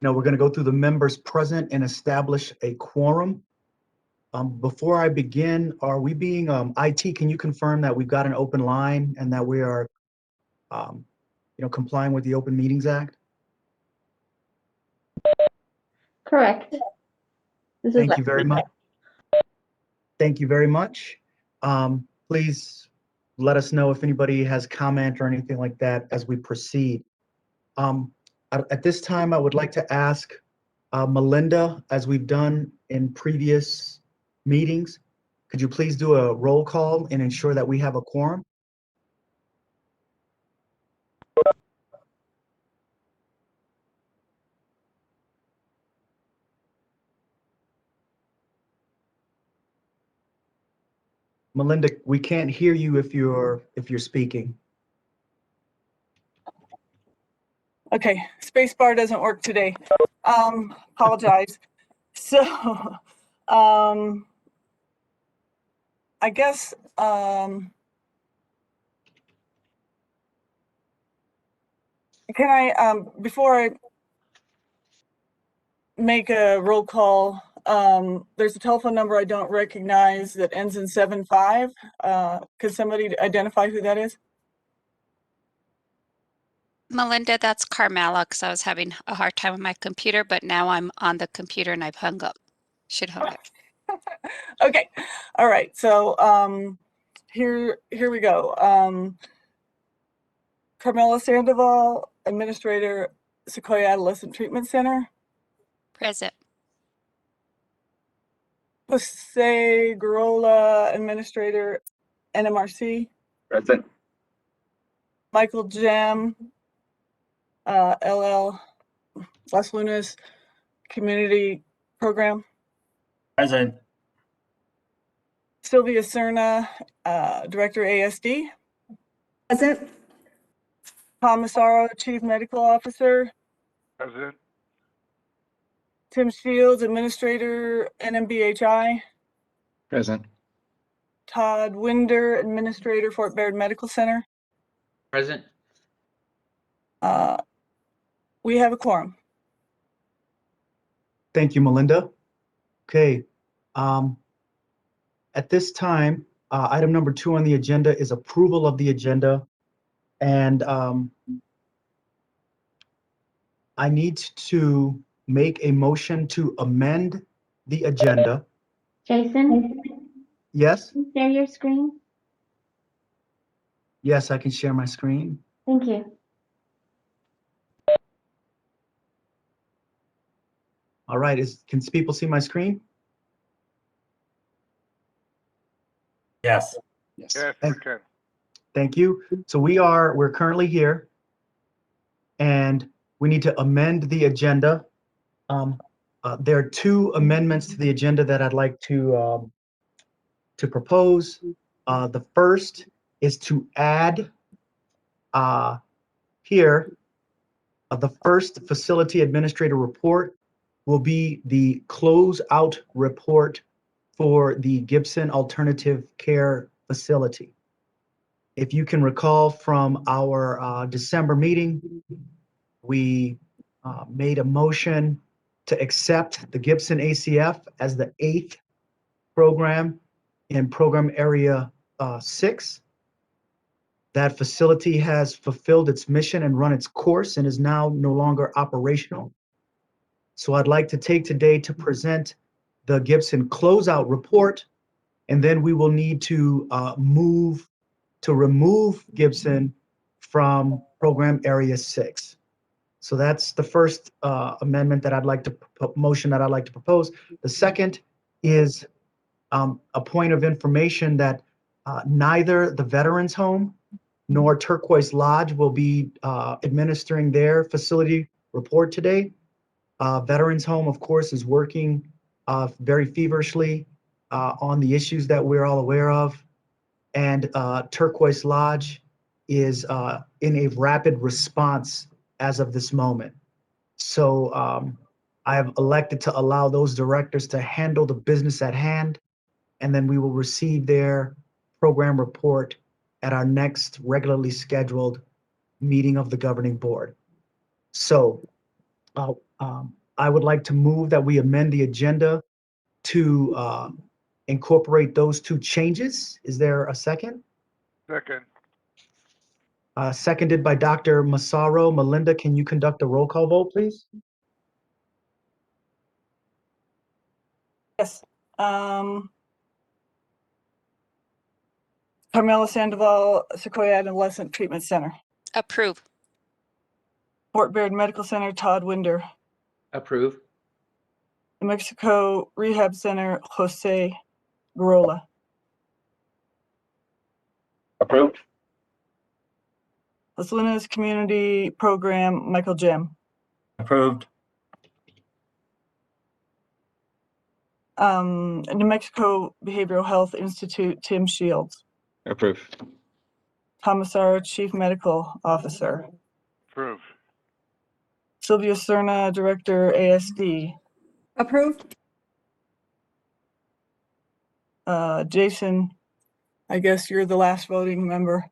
Now we're going to go through the members present and establish a quorum. Before I begin, are we being, IT, can you confirm that we've got an open line and that we are, complying with the Open Meetings Act? Correct. Thank you very much. Thank you very much. Please let us know if anybody has comment or anything like that as we proceed. At this time, I would like to ask Melinda, as we've done in previous meetings, could you please do a roll call and ensure that we have a quorum? Melinda, we can't hear you if you're speaking. Okay, spacebar doesn't work today. Apologize. So, I guess, can I, before I make a roll call, there's a telephone number I don't recognize that ends in 75. Could somebody identify who that is? Melinda, that's Carmela, because I was having a hard time with my computer, but now I'm on the computer and I've hung up. Should hung up. Okay, all right. So here we go. Carmela Sandoval, Administrator, Sequoia Adolescent Treatment Center. Present. Jose Garola, Administrator, NMRC. Present. Michael Jam, LL, Las Lunas Community Program. Present. Sylvia Cerna, Director ASD. Present. Tom Massaro, Chief Medical Officer. Present. Tim Shields, Administrator, NMDOH. Present. Todd Winder, Administrator, Fort Baird Medical Center. Present. We have a quorum. Thank you, Melinda. Okay. At this time, item number 2 on the agenda is approval of the agenda. And I need to make a motion to amend the agenda. Jason, Yes? can you share your screen? Yes, I can share my screen. Thank you. All right, can people see my screen? Yes. Yes. Yes, we can. Thank you. So we're currently here and we need to amend the agenda. There are 2 amendments to the agenda that I'd like to propose. The first is to add here, the first facility administrator report will be the closeout report for the Gibson Alternative Care Facility. If you can recall from our December meeting, we made a motion to accept the Gibson ACF as the 8th program in program area 6. That facility has fulfilled its mission and run its course and is now no longer operational. So I'd like to take today to present the Gibson closeout report, and then we will need to remove Gibson from program area 6. So that's the first amendment that motion that I'd like to propose. The second is a point of information that neither the Veterans Home nor Turquoise Lodge will be administering their facility report today. Veterans Home, of course, is working very feverishly on the issues that we're all aware of. And Turquoise Lodge is in a rapid response as of this moment. So I have elected to allow those directors to handle the business at hand, and then we will receive their program report at our next regularly scheduled meeting of the governing board. So I would like to move that we amend the agenda to incorporate those two changes. Is there a second? Second. Seconded by Dr. Massaro. Melinda, can you conduct a roll call vote, please? Yes. Carmela Sandoval, Sequoia Adolescent Treatment Center. Approve. Fort Baird Medical Center, Todd Winder. Approve. New Mexico Rehab Center, Jose Garola. Approved. Los Lunas Community Program, Michael Jim. Approved. New Mexico Behavioral Health Institute, Tim Shields. Approved. Commissar, Chief Medical Officer. Approved. Sylvia Cerna, Director, ASD. Approved. Jason, I guess you're the last voting member.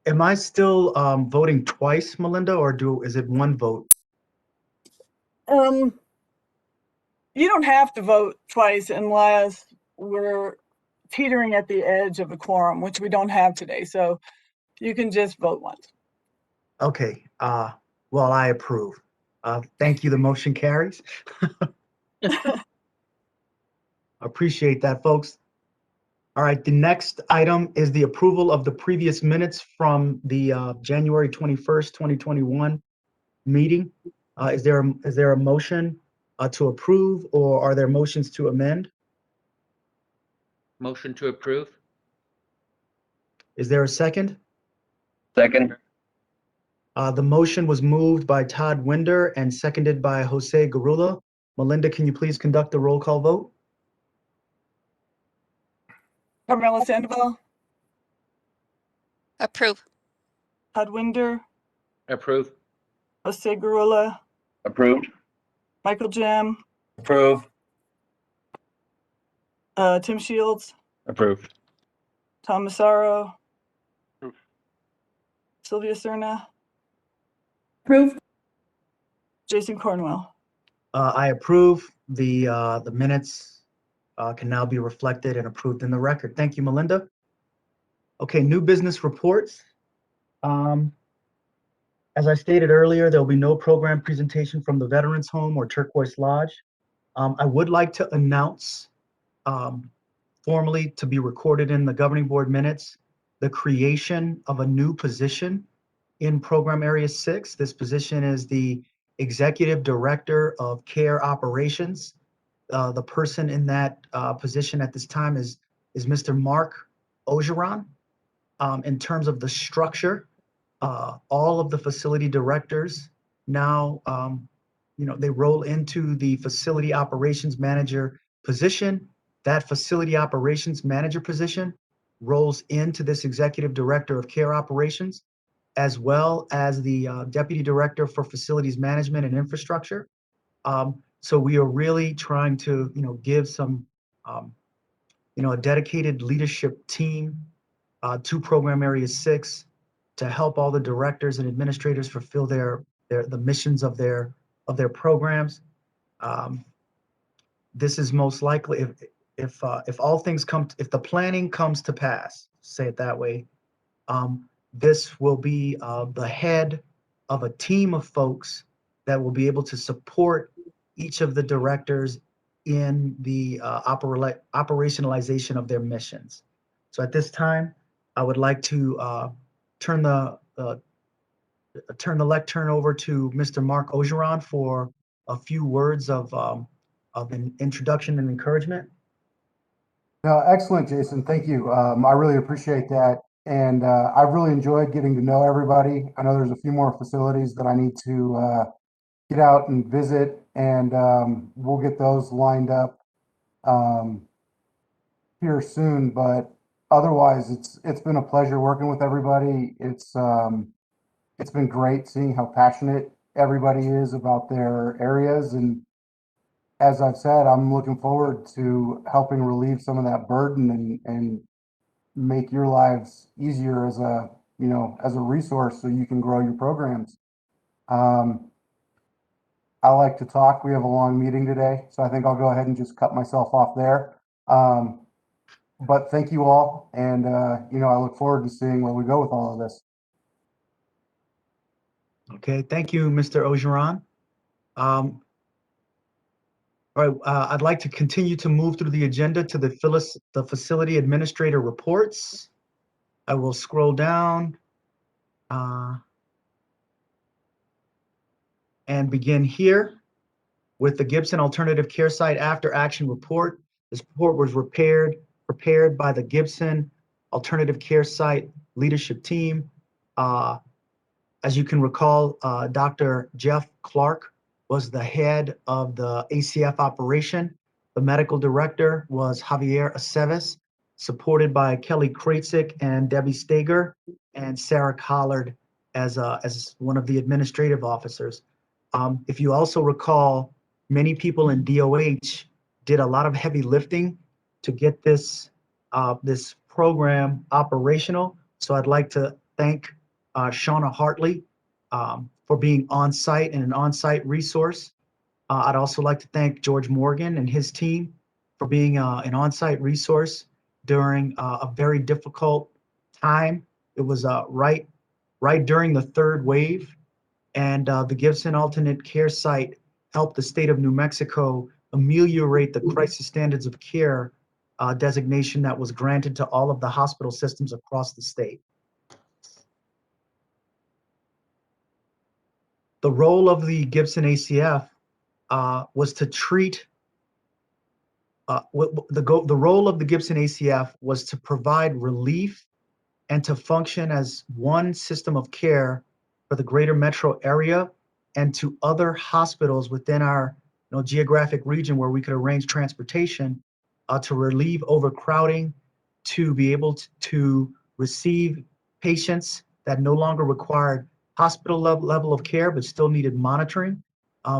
Am I still voting twice, Melinda, or is it one vote? You don't have to vote twice unless we're teetering at the edge of a quorum, which we don't have today. So you can just vote once. Okay, well, I approve. Thank you, the motion carries. Appreciate that, folks. All right, the next item is the approval of the previous minutes from the January 21st, 2021 meeting. Is there a motion to approve, or are there motions to amend? Motion to approve. Is there a second? Second. The motion was moved by Todd Winder and seconded by Jose Garula. Melinda, can you please conduct the roll call vote? Carmela Sandoval, Approve. Todd Winder, Approve. Jose Garola, Approved. Michael Jim, Approve. Tim Shields, Approved. Tom Massaro, Approved. Sylvia Cerna, Approved. Jason Cornwell. I approve. The minutes can now be reflected and approved in the record. Thank you, Melinda. Okay, new business reports. As I stated earlier, there'll be no program presentation from the Veterans Home or Turquoise Lodge. I would like to announce formally, to be recorded in the governing board minutes, the creation of a new position in Program Area 6. This position is the Executive Director of Care Operations. The person in that position at this time is Mr. Mark Ogeron. In terms of the structure, all of the facility directors now, they roll into the facility operations manager position. That facility operations manager position rolls into this executive director of care operations, as well as the deputy director for facilities management and infrastructure. So we are really trying to, give some, a dedicated leadership team to Program Area 6 to help all the directors and administrators fulfill the missions of their programs. This is most likely, if all things if the planning comes to pass, say it that way, this will be the head of a team of folks that will be able to support each of the directors in the operationalization of their missions. So at this time, I would like to turn the lectern over to Mr. Mark Ogeron for a few words of an introduction and encouragement. No, excellent, Jason. Thank you. I really appreciate that. And I've really enjoyed getting to know everybody. I know there's a few more facilities that I need to get out and visit, and we'll get those lined up here soon. But otherwise, it's been a pleasure working with everybody. It's been great seeing how passionate everybody is about their areas. And as I've said, I'm looking forward to helping relieve some of that burden and make your lives easier as a resource so you can grow your programs. I like to talk. We have a long meeting today, so I think I'll go ahead and just cut myself off there. But thank you all, and I look forward to seeing where we go with all of this. Okay, thank you, Mr. Ogeron. All right, I'd like to continue to move through the agenda to the facility administrator reports. I will scroll down and begin here with the Gibson Alternative Care Site After Action Report. This report was prepared by the Gibson Alternative Care Site leadership team. As you can recall, Dr. Jeff Clark was the head of the ACF operation. The medical director was Javier Aceves, supported by Kelly Kratzik and Debbie Stager, and Sarah Collard as one of the administrative officers. If you also recall, many people in DOH did a lot of heavy lifting to get this program operational. So I'd like to thank Shauna Hartley for being on site and an on-site resource. I'd also like to thank George Morgan and his team for being an on-site resource during a very difficult time. It was right during the third wave, and the Gibson Alternate Care Site helped the state of New Mexico ameliorate the crisis standards of care designation that was granted to all of the hospital systems across the state. The role of the Gibson ACF was to treat, the role of the Gibson ACF was to provide relief and to function as one system of care for the greater metro area and to other hospitals within our geographic region where we could arrange transportation to relieve overcrowding, to be able to receive patients that no longer required hospital level of care but still needed monitoring.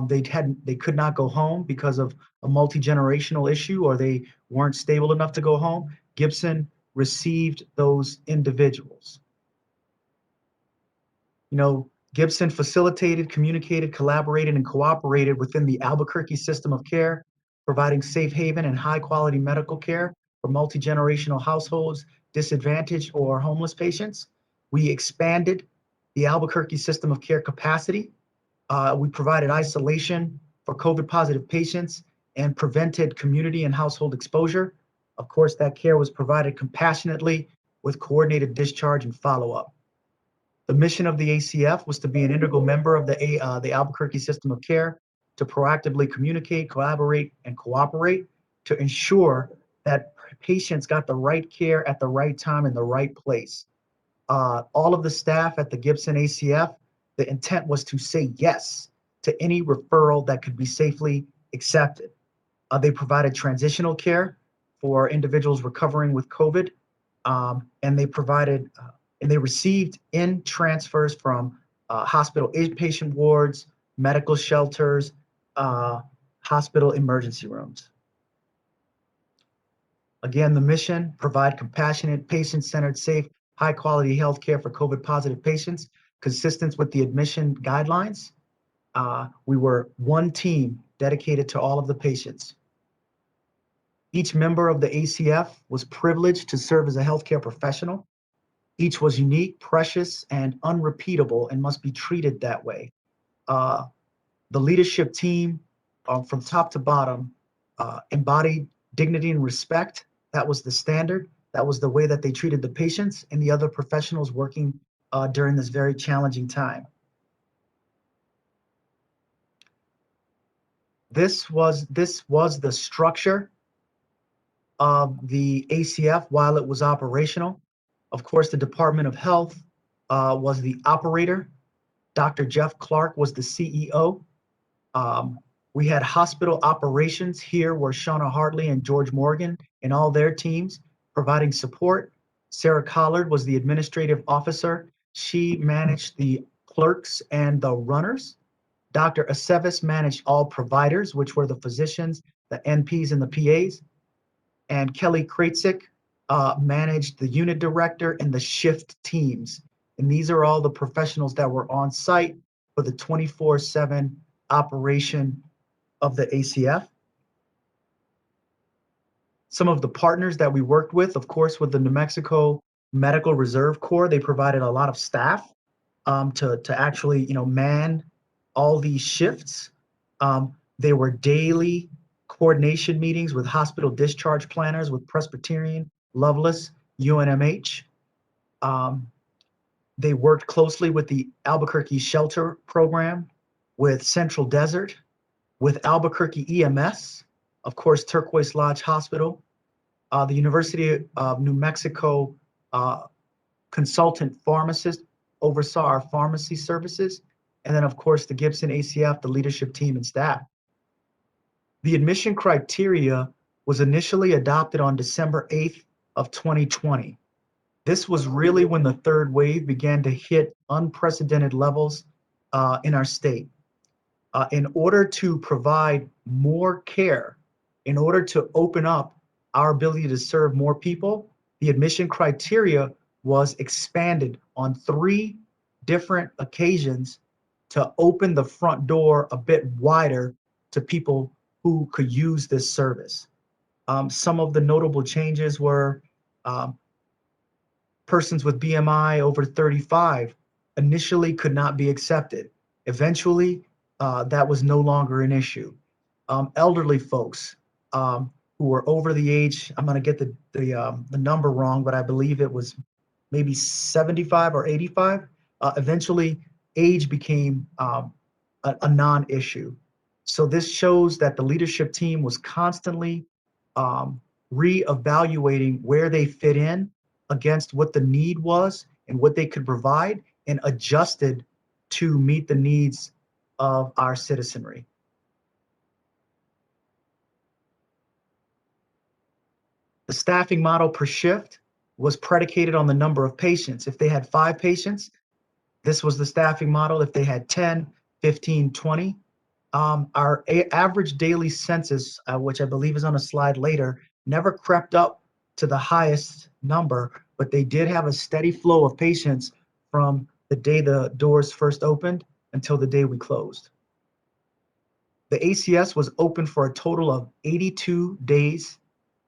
They could not go home because of a multi-generational issue, or they weren't stable enough to go home. Gibson received those individuals. Gibson facilitated, communicated, collaborated, and cooperated within the Albuquerque system of care, providing safe haven and high quality medical care for multi-generational households, disadvantaged or homeless patients. We expanded the Albuquerque system of care capacity. We provided isolation for COVID positive patients and prevented community and household exposure. Of course, that care was provided compassionately with coordinated discharge and follow-up. The mission of the ACF was to be an integral member of the Albuquerque system of care, to proactively communicate, collaborate, and cooperate to ensure that patients got the right care at the right time in the right place. All of the staff at the Gibson ACF, the intent was to say yes to any referral that could be safely accepted. They provided transitional care for individuals recovering with COVID, and they received in transfers from hospital inpatient wards, medical shelters, hospital emergency rooms. Again, the mission: provide compassionate, patient-centered, safe, high-quality health care for COVID-positive patients, consistent with the admission guidelines. We were one team dedicated to all of the patients. Each member of the ACF was privileged to serve as a healthcare professional. Each was unique, precious, and unrepeatable, and must be treated that way. The leadership team, from top to bottom, embodied dignity and respect. That was the standard. That was the way that they treated the patients and the other professionals working during this very challenging time. This was the structure of the ACF while it was operational. Of course, the Department of Health was the operator. Dr. Jeff Clark was the CEO. We had hospital operations here where Shauna Hartley and George Morgan and all their teams providing support. Sarah Collard was the administrative officer. She managed the clerks and the runners. Dr. Aceves managed all providers, which were the physicians, the NPs, and the PAs. And Kelly Kratzik managed the unit director and the shift teams. And these are all the professionals that were on site for the 24/7 operation of the ACF. Some of the partners that we worked with, of course, with the New Mexico Medical Reserve Corps, they provided a lot of staff to actually, man all these shifts. There were daily coordination meetings with hospital discharge planners, with Presbyterian, Lovelace, UNMH. They worked closely with the Albuquerque Shelter Program, with Central Desert, with Albuquerque EMS, of course, Turquoise Lodge Hospital, the University of New Mexico consultant pharmacist oversaw our pharmacy services, and then, of course, the Gibson ACF, the leadership team and staff. The admission criteria was initially adopted on December 8th of 2020. This was really when the third wave began to hit unprecedented levels in our state. In order to provide more care, in order to open up our ability to serve more people, the admission criteria was expanded on 3 different occasions to open the front door a bit wider to people who could use this service. Some of the notable changes were persons with BMI over 35 initially could not be accepted. Eventually, that was no longer an issue. Elderly folks who were over the age, I'm going to get the number wrong, but I believe it was maybe 75 or 85. Eventually, age became a non-issue. So this shows that the leadership team was constantly re-evaluating where they fit in against what the need was and what they could provide, and adjusted to meet the needs of our citizenry. The staffing model per shift was predicated on the number of patients. If they had 5 patients, this was the staffing model. If they had 10, 15, 20, our average daily census, which I believe is on a slide later, never crept up to the highest number, but they did have a steady flow of patients from the day the doors first opened until the day we closed. The ACS was open for a total of 82 days.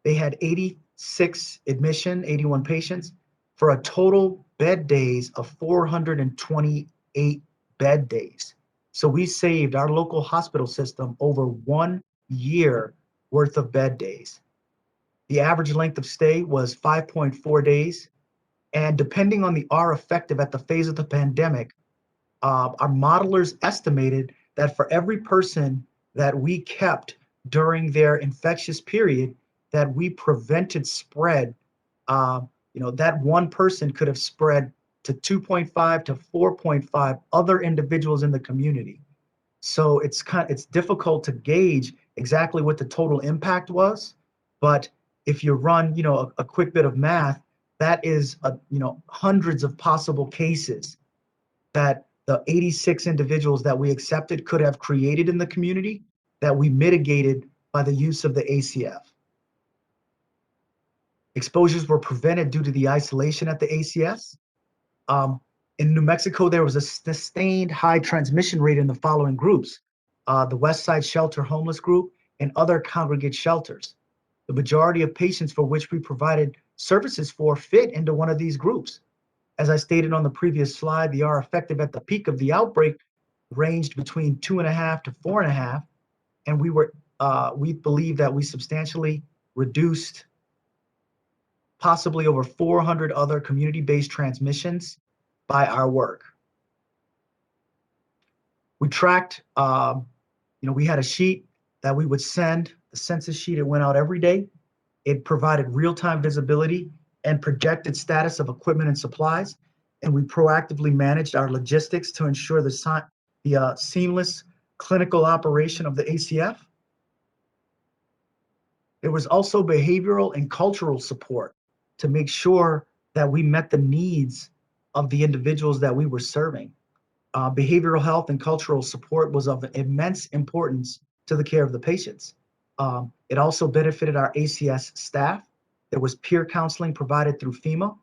They had 86 admission, 81 patients, for a total bed days of 428 bed days. So we saved our local hospital system over 1 year worth of bed days. The average length of stay was 5.4 days. And depending on the R effective at the phase of the pandemic, our modelers estimated that for every person that we kept during their infectious period, that we prevented spread, that one person could have spread to 2.5 to 4.5 other individuals in the community. So it's difficult to gauge exactly what the total impact was, but if you run, a quick bit of math, that is, hundreds of possible cases that the 86 individuals that we accepted could have created in the community that we mitigated by the use of the ACF. Exposures were prevented due to the isolation at the ACS. In New Mexico, there was a sustained high transmission rate in the following groups: the West Side Shelter Homeless Group and other congregate shelters. The majority of patients for which we provided services for fit into one of these groups. As I stated on the previous slide, the R effective at the peak of the outbreak ranged between 2.5 to 4.5, and we believe that we substantially reduced possibly over 400 other community-based transmissions by our work. We tracked, we had a sheet that we would send, the census sheet. It went out every day. It provided real-time visibility and projected status of equipment and supplies, and we proactively managed our logistics to ensure the seamless clinical operation of the ACF. There was also behavioral and cultural support to make sure that we met the needs of the individuals that we were serving. Behavioral health and cultural support was of immense importance to the care of the patients. It also benefited our ACS staff. There was peer counseling provided through FEMA,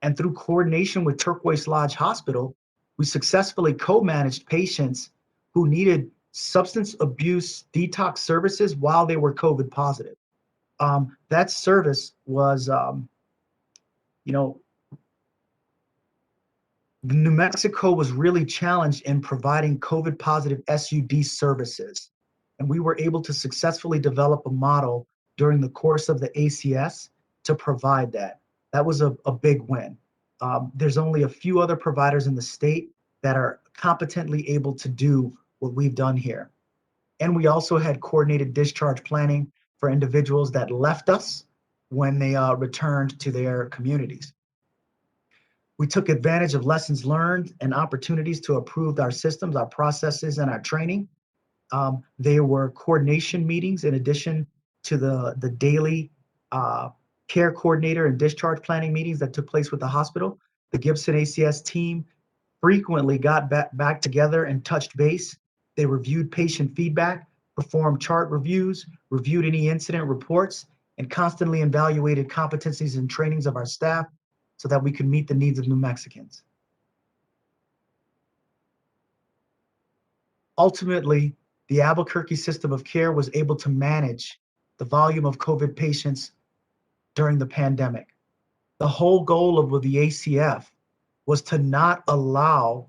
and through coordination with Turquoise Lodge Hospital, we successfully co-managed patients who needed substance abuse detox services while they were COVID positive. That service was, you know, New Mexico was really challenged in providing COVID positive SUD services. And we were able to successfully develop a model during the course of the ACS to provide that. That was a big win. There's only a few other providers in the state that are competently able to do what we've done here. And we also had coordinated discharge planning for individuals that left us when they returned to their communities. We took advantage of lessons learned and opportunities to improve our systems, our processes, and our training. There were coordination meetings in addition to the daily care coordinator and discharge planning meetings that took place with the hospital. The Gibson ACS team frequently got back together and touched base. They reviewed patient feedback, performed chart reviews, reviewed any incident reports, and constantly evaluated competencies and trainings of our staff so that we could meet the needs of New Mexicans. Ultimately, the Albuquerque system of care was able to manage the volume of COVID patients during the pandemic. The whole goal of the ACF was to not allow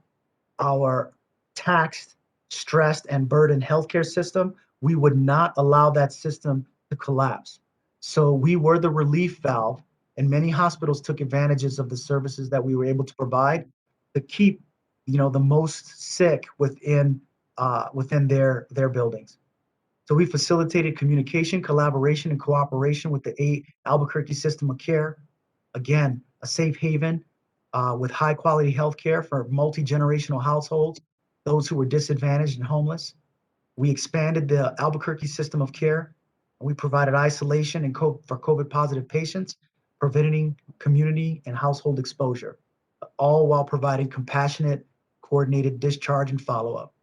our taxed, stressed, and burdened healthcare system, we would not allow that system to collapse. So we were the relief valve, and many hospitals took advantages of the services that we were able to provide to keep, the most sick within their buildings. So we facilitated communication, collaboration, and cooperation with the Albuquerque system of care. Again, a safe haven with high quality health care for multi-generational households, those who were disadvantaged and homeless. We expanded the Albuquerque system of care. We provided isolation and for COVID positive patients, preventing community and household exposure, all while providing compassionate, coordinated discharge and follow-up.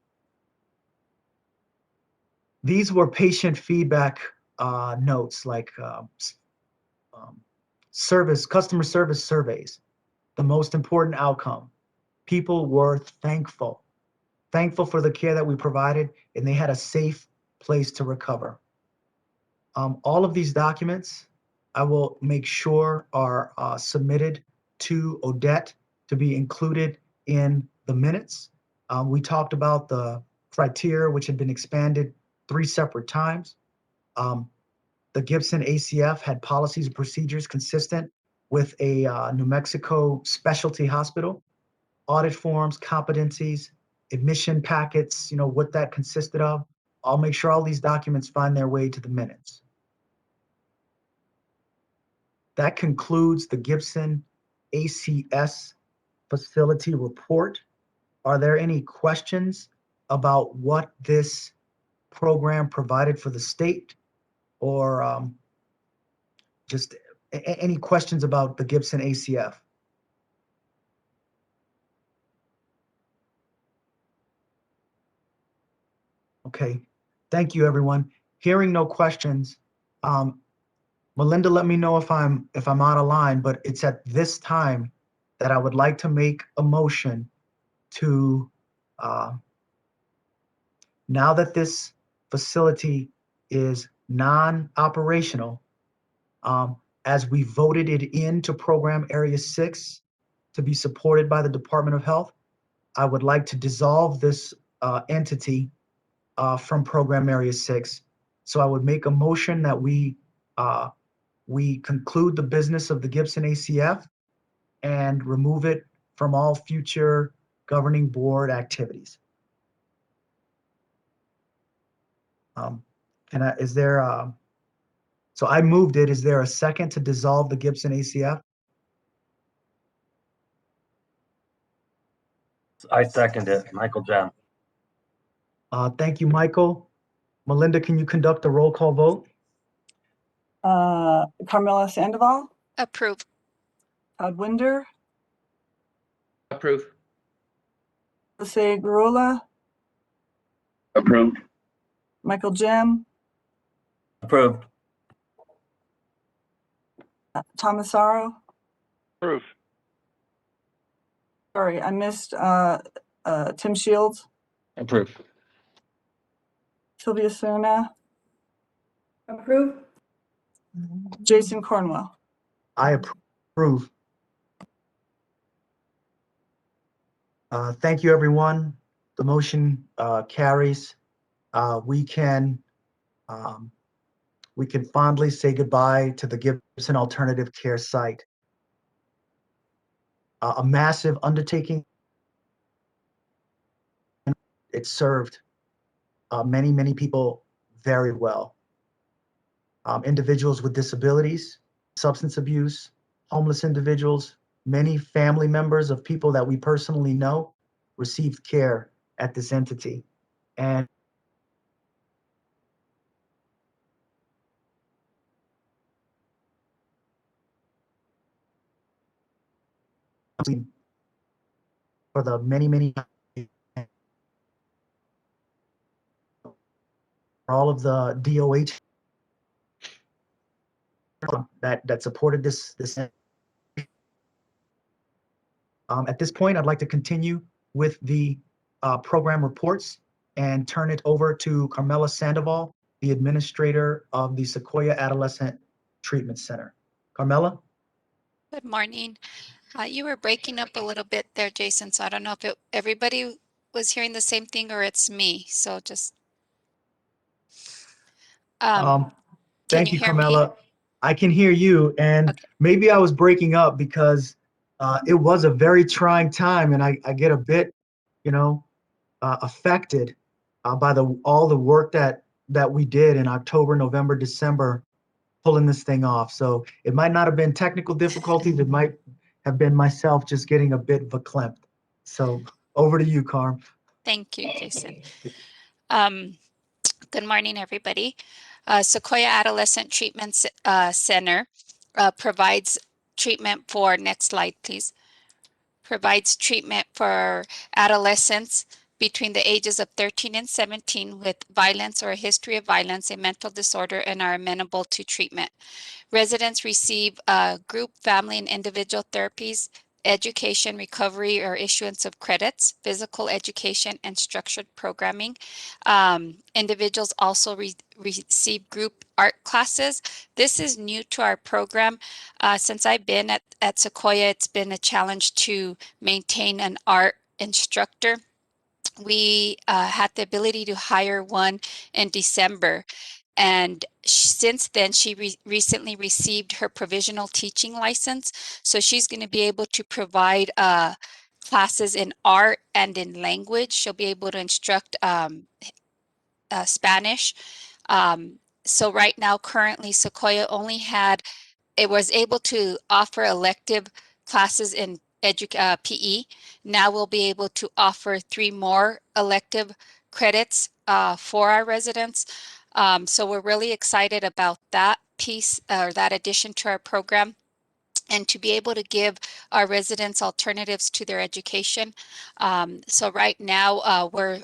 These were patient feedback notes like customer service surveys. The most important outcome, people were thankful for the care that we provided, and they had a safe place to recover. All of these documents, I will make sure are submitted to Odette to be included in the minutes. We talked about the criteria, which had been expanded 3 separate times. The Gibson ACF had policies and procedures consistent with a New Mexico specialty hospital, audit forms, competencies, admission packets, what that consisted of. I'll make sure all these documents find their way to the minutes. That concludes the Gibson ACS facility report. Are there any questions about what this program provided for the state, or just any questions about the Gibson ACF? Okay, thank you, everyone. Hearing no questions, Melinda, let me know if I'm out of line, but it's at this time that I would like to make a motion to, now that this facility is non-operational, as we voted it into Program Area 6 to be supported by the Department of Health, I would like to dissolve this entity from Program Area 6. So I would make a motion that we conclude the business of the Gibson ACF and remove it from all future governing board activities. So I moved it. Is there a second to dissolve the Gibson ACF? I second it. Michael Jem. Thank you, Michael. Melinda, can you conduct a roll call vote? Carmela Sandoval, Approve. Todd Winder, Approve. Jose Garula, Approved. Michael Jem, Approved. Thomas Saro. Approved. Sorry, I missed Tim Shields. Approved. Sylvia Serna, Approve. Jason Cornwell. I approve. Thank you, everyone. The motion carries. We can fondly say goodbye to the Gibson Alternative Care site. A massive undertaking. It served many, many people very well. Individuals with disabilities, substance abuse, homeless individuals, many family members of people that we personally know received care at this entity. And for the many, many, all of the DOH that supported this. At this point, I'd like to continue with the program reports and turn it over to Carmela Sandoval, the administrator of the Sequoia Adolescent Treatment Center. Carmela? Good morning. You were breaking up a little bit there, Jason, so I don't know if everybody was hearing the same thing or it's me. So just can Thank you you, hear me? Carmela. I can hear you, and Okay. maybe I was breaking up because it was a very trying time, and I get a bit, affected by all the work that we did in October, November, December, pulling this thing off. So it might not have been technical difficulties. It might have been myself just getting a bit verklempt. So over to you, Carm. Thank you, Jason. Good morning, everybody. Sequoia Adolescent Treatment Center provides treatment for, next slide, please, provides treatment for adolescents between the ages of 13 and 17 with violence or a history of violence, a mental disorder, and are amenable to treatment. Residents receive group, family, and individual therapies, education, recovery, or issuance of credits, physical education, and structured programming. Individuals also receive group art classes. This is new to our program. Since I've been at Sequoia, it's been a challenge to maintain an art instructor. We had the ability to hire one in December. And since then, she recently received her provisional teaching license. So she's going to be able to provide classes in art and in language. She'll be able to instruct Spanish. So right now, currently, Sequoia was able to offer elective classes in PE. Now we'll be able to offer 3 more elective credits for our residents. So we're really excited about that piece or that addition to our program, and to be able to give our residents alternatives to their education. So right now we're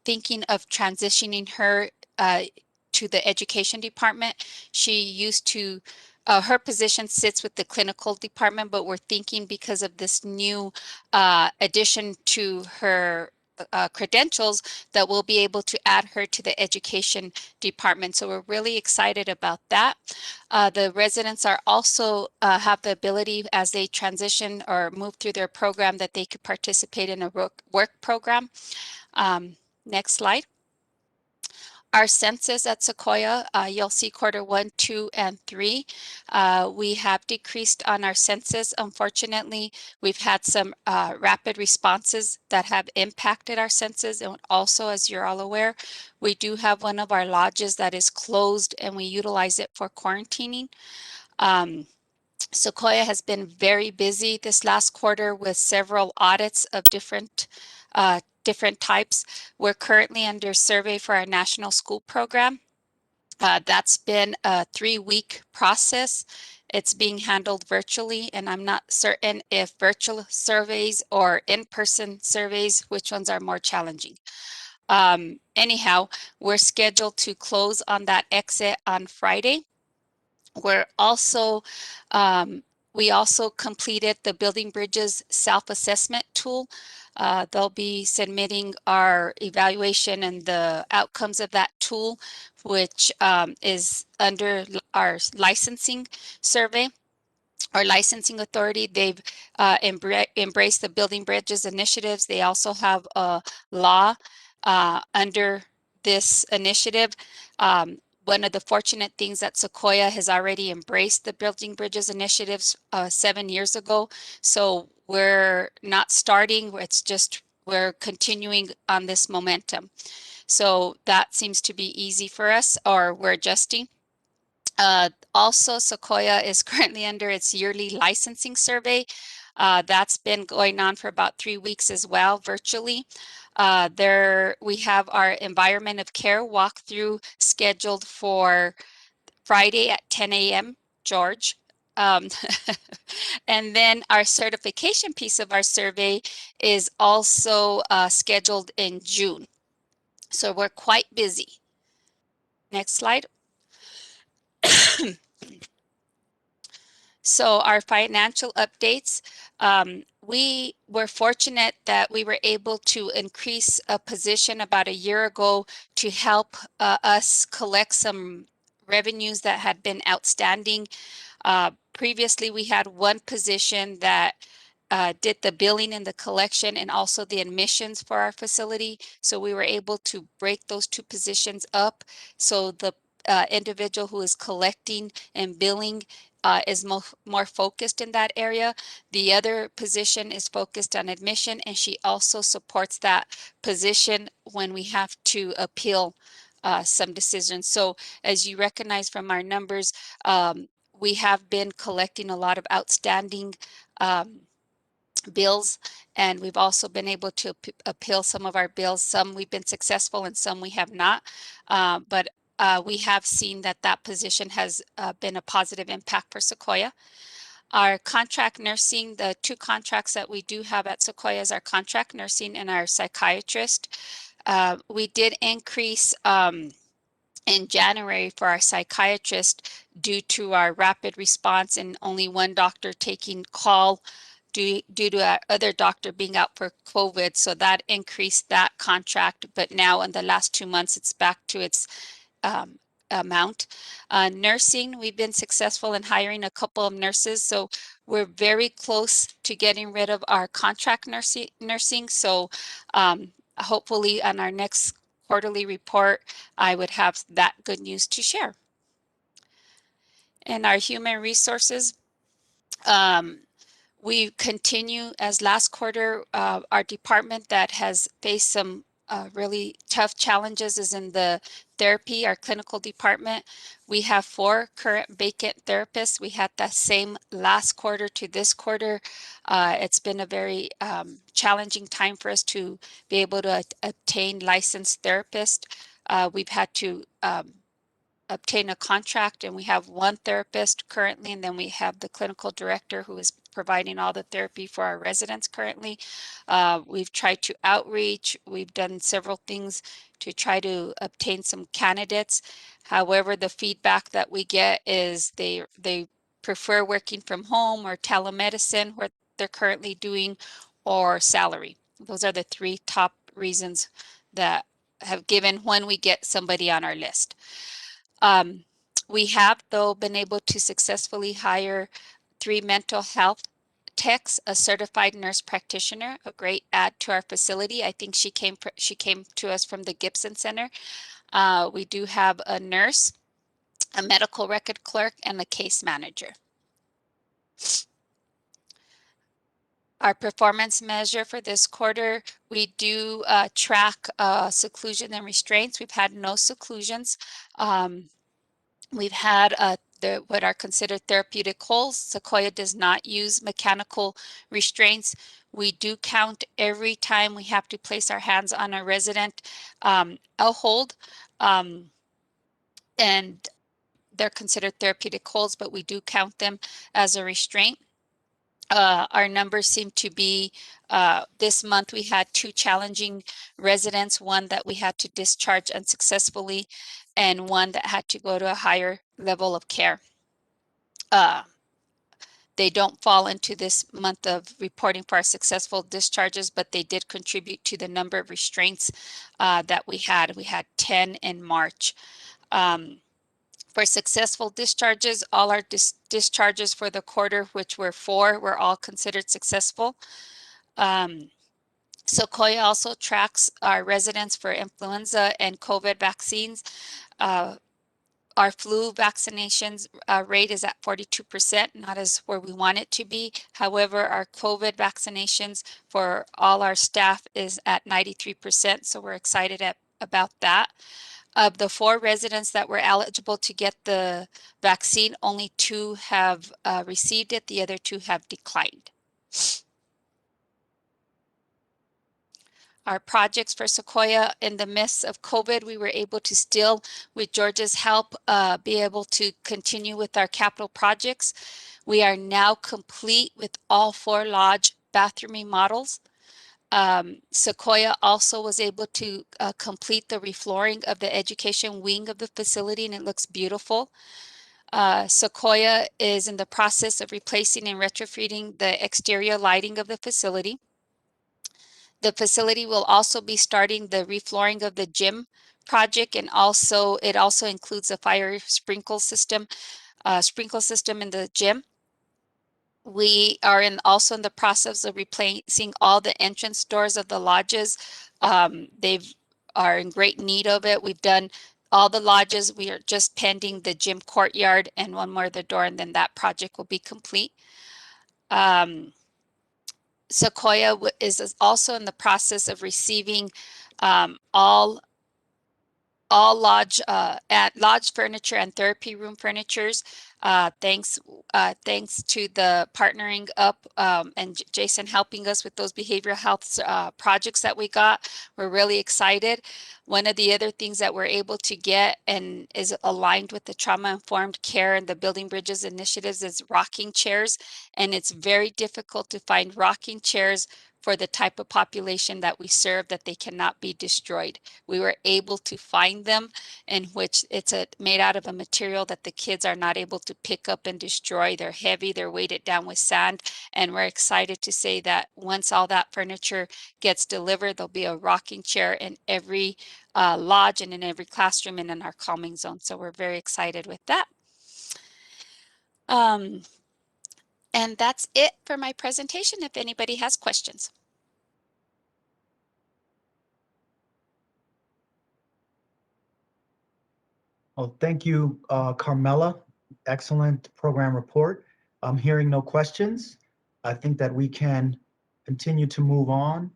thinking of transitioning her to the education department. She used to, her position sits with the clinical department, but we're thinking because of this new addition to her credentials that we'll be able to add her to the education department. So we're really excited about that. The residents are also have the ability as they transition or move through their program that they could participate in a work program. Next slide. Our census at Sequoia, you'll see Q1, 2, and 3. We have decreased on our census. Unfortunately, we've had some rapid responses that have impacted our census. And also, as you're all aware, we do have one of our lodges that is closed and we utilize it for quarantining. Sequoia has been very busy this last quarter with several audits of different types. We're currently under survey for our national school program. That's been a 3-week process. It's being handled virtually, and I'm not certain if virtual surveys or in-person surveys, which ones are more challenging. Anyhow, we're scheduled to close on that exit on Friday. We're also, we also completed the Building Bridges self-assessment tool. They'll be submitting our evaluation and the outcomes of that tool, which is under our licensing survey. Our licensing authority, they've embraced the Building Bridges initiatives. They also have a law under this initiative. One of the fortunate things that Sequoia has already embraced the Building Bridges initiatives 7 years ago. So we're not starting, it's just we're continuing on this momentum. So that seems to be easy for us, or we're adjusting. Also, Sequoia is currently under its yearly licensing survey. That's been going on for about 3 weeks as well, virtually. We have our environment of care walkthrough scheduled for Friday at 10 a.m. George. And then our certification piece of our survey is also scheduled in June. So we're quite busy. Next slide. So our financial updates, we were fortunate that we were able to increase a position about a year ago to help us collect some revenues that had been outstanding. Previously, we had one position that did the billing and the collection and also the admissions for our facility. So we were able to break those two positions up. So the individual who is collecting and billing is more focused in that area. The other position is focused on admission, and she also supports that position when we have to appeal some decisions. So as you recognize from our numbers, we have been collecting a lot of outstanding bills, and we've also been able to appeal some of our bills. Some we've been successful and some we have not, but we have seen that that position has been a positive impact for Sequoia. Our contract nursing, the two contracts that we do have at Sequoia is our contract nursing and our psychiatrist. We did increase in January for our psychiatrist due to our rapid response and only one doctor taking call due to our other doctor being out for COVID. So that increased that contract, but now in the last 2 months, it's back to its amount. Nursing, we've been successful in hiring a couple of nurses. So we're very close to getting rid of our contract nursing. So hopefully on our next quarterly report, I would have that good news to share. And our human resources, we continue as last quarter, our department that has faced some really tough challenges is in the therapy, our clinical department. We have 4 current vacant therapists. We had that same last quarter to this quarter. It's been a very challenging time for us to be able to obtain licensed therapists. We've had to obtain a contract, and we have 1 therapist currently, and then we have the clinical director who is providing all the therapy for our residents currently. We've tried to outreach. We've done several things to try to obtain some candidates. However, the feedback that we get is they prefer working from home or telemedicine, what they're currently doing, or salary. Those are the 3 top reasons that have given when we get somebody on our list. We have, though, been able to successfully hire 3 mental health techs, a certified nurse practitioner, a great add to our facility. I think she came to us from the Gibson Center. We do have a nurse, a medical record clerk, and a case manager. Our performance measure for this quarter, we do track seclusion and restraints. We've had no seclusions. We've had what are considered therapeutic holds. Sequoia does not use mechanical restraints. We do count every time we have to place our hands on a resident a hold, and they're considered therapeutic holds, but we do count them as a restraint. Our numbers seem to be, this month we had 2 challenging residents, one that we had to discharge unsuccessfully and one that had to go to a higher level of care. They don't fall into this month of reporting for our successful discharges, but they did contribute to the number of restraints that we had. We had 10 in March. For successful discharges, all our discharges for the quarter, which were 4, were all considered successful. Sequoia also tracks our residents for influenza and COVID vaccines. Our flu vaccinations rate is at 42%, not as where we want it to be. However, our COVID vaccinations for all our staff is at 93%, so we're excited about that. Of the 4 residents that were eligible to get the vaccine, only 2 have received it. The other 2 have declined. Our projects for Sequoia, in the midst of COVID, we were able to still, with Georgia's help, be able to continue with our capital projects. We are now complete with all 4 lodge bathroom remodels. Sequoia also was able to complete the reflooring of the education wing of the facility, and it looks beautiful. Sequoia is in the process of replacing and retrofitting the exterior lighting of the facility. The facility will also be starting the reflooring of the gym project, and it also includes a fire sprinkle system in the gym. We are also in the process of replacing all the entrance doors of the lodges. They are in great need of it. We've done all the lodges. We are just pending the gym courtyard and one more of the door, and then that project will be complete. Sequoia is also in the process of receiving all lodge furniture and therapy room furnitures. Thanks to the partnering up and Jason helping us with those behavioral health projects that we got. We're really excited. One of the other things that we're able to get and is aligned with the trauma-informed care and the Building Bridges initiatives is rocking chairs. And it's very difficult to find rocking chairs for the type of population that we serve, that they cannot be destroyed. We were able to find them, in which it's made out of a material that the kids are not able to pick up and destroy. They're heavy, they're weighted down with sand, and we're excited to say that once all that furniture gets delivered, there'll be a rocking chair in every lodge and in every classroom and in our calming zone. So we're very excited with that. And that's it for my presentation, if anybody has questions. Well, thank you, Carmela. Excellent program report. I'm hearing no questions. I think that we can continue to move on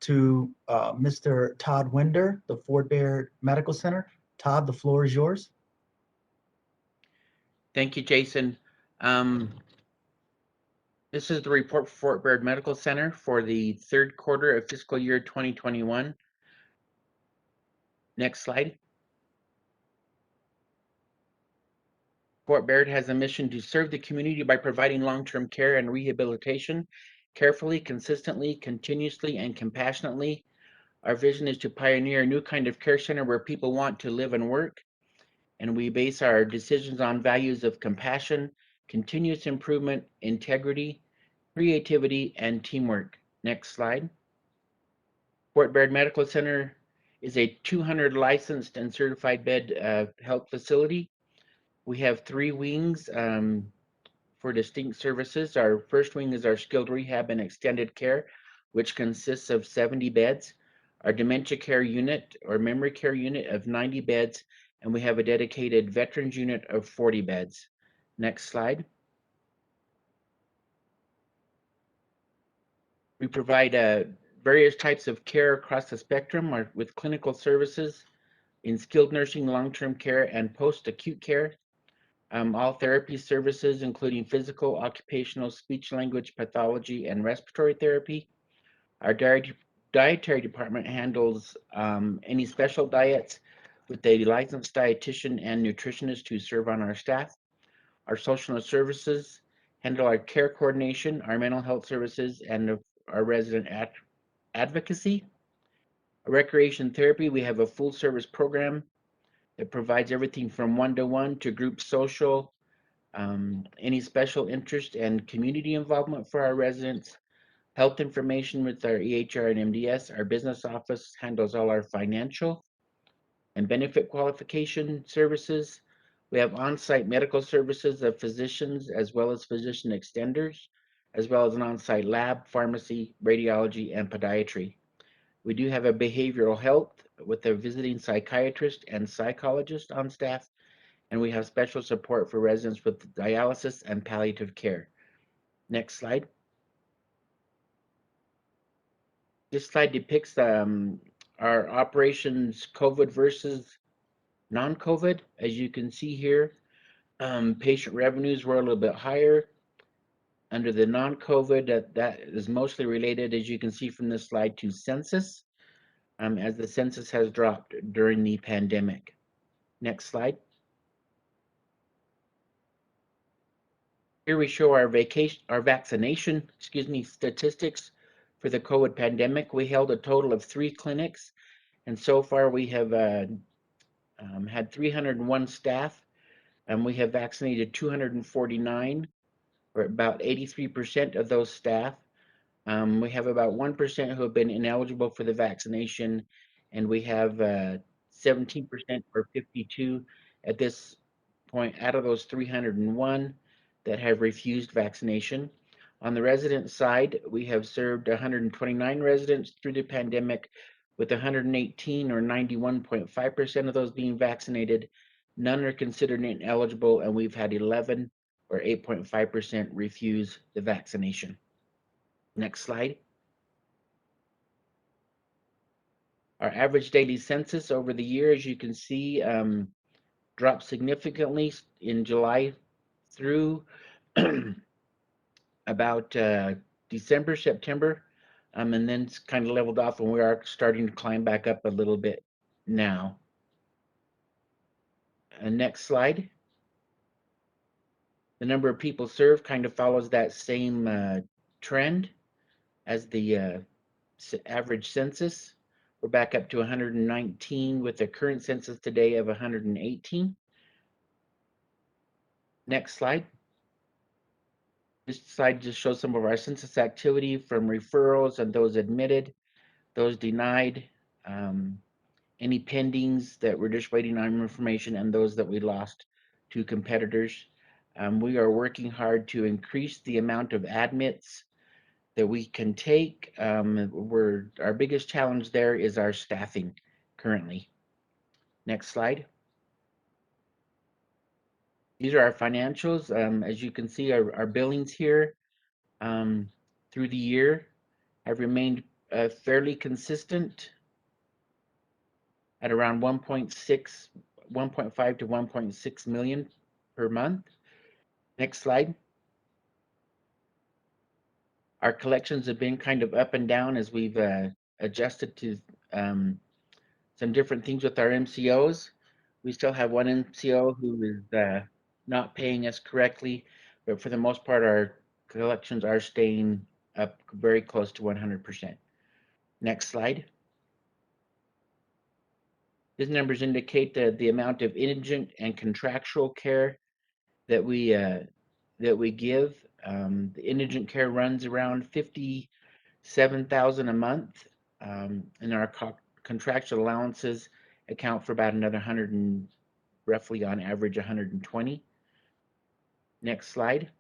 to Mr. Todd Winder, the Fort Baird Medical Center. Todd, the floor is yours. Thank you, Jason. This is the report for Fort Baird Medical Center for the 3rd quarter of fiscal year 2021. Next slide. Fort Baird has a mission to serve the community by providing long-term care and rehabilitation carefully, consistently, continuously, and compassionately. Our vision is to pioneer a new kind of care center where people want to live and work, and we base our decisions on values of compassion, continuous improvement, integrity, creativity, and teamwork. Next slide. Fort Baird Medical Center is a 200 licensed and certified bed health facility. We have 3 wings for distinct services. Our first wing is our skilled rehab and extended care, which consists of 70 beds. Our dementia care unit or memory care unit of 90 beds, and we have a dedicated veterans unit of 40 beds. Next slide. We provide various types of care across the spectrum with clinical services in skilled nursing, long-term care, and post-acute care. All therapy services, including physical, occupational, speech language pathology, and respiratory therapy. Our dietary department handles any special diets with a licensed dietitian and nutritionist who serve on our staff. Our social services handle our care coordination, our mental health services, and our resident advocacy. Recreation therapy, we have a full service program that provides everything from one-to-one to group social, Any special interest and community involvement for our residents, health information with our EHR and MDS. Our business office handles all our financial and benefit qualification services. We have on-site medical services of physicians as well as physician extenders, as well as an on-site lab, pharmacy, radiology, and podiatry. We do have a behavioral health with a visiting psychiatrist and psychologist on staff, and we have special support for residents with dialysis and palliative care. Next slide. This slide depicts our operations COVID versus non-COVID. As you can see here, patient revenues were a little bit higher. Under the non-COVID, that is mostly related, as you can see from this slide, to census, as the census has dropped during the pandemic. Next slide. Here we show our vaccination, statistics for the COVID pandemic. We held a total of 3 clinics, and so far we have had 301 staff, and we have vaccinated 249, or about 83% of those staff. We have about 1% who have been ineligible for the vaccination, and we have 17% or 52 at this point out of those 301 that have refused vaccination. On the resident side, we have served 129 residents through the pandemic, with 118 or 91.5% of those being vaccinated. None are considered ineligible, and we've had 11 or 8.5% refuse the vaccination. Next slide. Our average daily census over the year, as you can see, dropped significantly in July through about December, September, and then it's kind of leveled off, and we are starting to climb back up a little bit now. Next slide. The number of people served kind of follows that same trend as the average census. We're back up to 119 with the current census today of 118. Next slide. This slide just shows some of our census activity from referrals and those admitted, those denied, any pendings that we're just waiting on information, and those that we lost to competitors. We are working hard to increase the amount of admits that we can take. Our biggest challenge there is our staffing currently. Next slide. These are our financials. As you can see, our billings here through the year have remained fairly consistent at around 1.5 to 1.6 million per month. Next slide. Our collections have been kind of up and down as we've adjusted to some different things with our MCOs. We still have one MCO who is not paying us correctly, but for the most part, our collections are staying up very close to 100%. Next slide. These numbers indicate the amount of indigent and contractual care that we give. The indigent care runs around 57,000 a month, and our contractual allowances account for about another 100 and roughly on average 120. Next slide.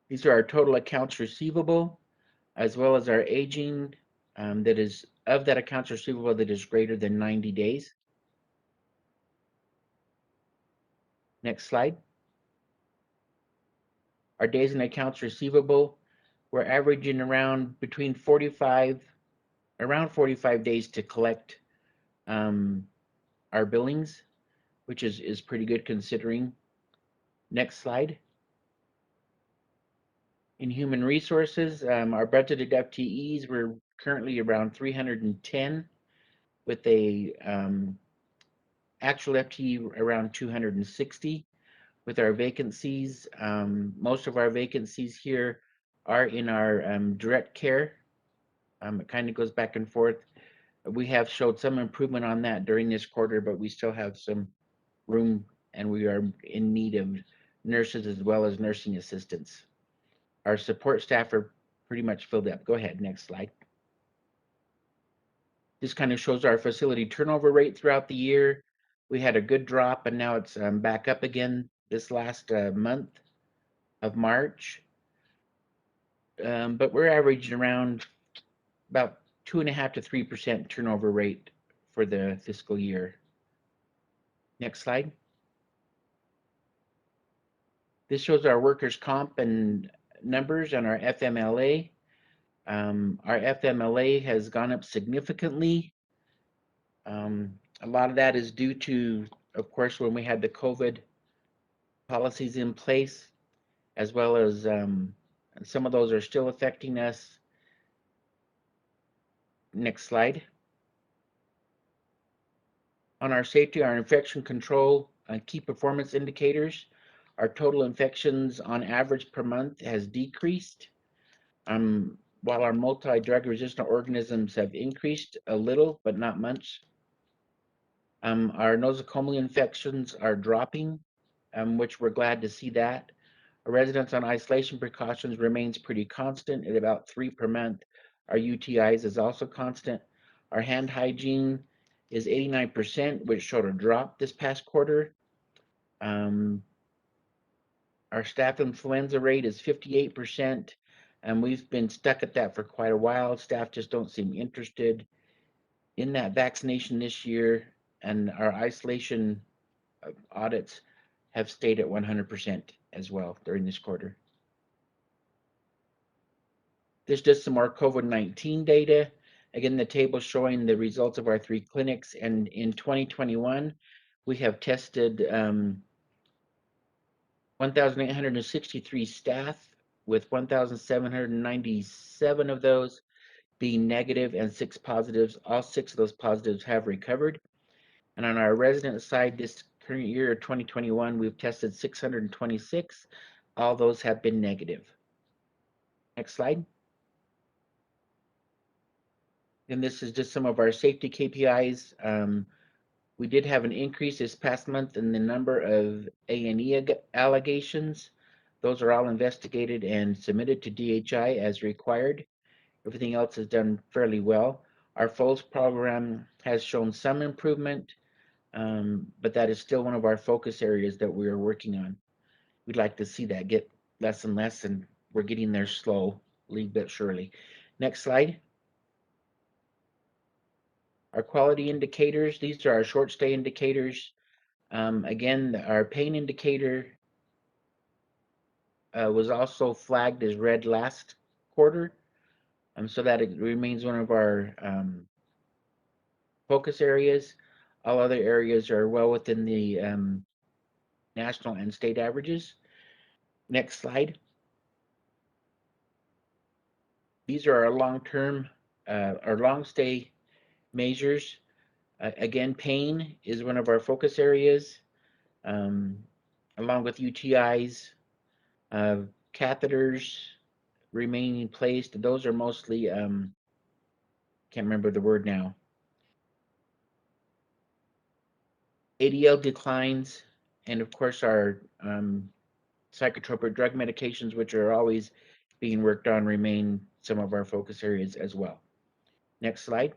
These are our total accounts receivable, as well as our aging that is of that accounts receivable that is greater than 90 days. Next slide. Our days in accounts receivable, we're averaging around 45 days to collect our billings, which is pretty good considering. Next slide. In human resources, our budgeted FTEs, we're currently around 310 with a actual FTE around 260. With our vacancies, most of our vacancies here are in our direct care. It kind of goes back and forth. We have showed some improvement on that during this quarter, but we still have some room and we are in need of nurses as well as nursing assistants. Our support staff are pretty much filled up. Go ahead, next slide. This kind of shows our facility turnover rate throughout the year. We had a good drop, and now it's back up again this last month of March. But we're averaging around about 2.5% to 3% turnover rate for the fiscal year. Next slide. This shows our workers' comp and numbers on our FMLA. Our FMLA has gone up significantly. A lot of that is due to, of course, when we had the COVID policies in place, as well as some of those are still affecting us. Next slide. On our safety, our infection control, key performance indicators, our total infections on average per month has decreased. While our multi-drug resistant organisms have increased a little, but not much. Our nosocomial infections are dropping, which we're glad to see that. Our residents on isolation precautions remains pretty constant at about 3 per month. Our UTIs is also constant. Our hand hygiene is 89%, which showed a drop this past quarter. Our staff influenza rate is 58%, and we've been stuck at that for quite a while. Staff just don't seem interested in that vaccination this year, and our isolation audits have stayed at 100% as well during this quarter. There's just some more COVID-19 data. Again, the table showing the results of our 3 clinics, and in 2021, we have tested 1,863 staff, with 1,797 of those being negative and 6 positives. All 6 of those positives have recovered. And on our resident side, this current year, 2021, we've tested 626. All those have been negative. Next slide. And this is just some of our safety KPIs. We did have an increase this past month in the number of A&E allegations. Those are all investigated and submitted to DHI as required. Everything else is done fairly well. Our FOLS program has shown some improvement, but that is still one of our focus areas that we are working on. We'd like to see that get less and less, and we're getting there slowly but surely. Next slide. Our quality indicators, these are our short stay indicators. Again, our pain indicator was also flagged as red last quarter, so that it remains one of our focus areas. All other areas are well within the national and state averages. Next slide. These are our long-term, our long stay measures. Again, pain is one of our focus areas, along with UTIs, catheters remaining placed. Those are mostly, can't remember the word now. ADL declines, and of course our psychotropic drug medications, which are always being worked on, remain some of our focus areas as well. Next slide.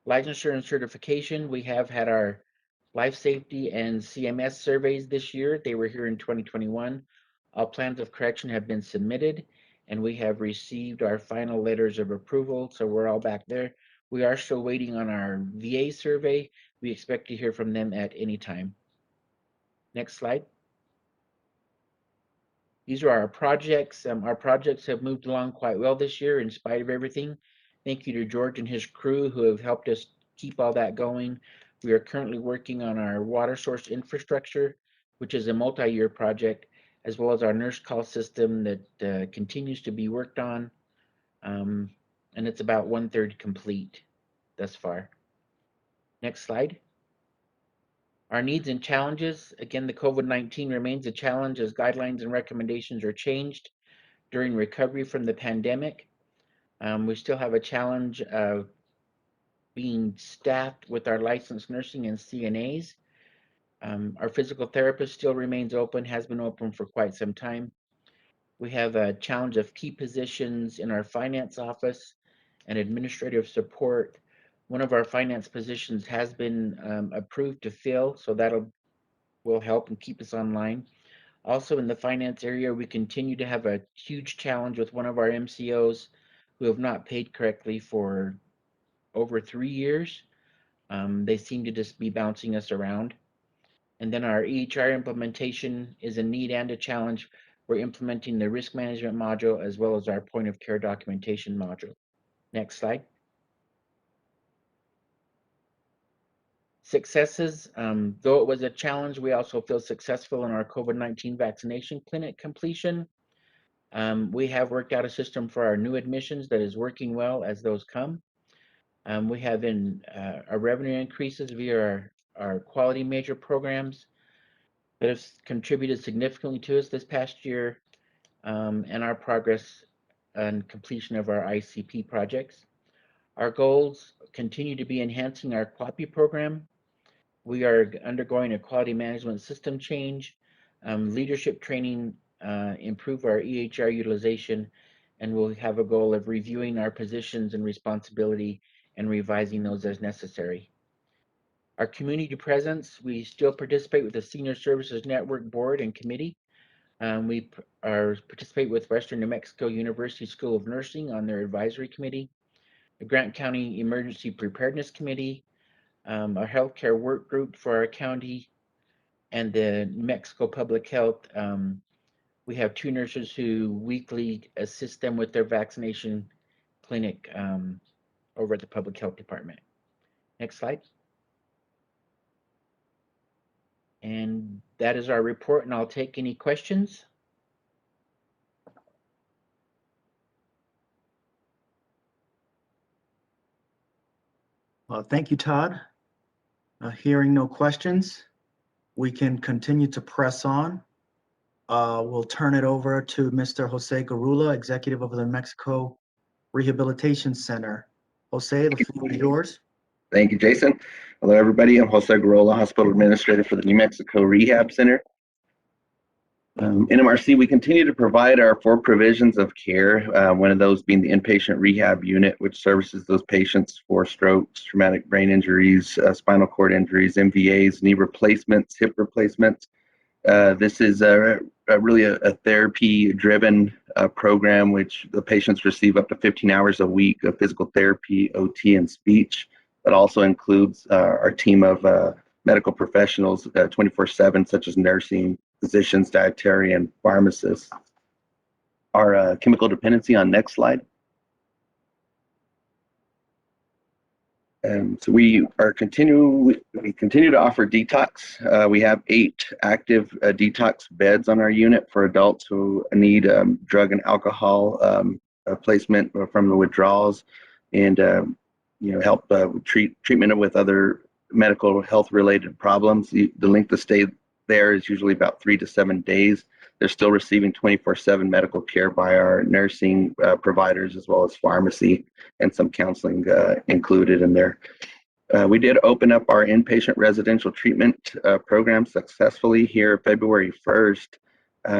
Licensure and certification. We have had our life safety and CMS surveys this year. They were here in 2021. All plans of correction have been submitted, and we have received our final letters of approval, so we're all back there. We are still waiting on our VA survey. We expect to hear from them at any time. Next slide. These are our projects. Our projects have moved along quite well this year in spite of everything. Thank you to George and his crew who have helped us keep all that going. We are currently working on our water source infrastructure, which is a multi-year project, as well as our nurse call system that continues to be worked on. And it's about 1/3 complete thus far. Next slide. Our needs and challenges. Again, the COVID-19 remains a challenge as guidelines and recommendations are changed during recovery from the pandemic. We still have a challenge of being staffed with our licensed nursing and CNAs. Our physical therapist still remains open, has been open for quite some time. We have a challenge of key positions in our finance office and administrative support. One of our finance positions has been approved to fill, so will help and keep us online. Also in the finance area, we continue to have a huge challenge with one of our MCOs who have not paid correctly for over 3 years. They seem to just be bouncing us around. And then our EHR implementation is a need and a challenge. We're implementing the risk management module as well as our point of care documentation module. Next slide. Successes, though it was a challenge, we also feel successful in our COVID-19 vaccination clinic completion. We have worked out a system for our new admissions that is working well as those come. We have our revenue increases via our quality major programs that have contributed significantly to us this past year, and our progress and completion of our ICP projects. Our goals continue to be enhancing our QAPI program. We are undergoing a quality management system change, leadership training, improve our EHR utilization, and we'll have a goal of reviewing our positions and responsibility and revising those as necessary. Our community presence, we still participate with the Senior Services Network Board and Committee. We participate with Western New Mexico University School of Nursing on their advisory committee, the Grant County Emergency Preparedness Committee, our healthcare work group for our county, and the New Mexico Public Health. We have 2 nurses who weekly assist them with their vaccination clinic over at the Public Health Department. Next slide. And that is our report, and I'll take any questions. Thank you, Todd. Hearing no questions, we can continue to press on. We'll turn it over to Mr. Jose Garula, Executive of the New Mexico Rehabilitation Center. Jose, the floor is yours. Thank you, Jason. Hello, everybody. I'm Jose Garola, Hospital Administrator for the New Mexico Rehab Center. NMRC, we continue to provide our 4 provisions of care, one of those being the inpatient rehab unit, which services those patients for strokes, traumatic brain injuries, spinal cord injuries, MVAs, knee replacements, hip replacements. This is really a therapy-driven program, which the patients receive up to 15 hours a week of physical therapy, OT, and speech. That also includes our team of medical professionals 24/7, such as nursing, physicians, dietarian, pharmacists. Our chemical dependency on next slide. So we continue to offer detox. We have 8 active detox beds on our unit for adults who need drug and alcohol placement from the withdrawals, and help treatment with other medical health related problems. The length of stay there is usually about 3 to 7 days. They're still receiving 24/7 medical care by our nursing providers, as well as pharmacy and some counseling included in there. We did open up our inpatient residential treatment program successfully here February 1st.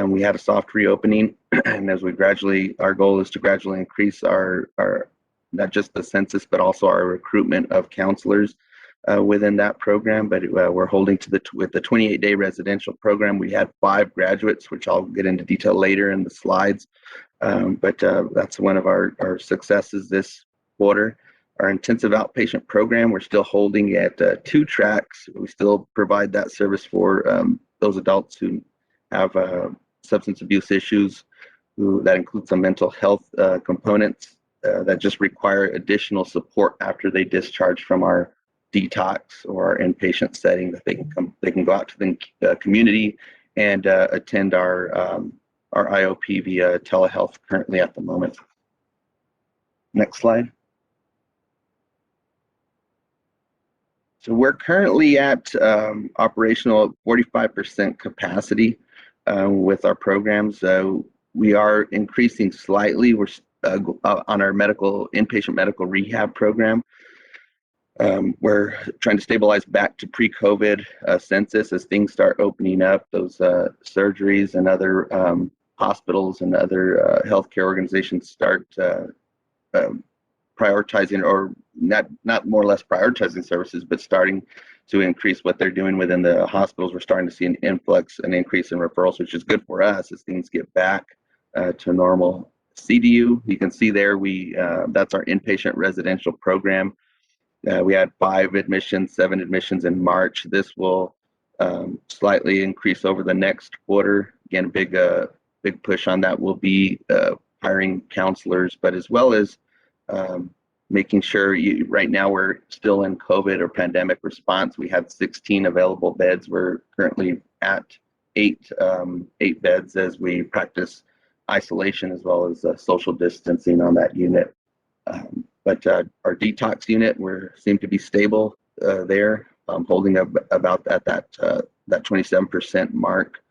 We had a soft reopening, and as our goal is to gradually increase our not just the census, but also our recruitment of counselors within that program. But we're holding to with the 28-day residential program. We had 5 graduates, which I'll get into detail later in the slides. But that's one of our successes this quarter. Our intensive outpatient program, we're still holding at 2 tracks. We still provide that service for those adults who have substance abuse issues. That includes some mental health components that just require additional support after they discharge from our detox or our inpatient setting, that they can go out to the community and attend our IOP via telehealth currently at the moment. Next slide. So we're currently at operational 45% capacity with our programs. We are increasing slightly. We're on our inpatient medical rehab program. We're trying to stabilize back to pre-COVID census as things start opening up. Those surgeries and other hospitals and other healthcare organizations start prioritizing, or not more or less prioritizing services, but starting to increase what they're doing within the hospitals. We're starting to see an influx, an increase in referrals, which is good for us as things get back to normal. CDU, you can see there, that's our inpatient residential program. We had 5 admissions, 7 admissions in March. This will slightly increase over the next quarter. Again, big push on that will be hiring counselors, but as well as making sure right now we're still in COVID or pandemic response. We have 16 available beds. We're currently at 8 beds as we practice isolation as well as social distancing on that unit. But our detox unit, we seem to be stable there, holding up about that 27% mark.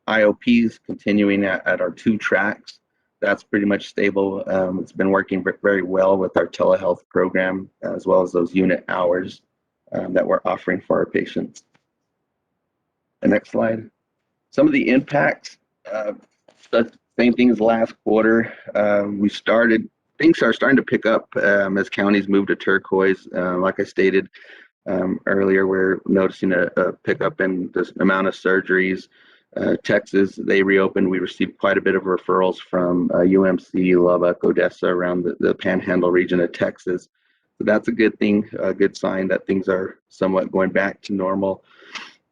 IOPs continuing at our 2 tracks. That's pretty much stable. It's been working very well with our telehealth program, as well as those unit hours that we're offering for our patients. The next slide. Some of the impacts, the same thing as last quarter. Things are starting to pick up as counties move to turquoise. Like I stated earlier, we're noticing a pickup in the amount of surgeries. Texas, they reopened. We received quite a bit of referrals from UMC, Lubbock, Odessa, around the Panhandle region of Texas. So that's a good thing, a good sign that things are somewhat going back to normal.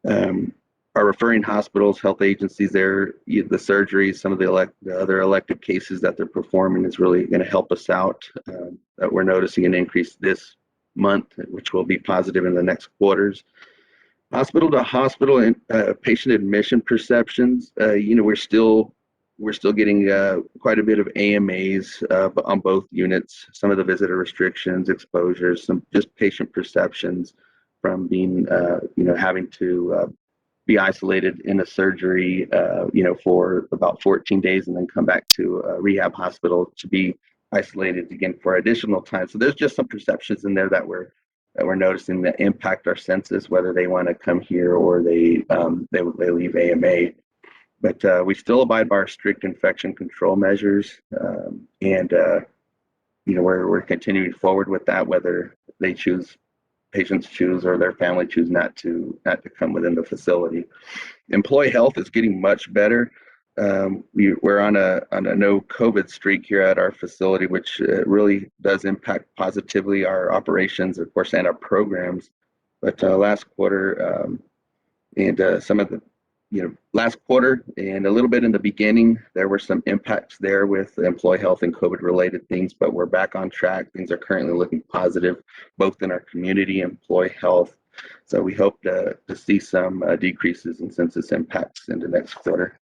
Our referring hospitals, health agencies there, the surgeries, some of the other elective cases that they're performing is really going to help us out. That we're noticing an increase this month, which will be positive in the next quarters. Hospital to hospital and patient admission perceptions. We're still getting quite a bit of AMAs on both units. Some of the visitor restrictions, exposures, some just patient perceptions from being, having to be isolated in a surgery, for about 14 days and then come back to a rehab hospital to be isolated again for additional time. So there's just some perceptions in there that we're noticing that impact our census, whether they want to come here or they leave AMA. But we still abide by our strict infection control measures, and we're continuing forward with that, whether patients choose or their family choose not to come within the facility. Employee health is getting much better. We're on a no COVID streak here at our facility, which really does impact positively our operations, of course, and our programs. But last quarter and some of the last quarter and a little bit in the beginning, there were some impacts there with employee health and COVID related things, but we're back on track. Things are currently looking positive, both in our community and employee health. So we hope to see some decreases in census impacts in the next quarter.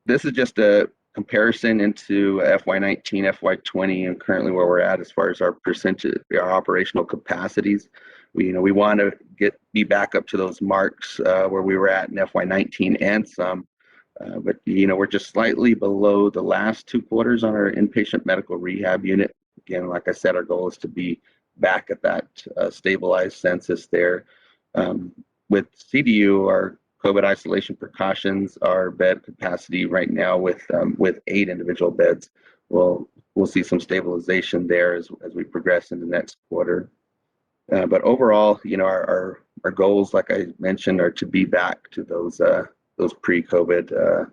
This is just a comparison into FY19, FY20, and currently where we're at as far as our percentage, our operational capacities. We want to be back up to those marks where we were at in FY19 and some, but we're just slightly below the last 2 quarters on our inpatient medical rehab unit. Again, like I said, our goal is to be back at that stabilized census there. With CDU, our COVID isolation precautions, our bed capacity right now with 8 individual beds, we'll see some stabilization there as we progress in the next quarter. But overall, our goals, like I mentioned, are to be back to those pre-COVID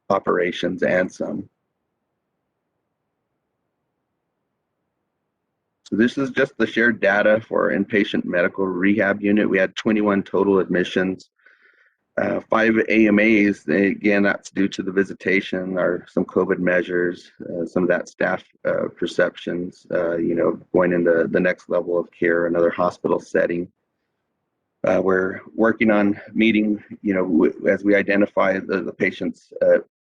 operations and some. So this is just the shared data for our inpatient medical rehab unit. We had 21 total admissions, 5 AMAs. Again, that's due to the visitation or some COVID measures, some of that staff perceptions, going into the next level of care, another hospital setting. We're working on meeting, as we identify the patients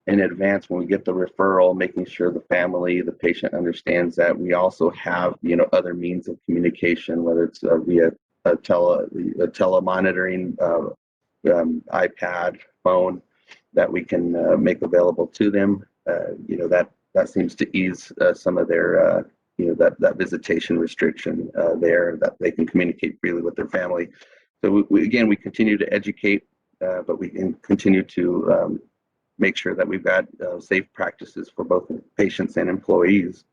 in advance when we get the referral, making sure the family, the patient understands that we also have, other means of communication, whether it's via a telemonitoring, iPad, phone, that we can make available to them. That seems to ease some of their that visitation restriction there, that they can communicate freely with their family. So we continue to educate, but we can continue to make sure that we've got safe practices for both patients and employees.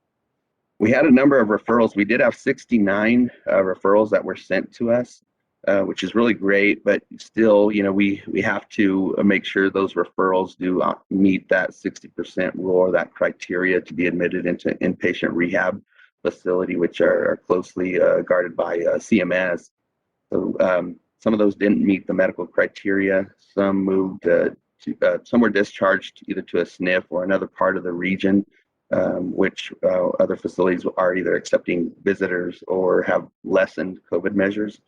We had a number of referrals. We did have 69 referrals that were sent to us, which is really great, but still, we have to make sure those referrals do meet that 60% rule or that criteria to be admitted into inpatient rehab facility, which are closely guarded by CMS. So some of those didn't meet the medical criteria. Some moved some were discharged either to a SNF or another part of the region, which other facilities are either accepting visitors or have lessened COVID measures.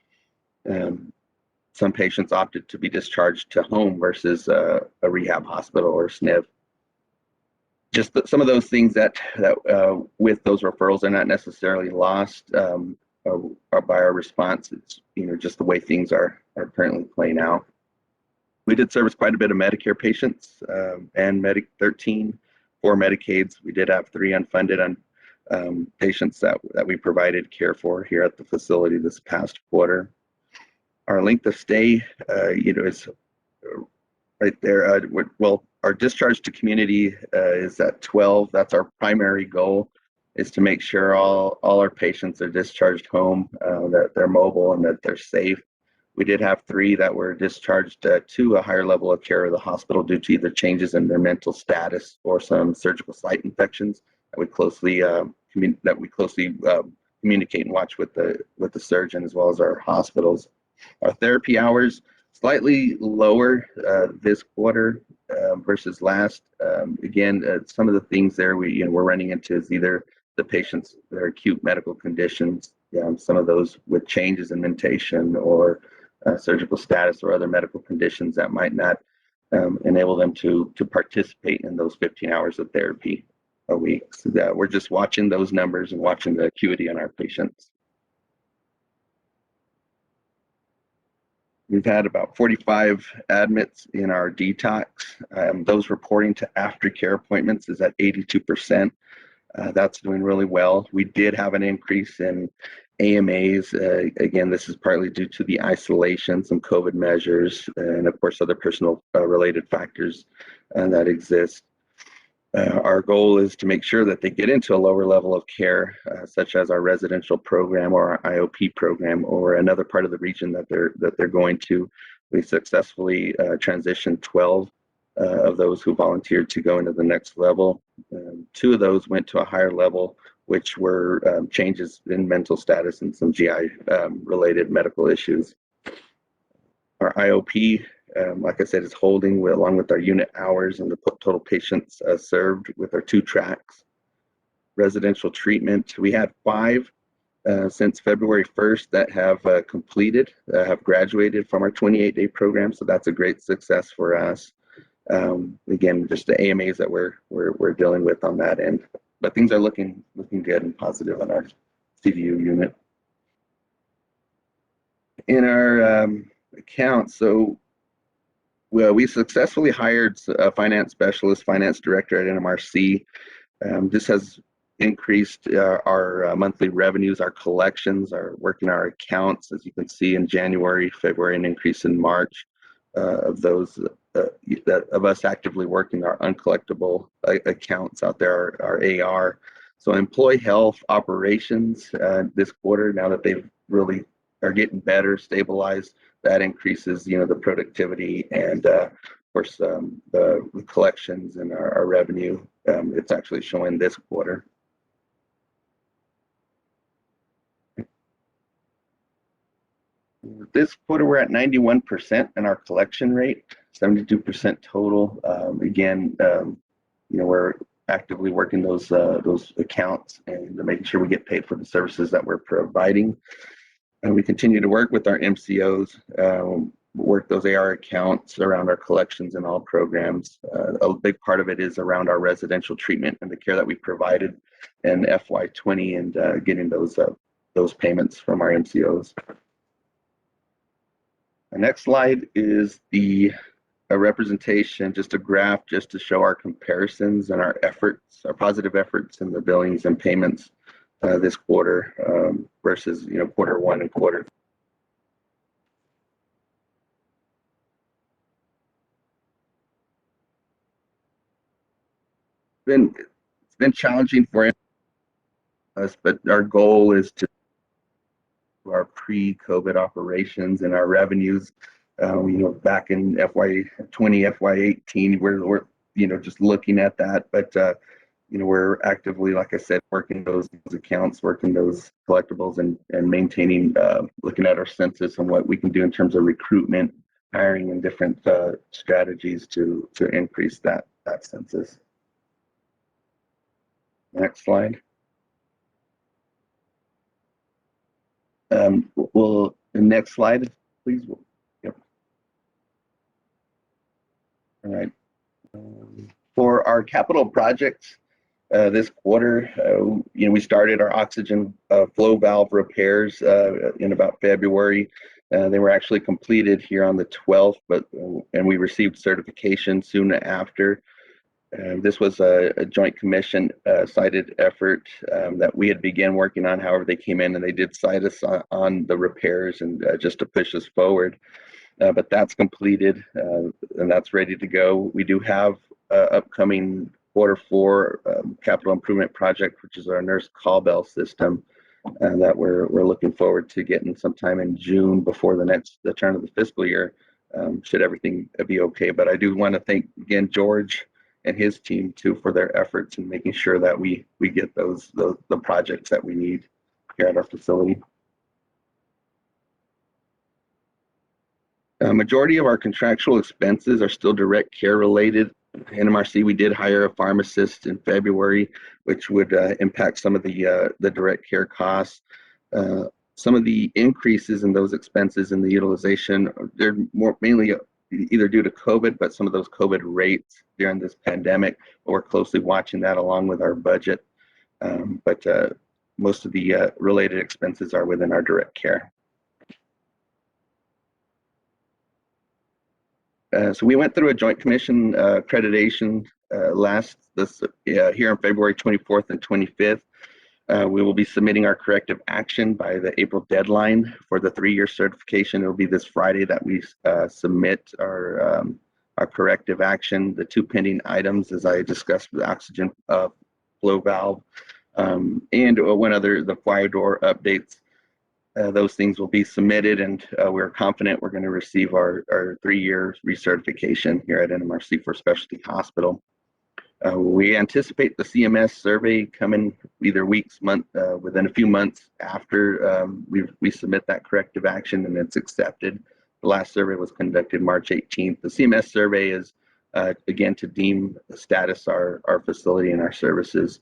Some patients opted to be discharged to home versus a rehab hospital or SNF. Just some of those things that with those referrals are not necessarily lost by our response. It's just the way things are currently playing out. We did service quite a bit of Medicare patients and 13 for Medicaids. We did have 3 unfunded patients that we provided care for here at the facility this past quarter. Our length of stay, is right there. Our discharge to community is at 12. That's our primary goal, is to make sure all our patients are discharged home, that they're mobile and that they're safe. We did have 3 that were discharged to a higher level of care of the hospital due to either changes in their mental status or some surgical site infections that we closely communicate and watch with the surgeon as well as our hospitals. Our therapy hours slightly lower this quarter versus last. Again, some of the things there we're running into is either the patients, their acute medical conditions, some of those with changes in mentation or surgical status or other medical conditions that might not enable them to participate in those 15 hours of therapy a week. So that we're just watching those numbers and watching the acuity on our patients. We've had about 45 admits in our detox. Those reporting to aftercare appointments is at 82%. That's doing really well. We did have an increase in AMAs. Again, this is partly due to the isolation, some COVID measures, and of course other personal related factors that exist. Our goal is to make sure that they get into a lower level of care, such as our residential program or our IOP program or another part of the region that they're going to. We successfully transitioned 12 of those who volunteered to go into the next level. 2 of those went to a higher level, which were changes in mental status and some GI related medical issues. Our IOP, like I said, is holding along with our unit hours and the total patients served with our 2 tracks. Residential treatment, we had 5 since February 1st that have completed, have graduated from our 28-day program. So that's a great success for us. Again, just the AMAs that we're dealing with on that end, but things are looking good and positive on our CVU unit. In our accounts, so we successfully hired a finance specialist, finance director at NMRC. This has increased our monthly revenues, our collections, our working our accounts. As you can see in January, February, an increase in March of those of us actively working our uncollectible accounts out there, our AR. So employee health operations this quarter, now that they've really are getting better, stabilized, that increases, the productivity and of course the collections and our revenue. It's actually showing this quarter. This quarter, we're at 91% in our collection rate, 72% total. Again, we're actively working those accounts and making sure we get paid for the services that we're providing. And we continue to work with our MCOs, work those AR accounts around our collections and all programs. A big part of it is around our residential treatment and the care that we provided in FY20 and getting those payments from our MCOs. The next slide is a representation, just a graph, just to show our comparisons and our efforts, our positive efforts in the billings and payments this quarter versus quarter one and quarter. It's been challenging for us, but our goal is to our pre-COVID operations and our revenues. Back in FY20, FY18, we're just looking at that, but we're actively, like I said, working those accounts, working those collectibles, and maintaining, looking at our census and what we can do in terms of recruitment, hiring, and different strategies to increase that census. Next slide. The next slide, please. Yep. All right. For our capital projects this quarter, we started our oxygen flow valve repairs in about February. They were actually completed here on the 12th, and we received certification soon after. This was a joint commission cited effort that we had begun working on. However, they came in and they did cite us on the repairs and just to push us forward. But that's completed and that's ready to go. We do have upcoming quarter 4 capital improvement project, which is our nurse call bell system, that we're looking forward to getting sometime in June before the turn of the fiscal year. Should everything be okay. But I do want to thank again George and his team too for their efforts in making sure that we get the projects that we need here at our facility. A majority of our contractual expenses are still direct care related. NMRC, we did hire a pharmacist in February, which would impact some of the direct care costs. Some of the increases in those expenses and the utilization, they're mainly either due to COVID, but some of those COVID rates during this pandemic, we're closely watching that along with our budget. But most of the related expenses are within our direct care. So we went through a joint commission accreditation here on February 24th and 25th. We will be submitting our corrective action by the April deadline for the 3-year certification. It will be this Friday that we submit our corrective action. The 2 pending items, as I discussed, the oxygen flow valve and the fire door updates. Those things will be submitted, and we're confident we're going to receive our 3-year recertification here at NMRC for Specialty Hospital. We anticipate the CMS survey coming either within a few months after we submit that corrective action and it's accepted. The last survey was conducted March 18th. The CMS survey is, again, to deem the status our facility and our services.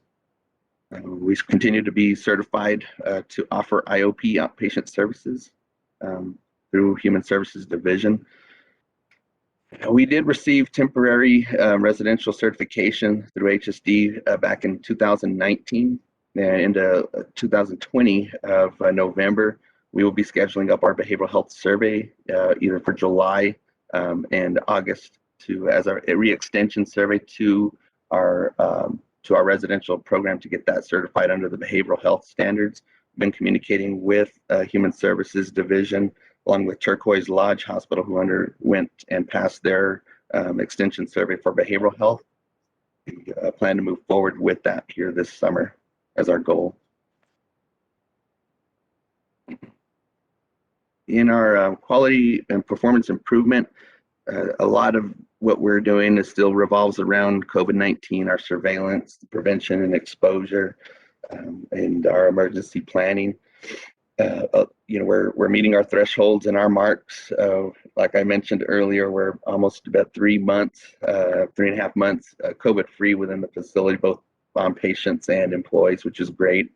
We continue to be certified to offer IOP, outpatient services, through Human Services Division. We did receive temporary residential certification through HSD back in 2019. Into 2020 of November, we will be scheduling up our behavioral health survey either for July and August as a re-extension survey to our residential program to get that certified under the behavioral health standards. We've been communicating with Human Services Division along with Turquoise Lodge Hospital, who underwent and passed their extension survey for behavioral health. We plan to move forward with that here this summer as our goal. In our quality and performance improvement, a lot of what we're doing still revolves around COVID-19, our surveillance, prevention and exposure, and our emergency planning. We're meeting our thresholds and our marks. Like I mentioned earlier, we're almost about 3.5 months COVID-free within the facility, both on patients and employees, which is great.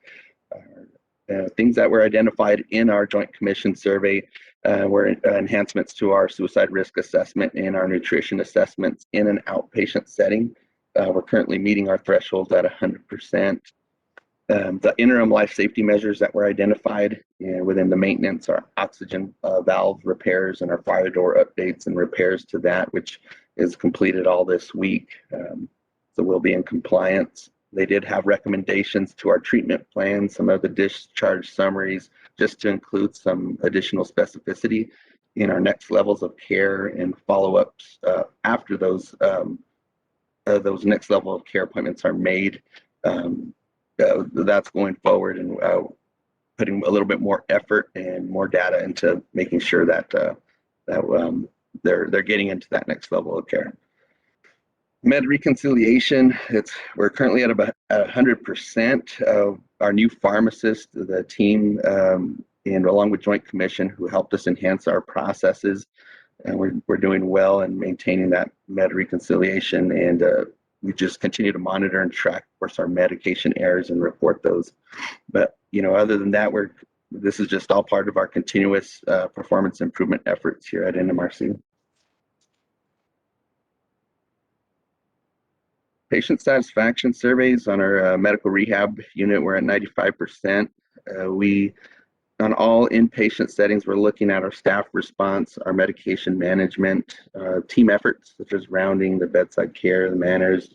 Things that were identified in our Joint Commission survey were enhancements to our suicide risk assessment and our nutrition assessments in an outpatient setting. We're currently meeting our thresholds at 100%. The interim life safety measures that were identified within the maintenance are oxygen valve repairs and our fire door updates and repairs to that, which is completed all this week. So we'll be in compliance They did have recommendations to our treatment plan, some of the discharge summaries, just to include some additional specificity in our next levels of care and follow-ups after those next level of care appointments are made. That's going forward, and putting a little bit more effort and more data into making sure that they're getting into that next level of care. Med reconciliation, we're currently at about 100% of our new pharmacist, the team, and along with Joint Commission, who helped us enhance our processes, and we're doing well in maintaining that med reconciliation, and we just continue to monitor and track, of course, our medication errors and report those. But other than that, this is just all part of our continuous performance improvement efforts here at NMRC. Patient satisfaction surveys on our medical rehab unit, we're at 95%. On all inpatient settings, we're looking at our staff response, our medication management, team efforts, such as rounding, the bedside care, the manners,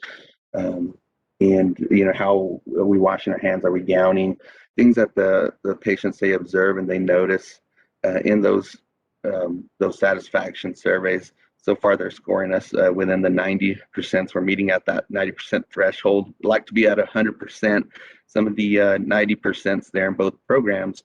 and how are we washing our hands, are we gowning, things that the patients they observe and they notice in those satisfaction surveys. So far, they're scoring us within the 90%. We're meeting at that 90% threshold. We'd like to be at 100%. Some of the 90% there in both programs.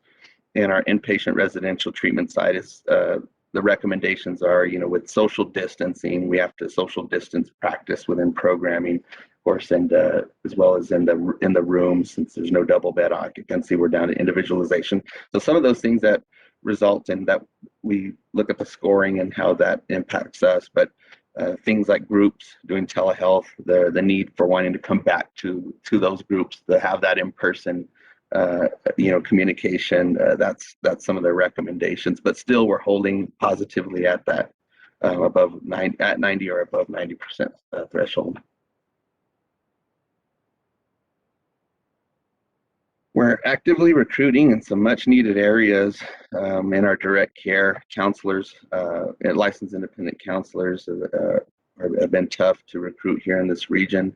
And our inpatient residential treatment side is the recommendations are, with social distancing, we have to social distance practice within programming, of course, and as well as in the room, since there's no double bed occupancy, we're down to individualization. So some of those things that result in that we look at the scoring and how that impacts us, but things like groups, doing telehealth, the need for wanting to come back to those groups, to have that in person. Communication, that's some of their recommendations, but still we're holding positively at that above 90 or above 90% threshold. We're actively recruiting in some much needed areas in our direct care counselors, and licensed independent counselors have been tough to recruit here in this region.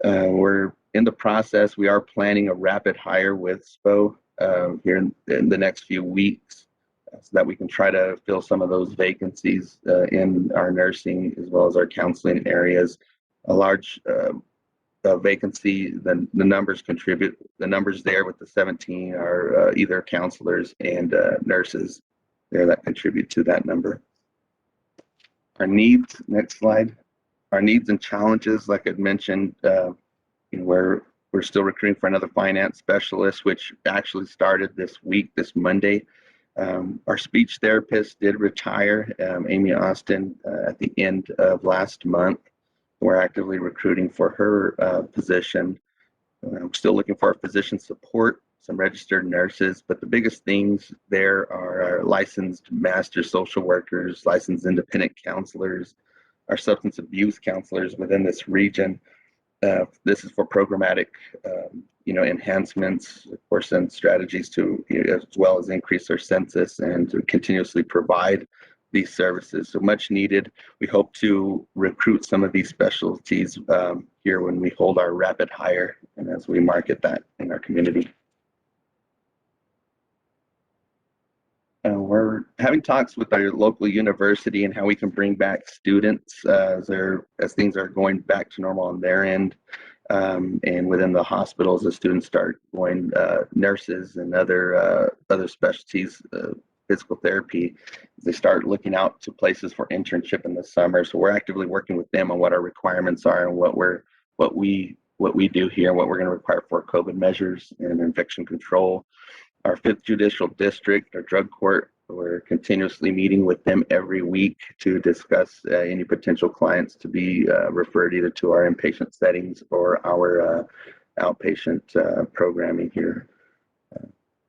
We're in the process. We are planning a rapid hire with SPO here in the next few weeks, so that we can try to fill some of those vacancies in our nursing as well as our counseling areas. A large vacancy, the numbers contribute. The numbers there with the 17 are either counselors and nurses there that contribute to that number. Our needs, next slide. Our needs and challenges, like I'd mentioned, we're still recruiting for another finance specialist, which actually started this week, this Monday. Our speech therapist did retire, Amy Austin, at the end of last month. We're actively recruiting for her position. I'm still looking for our physician support, some registered nurses, but the biggest things there are our licensed master social workers, licensed independent counselors, our substance abuse counselors within this region. This is for programmatic, enhancements, of course, and strategies to, as well as increase our census and to continuously provide these services. So much needed. We hope to recruit some of these specialties here when we hold our rapid hire and as we market that in our community. We're having talks with our local university and how we can bring back students as things are going back to normal on their end, and within the hospitals, as students start going, nurses and other specialties, physical therapy, they start looking out to places for internship in the summer. So we're actively working with them on what our requirements are and what we do here, what we're going to require for COVID measures and infection control. Our 5th Judicial District, our drug court, we're continuously meeting with them every week to discuss any potential clients to be referred either to our inpatient settings or our outpatient programming here.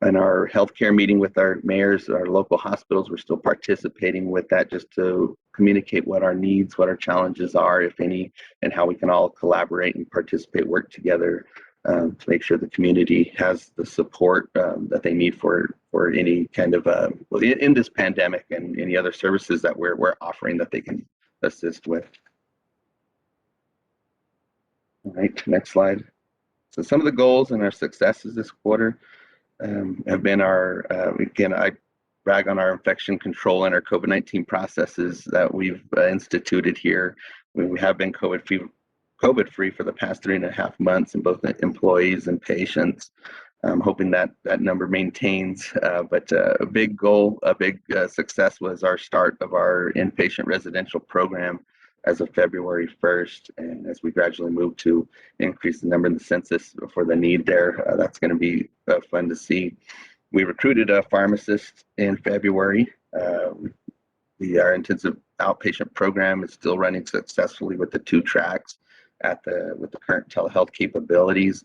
And our healthcare meeting with our mayors, our local hospitals, we're still participating with that just to communicate what our needs, what our challenges are, if any, and how we can all collaborate and participate, work together to make sure the community has the support that they need for any kind of, in this pandemic and any other services that we're offering that they can assist with. All right, next slide. So some of the goals and our successes this quarter have been our, again, I brag on our infection control and our COVID-19 processes that we've instituted here. We have been COVID-free for the past 3.5 months in both employees and patients. I'm hoping that number maintains, but a big goal, a big success was our start of our inpatient residential program as of February 1st. And as we gradually move to increase the number in the census for the need there, that's going to be fun to see. We recruited a pharmacist in February. Our intensive outpatient program is still running successfully with the 2 tracks with the current telehealth capabilities.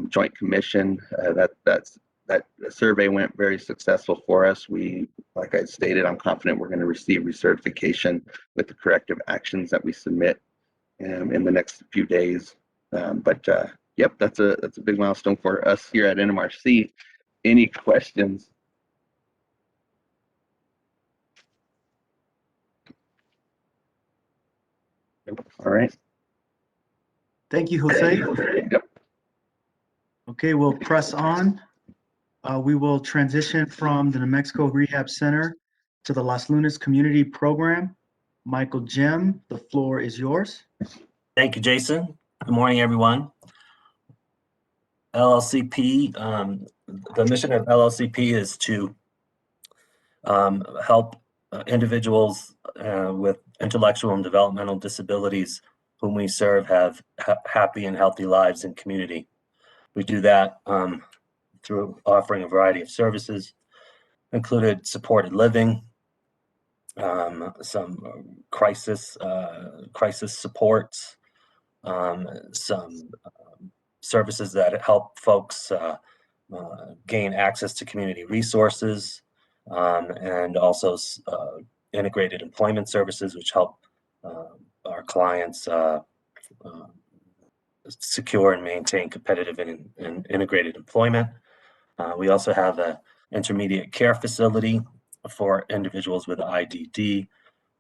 Joint Commission, that survey went very successful for us. Like I stated, I'm confident we're going to receive recertification with the corrective actions that we submit in the next few days. Yep, that's a big milestone for us here at NMRC. Any questions? All right. Thank you, Jose. Yep. Okay, we'll press on. We will transition from the New Mexico Rehab Center to the Las Lunas Community Program. Michael Jim, the floor is yours. Thank you, Jason. Good morning, everyone. LLCP, the mission of LLCP is to help individuals with intellectual and developmental disabilities whom we serve have happy and healthy lives in community. We do that through offering a variety of services, included supported living, some crisis supports, some services that help folks gain access to community resources, and also integrated employment services, which help our clients secure and maintain competitive and integrated employment. We also have an intermediate care facility for individuals with IDD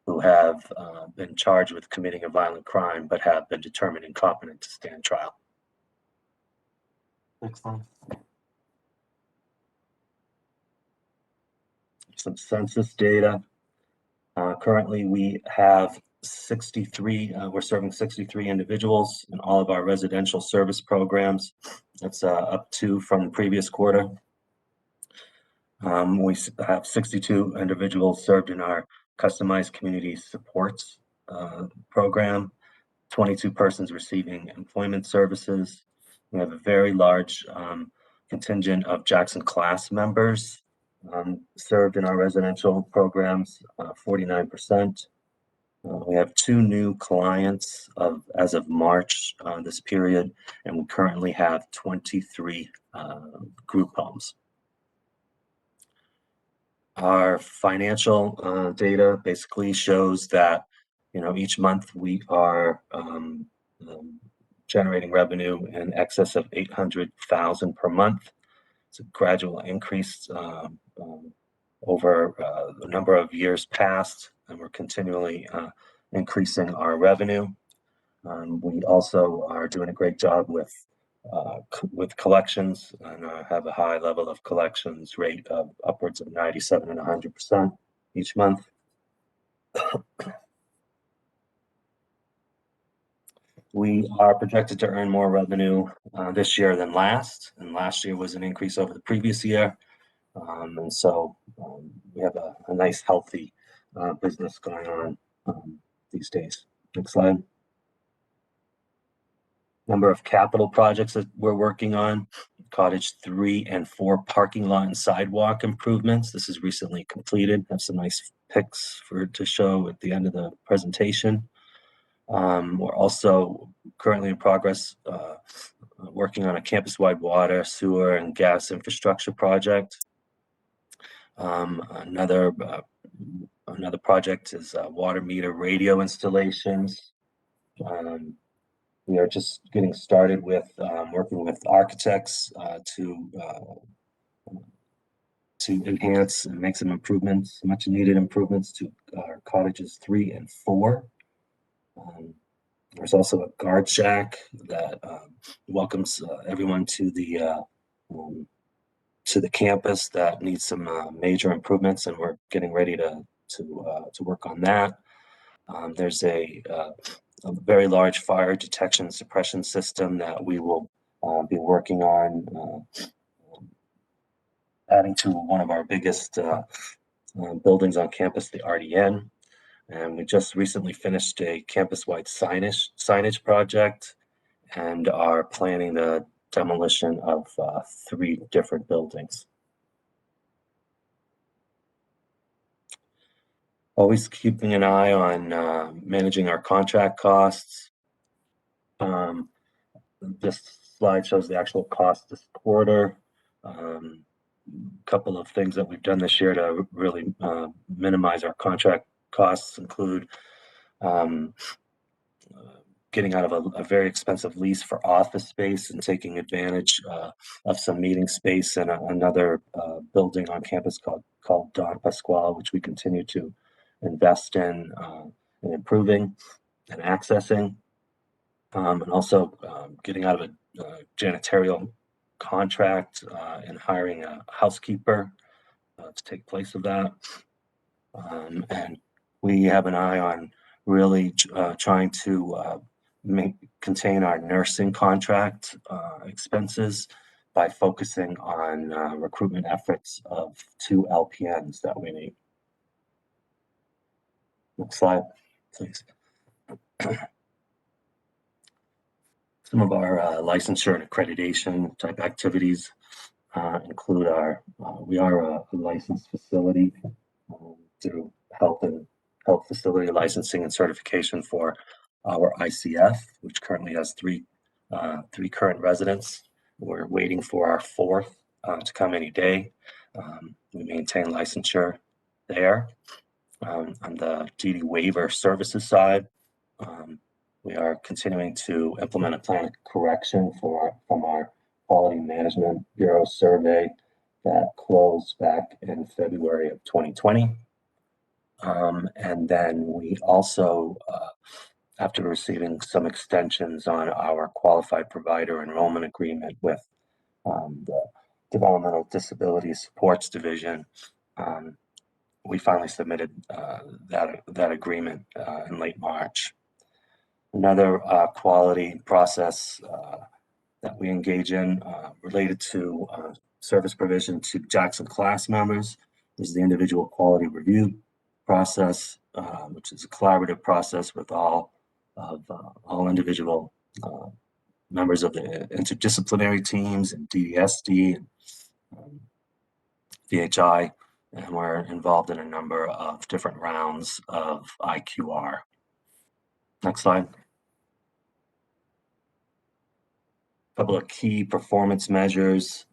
who have been charged with committing a violent crime but have been determined incompetent to stand trial. Next slide. Some census data. Currently, we have 63, we're serving 63 individuals in all of our residential service programs. That's up 2 from the previous quarter. We have 62 individuals served in our customized community supports program, 22 persons receiving employment services. We have a very large contingent of Jackson class members served in our residential programs, 49%. We have 2 new clients as of March this period, and we currently have 23 group homes. Our financial data basically shows that, each month we are generating revenue in excess of $800,000 per month. It's a gradual increase over the number of years past, and we're continually increasing our revenue. We also are doing a great job with collections and have a high level of collections rate of upwards of 97 and 100% each month. We are projected to earn more revenue this year than last, and last year was an increase over the previous year. And so we have a nice, healthy business going on these days. Next slide. Number of capital projects that we're working on: Cottage 3 and 4 parking lot and sidewalk improvements. This is recently completed. I have some nice pics to show at the end of the presentation. We're also currently in progress working on a campus-wide water, sewer, and gas infrastructure project. Another project is water meter radio installations. We are just getting started with working with architects to enhance and make some improvements, much needed improvements to our cottages 3 and 4. There's also a guard shack that welcomes everyone to the campus that needs some major improvements, and we're getting ready to work on that. There's a very large fire detection suppression system that we will be working on, adding to one of our biggest buildings on campus, the RDN. And we just recently finished a campus-wide signage project and are planning the demolition of 3 different buildings. Always keeping an eye on managing our contract costs. This slide shows the actual cost this quarter. Couple of things that we've done this year to really minimize our contract costs include getting out of a very expensive lease for office space and taking advantage of some meeting space in another building on campus called Don Pasquale, which we continue to invest in improving and accessing, and also getting out of a janitorial contract and hiring a housekeeper to take place of that. And we have an eye on really trying to contain our nursing contract expenses by focusing on recruitment efforts of 2 LPNs that we need. Next slide, please. Some of our licensure and accreditation type activities include we are a licensed facility through health facility licensing and certification for our ICF, which currently has 3 current residents. We're waiting for our 4th to come any day. We maintain licensure there. On the DD waiver services side, we are continuing to implement a plan of correction from our Quality Management Bureau survey that closed back in February of 2020. And then we also, after receiving some extensions on our qualified provider enrollment agreement with the Developmental Disability Supports Division, we finally submitted that agreement in late March. Another quality process that we engage in related to service provision to Jackson class members is the individual quality review process, which is a collaborative process with all individual members of the interdisciplinary teams and DDSD and VHI, and we're involved in a number of different rounds of IQR. Next slide. A couple of key performance measures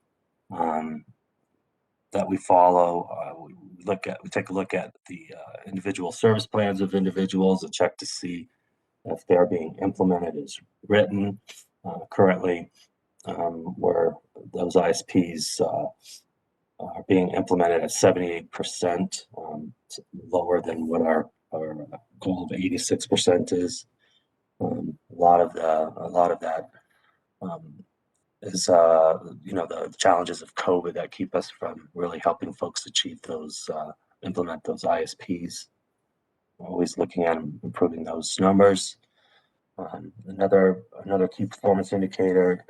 that we follow. We take a look at the individual service plans of individuals and check to see if they're being implemented as written. Currently, where those ISPs are being implemented at 78%, lower than what our goal of 86% is. A lot of that is the challenges of COVID that keep us from really helping folks achieve those, implement those ISPs. We're always looking at improving those numbers. Another key performance indicator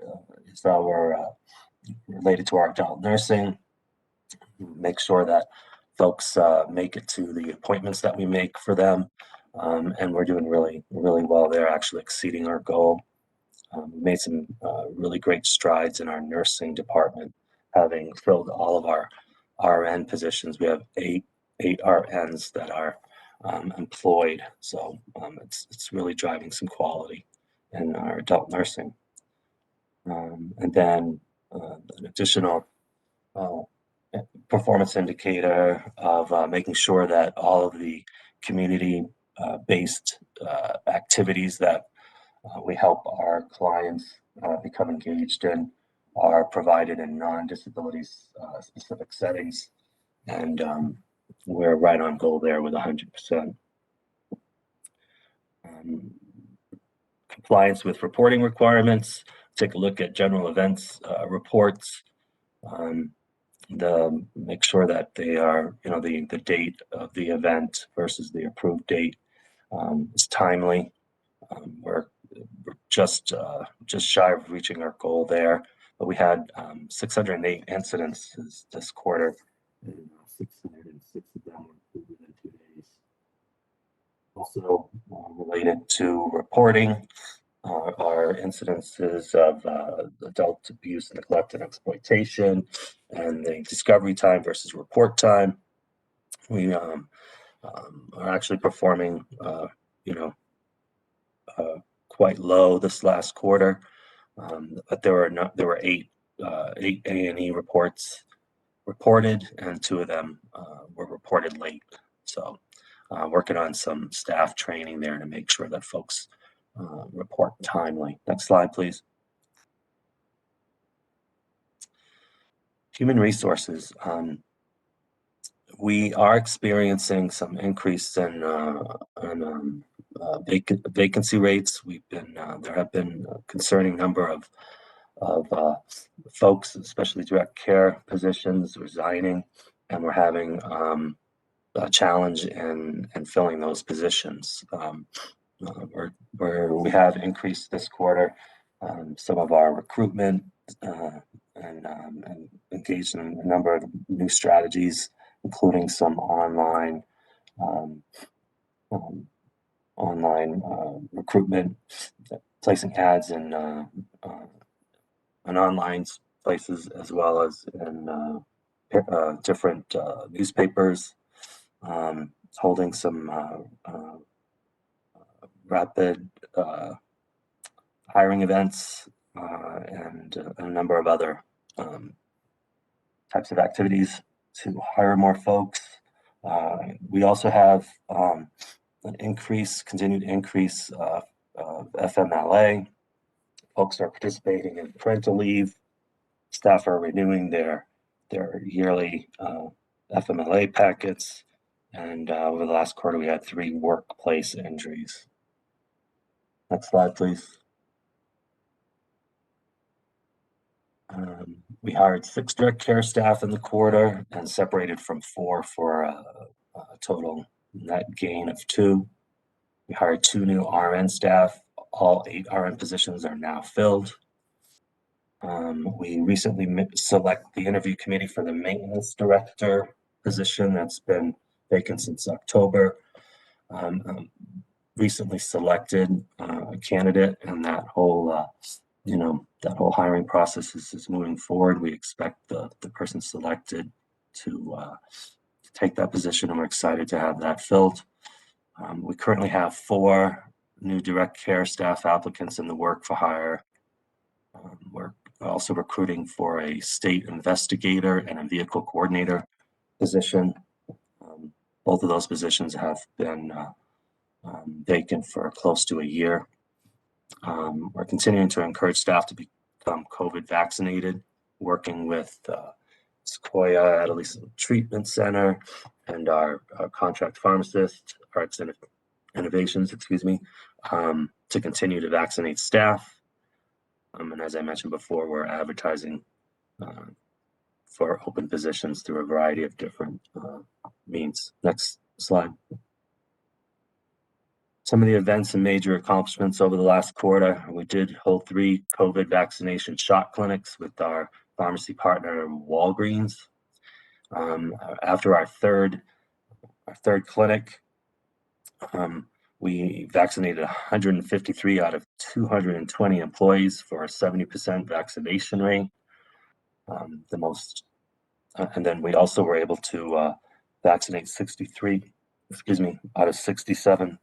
is our related to our adult nursing. Make sure that folks make it to the appointments that we make for them, and we're doing really well there, actually exceeding our goal. We made some really great strides in our nursing department, having filled all of our RN positions. We have eight RNs that are employed, so it's really driving some quality in our adult nursing. And then an additional performance indicator of making sure that all of the community-based activities that we help our clients become engaged in are provided in non-disability specific settings, and we're right on goal there with 100%. compliance with reporting requirements, take a look at general events reports, make sure that they are, the date of the event versus the approved date is timely. We're just shy of reaching our goal there, but we had 608 incidents this quarter, and 606 of them were approved within 2 days. Also related to reporting, our incidences of adult abuse, neglect, and exploitation, and the discovery time versus report time. We are actually performing, quite low this last quarter, but there were eight A&E reports reported, and 2 of them were reported late. So, working on some staff training there to make sure that folks report timely. Next slide, please. Human resources. We are experiencing some increase in vacancy rates. There have been a concerning number of folks, especially direct care positions, resigning, and we're having a challenge in filling those positions. We have increased this quarter some of our recruitment and engaged in a number of new strategies, including some online recruitment, placing ads in online places as well as in different newspapers, holding some rapid hiring events and a number of other types of activities to hire more folks. We also have an continued increase of FMLA. Folks are participating in parental leave. Staff are renewing their yearly FMLA packets. And over the last quarter, we had 3 workplace injuries. Next slide, please. We hired 6 direct care staff in the quarter and separated from 4 for a total net gain of 2. We hired 2 new RN staff. All 8 RN positions are now filled. We recently select the interview committee for the maintenance director position that's been vacant since October. Recently selected a candidate, and that whole hiring process is moving forward. We expect the person selected to take that position, and we're excited to have that filled. We currently have 4 new direct care staff applicants in the work for hire. We're also recruiting for a state investigator and a vehicle coordinator position. Both of those positions have been vacant for close to a year. We're continuing to encourage staff to become COVID vaccinated, working with Sequoia Adolescent Treatment Center and our contract pharmacist, Arts Innovations, to continue to vaccinate staff. And as I mentioned before, we're advertising for open positions through a variety of different means. Next slide. Some of the events and major accomplishments over the last quarter. We did hold 3 COVID vaccination shot clinics with our pharmacy partner, Walgreens. After our third clinic, we vaccinated 153 out of 220 employees for a 70% vaccination rate. And then we also were able to vaccinate 63 out of 67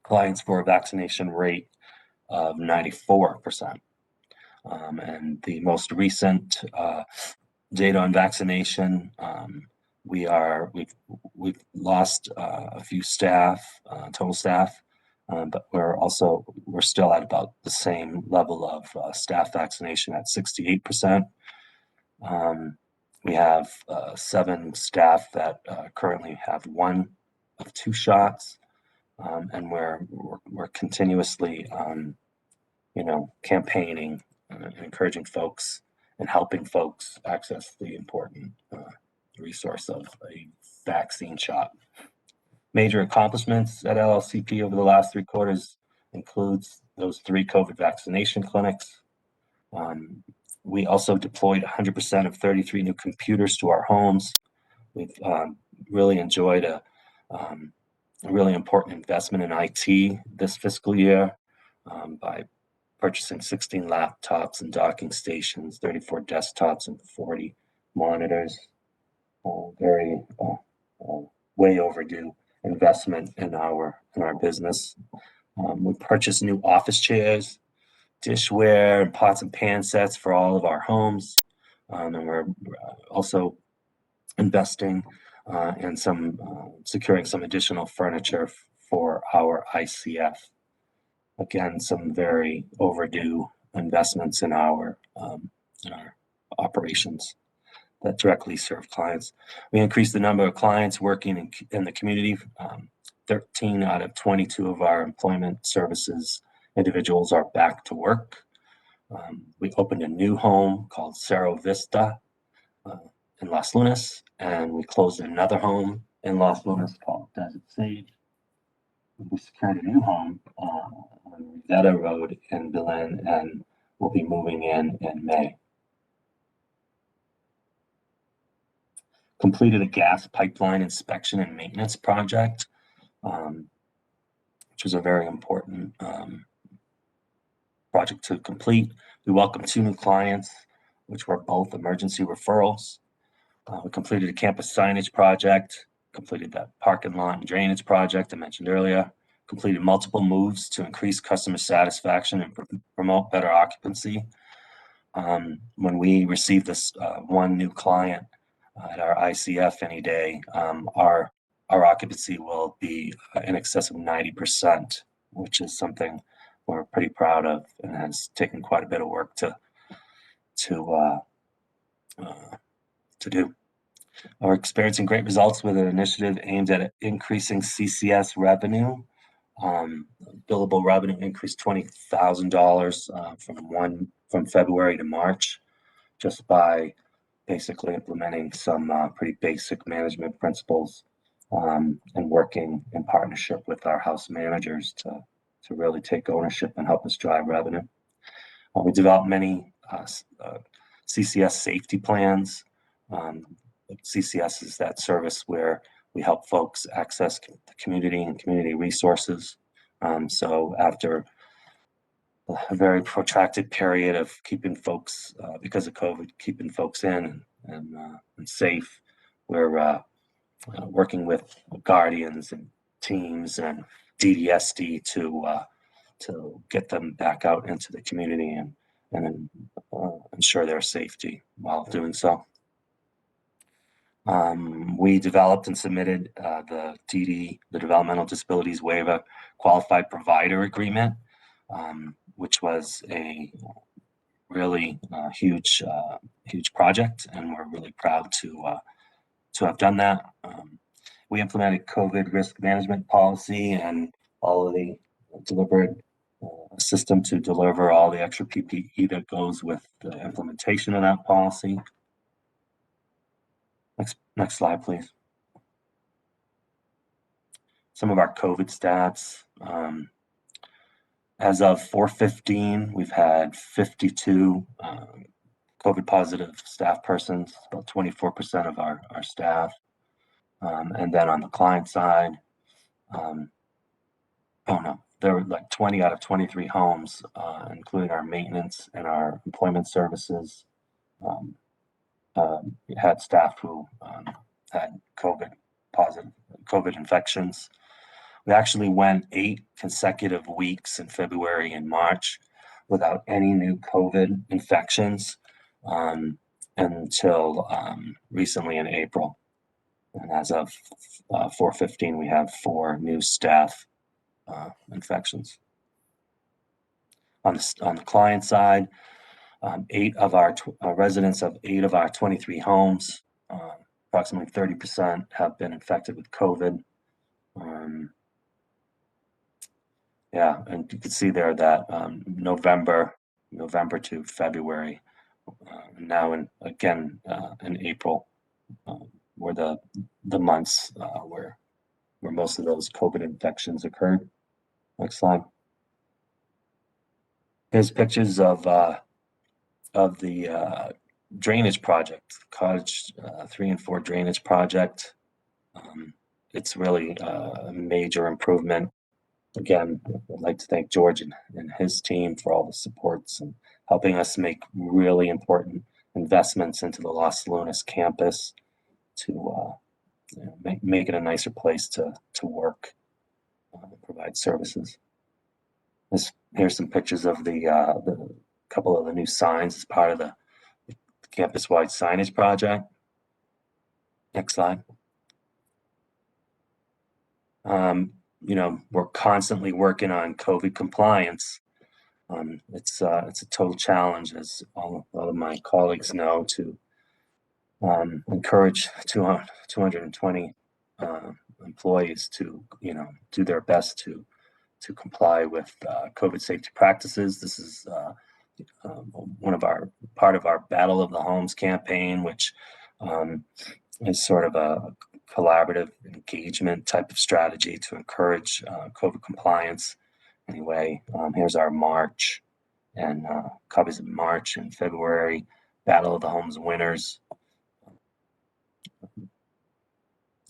clients for a vaccination rate of 94%. And the most recent data on vaccination, we've lost a few total staff, but we're still at about the same level of staff vaccination at 68%. We have 7 staff that currently have 1 of 2 shots, and we're continuously campaigning, encouraging folks and helping folks access the important resource of a vaccine shot. Major accomplishments at LLCP over the last 3 quarters includes those 3 COVID vaccination clinics. We also deployed 100% of 33 new computers to our homes. We've really enjoyed a really important investment in IT this fiscal year by purchasing 16 laptops and docking stations, 34 desktops, and 40 monitors. Very way overdue investment in our business. We purchased new office chairs, dishware, and pots and pan sets for all of our homes. And we're also investing in securing some additional furniture for our ICF. Again, some very overdue investments in our operations that directly serve clients. We increased the number of clients working in the community. 13 out of 22 of our employment services individuals are back to work. We opened a new home called Cerro Vista in Las Lunas, and we closed another home in Las Lunas called Desert Sage. We secured a new home on Rosetta Road in Belen, and we'll be moving in May. Completed a gas pipeline inspection and maintenance project, which was a very important project to complete. We welcomed 2 new clients, which were both emergency referrals. We completed a campus signage project, completed that parking lot and drainage project I mentioned earlier, completed multiple moves to increase customer satisfaction and promote better occupancy. When we receive this 1 new client at our ICF any day, our occupancy will be in excess of 90%, which is something we're pretty proud of and has taken quite a bit of work to do. We're experiencing great results with an initiative aimed at increasing CCS revenue. Billable revenue increased $20,000 from February to March, just by basically implementing some pretty basic management principles and working in partnership with our house managers to really take ownership and help us drive revenue. We developed many CCS safety plans. CCS is that service where we help folks access the community and community resources. So after a very protracted period of keeping folks, because of COVID, keeping folks in and safe, we're working with guardians and teams and DDSD to get them back out into the community and ensure their safety while doing so. We developed and submitted the DD, the Developmental Disabilities Waiver Qualified Provider Agreement, which was a really huge project, and we're really proud to have done that. We implemented COVID risk management policy and all of the delivered a system to deliver all the extra PPE that goes with the implementation of that policy. Next slide, please. Some of our COVID stats. As of 4/15, we've had 52 COVID positive staff persons, about 24% of our staff. And then on the client side, there were like 20 out of 23 homes, including our maintenance and our employment services, had staff who had COVID infections. We actually went 8 consecutive weeks in February and March without any new COVID infections until recently in April. And as of 4/15, we have 4 new staff infections. On the client side, 8 of our residents of 8 of our 23 homes, approximately 30% have been infected with COVID. Yeah, and you can see there that November to February, now in April, were the months where most of those COVID infections occurred. Next slide. Here's pictures of the drainage project, Cottage 3 and 4 drainage project. It's really a major improvement. Again, I'd like to thank George and his team for all the supports and helping us make really important investments into the Los Lunas campus to make it a nicer place to work, provide services. Here's some pictures of the couple of the new signs as part of the campus-wide signage project. Next slide. We're constantly working on COVID compliance. It's a total challenge, as all of my colleagues know, to encourage 220 employees to do their best to comply with COVID safety practices. This is part of our Battle of the Homes campaign, which is sort of a collaborative engagement type of strategy to encourage COVID compliance. Anyway, here's our March and copies of March and February Battle of the Homes winners,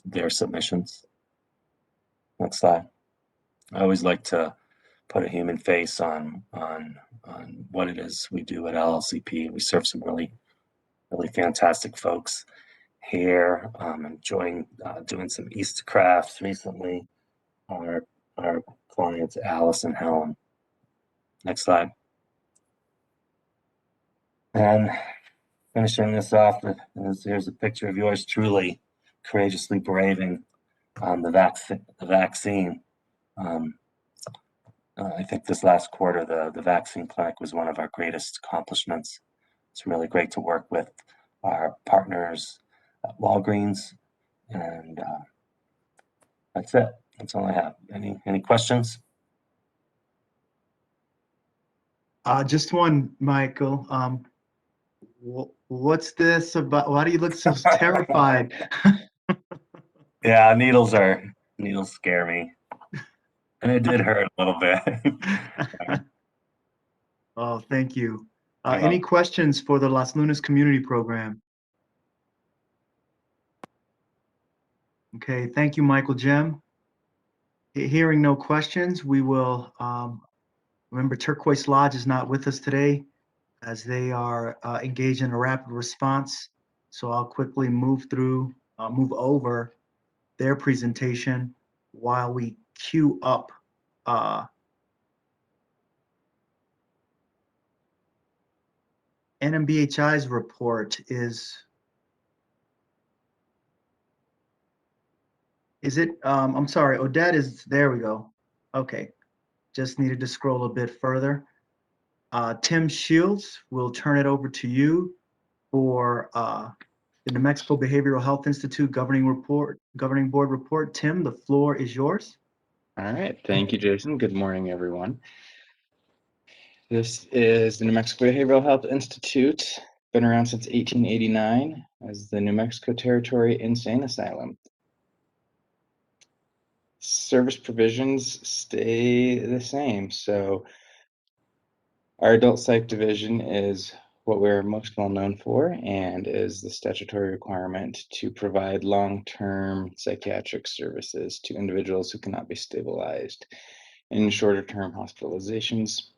their submissions. Next slide. I always like to put a human face on what it is we do at LLCP. We serve some really fantastic folks here. Enjoying doing some Easter crafts recently. Our clients Alice and Helen. Next slide. And finishing this off, here's a picture of yours truly, courageously braving the vaccine. I think this last quarter, the vaccine clinic was one of our greatest accomplishments. It's really great to work with our partners at Walgreens, and that's it. That's all I have. Any questions? Just one, Michael. What's this about? Why do you look so terrified? Yeah, needles scare me. And it did hurt a little bit. Oh, thank you. You're Any questions for the Las Lunas Community Program? Okay, thank you, Michael Jim. Hearing no questions, we will, remember Turquoise Lodge is not with us today as they are engaged in a rapid response. So I'll quickly move over their presentation while we queue up NMDOH's report. Is it, I'm sorry, Odette there we go. Okay, just needed to scroll a bit further. Tim Shields, we'll turn it over to you for the New Mexico Behavioral Health Institute Governing Board report. Tim, the floor is yours. All right, thank you, Jason. Good morning, everyone. This is the New Mexico Behavioral Health Institute, been around since 1889 as the New Mexico Territory Insane Asylum. Service provisions stay the same. So our adult psych division is what we're most well known for and is the statutory requirement to provide long-term psychiatric services to individuals who cannot be stabilized in shorter-term hospitalizations.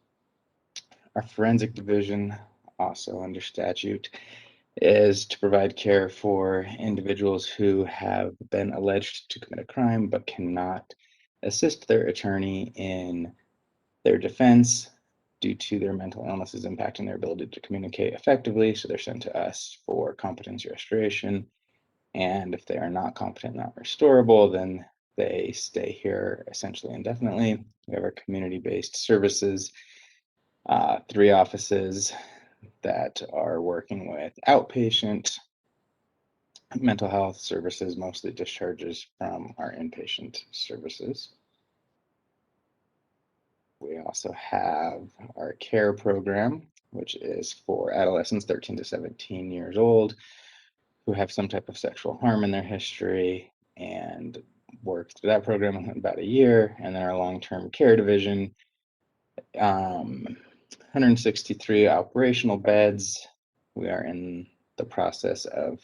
Our forensic division, also under statute, is to provide care for individuals who have been alleged to commit a crime but cannot assist their attorney in their defense due to their mental illnesses impacting their ability to communicate effectively. So they're sent to us for competency restoration. And if they are not competent, not restorable, then they stay here essentially indefinitely. We have our community-based services, 3 offices that are working with outpatient mental health services, mostly discharges from our inpatient services. We also have our CARE program, which is for adolescents 13 to 17 years old who have some type of sexual harm in their history, and worked through that program in about a year. And then our long-term care division, 163 operational beds. We are in the process of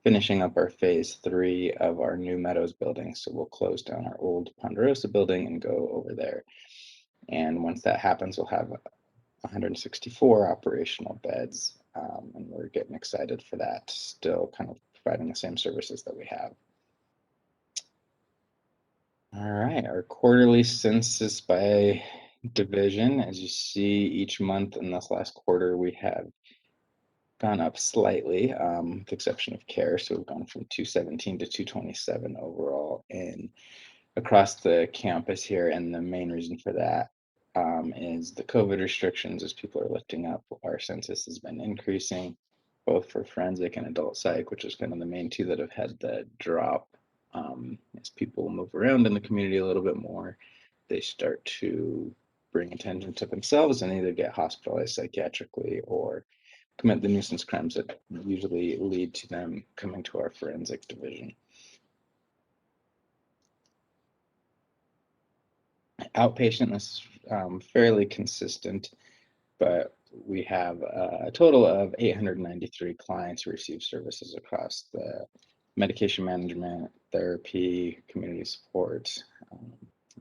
finishing up our phase 3 of our new Meadows building. So we'll close down our old Ponderosa building and go over there. And once that happens, we'll have 164 operational beds. And we're getting excited for that, still kind of providing the same services that we have. All right, our quarterly census by division. As you see, each month in this last quarter, we have gone up slightly, with the exception of care. So we've gone from 217 to 227 overall across the campus here. And the main reason for that is the COVID restrictions. As people are lifting up, our census has been increasing, both for forensic and adult psych, which is kind of the main two that have had the drop. As people move around in the community a little bit more, they start to bring attention to themselves and either get hospitalized psychiatrically or commit the nuisance crimes that usually lead to them coming to our forensic division. Outpatient is fairly consistent, but we have a total of 893 clients who receive services across the medication management, therapy, community support,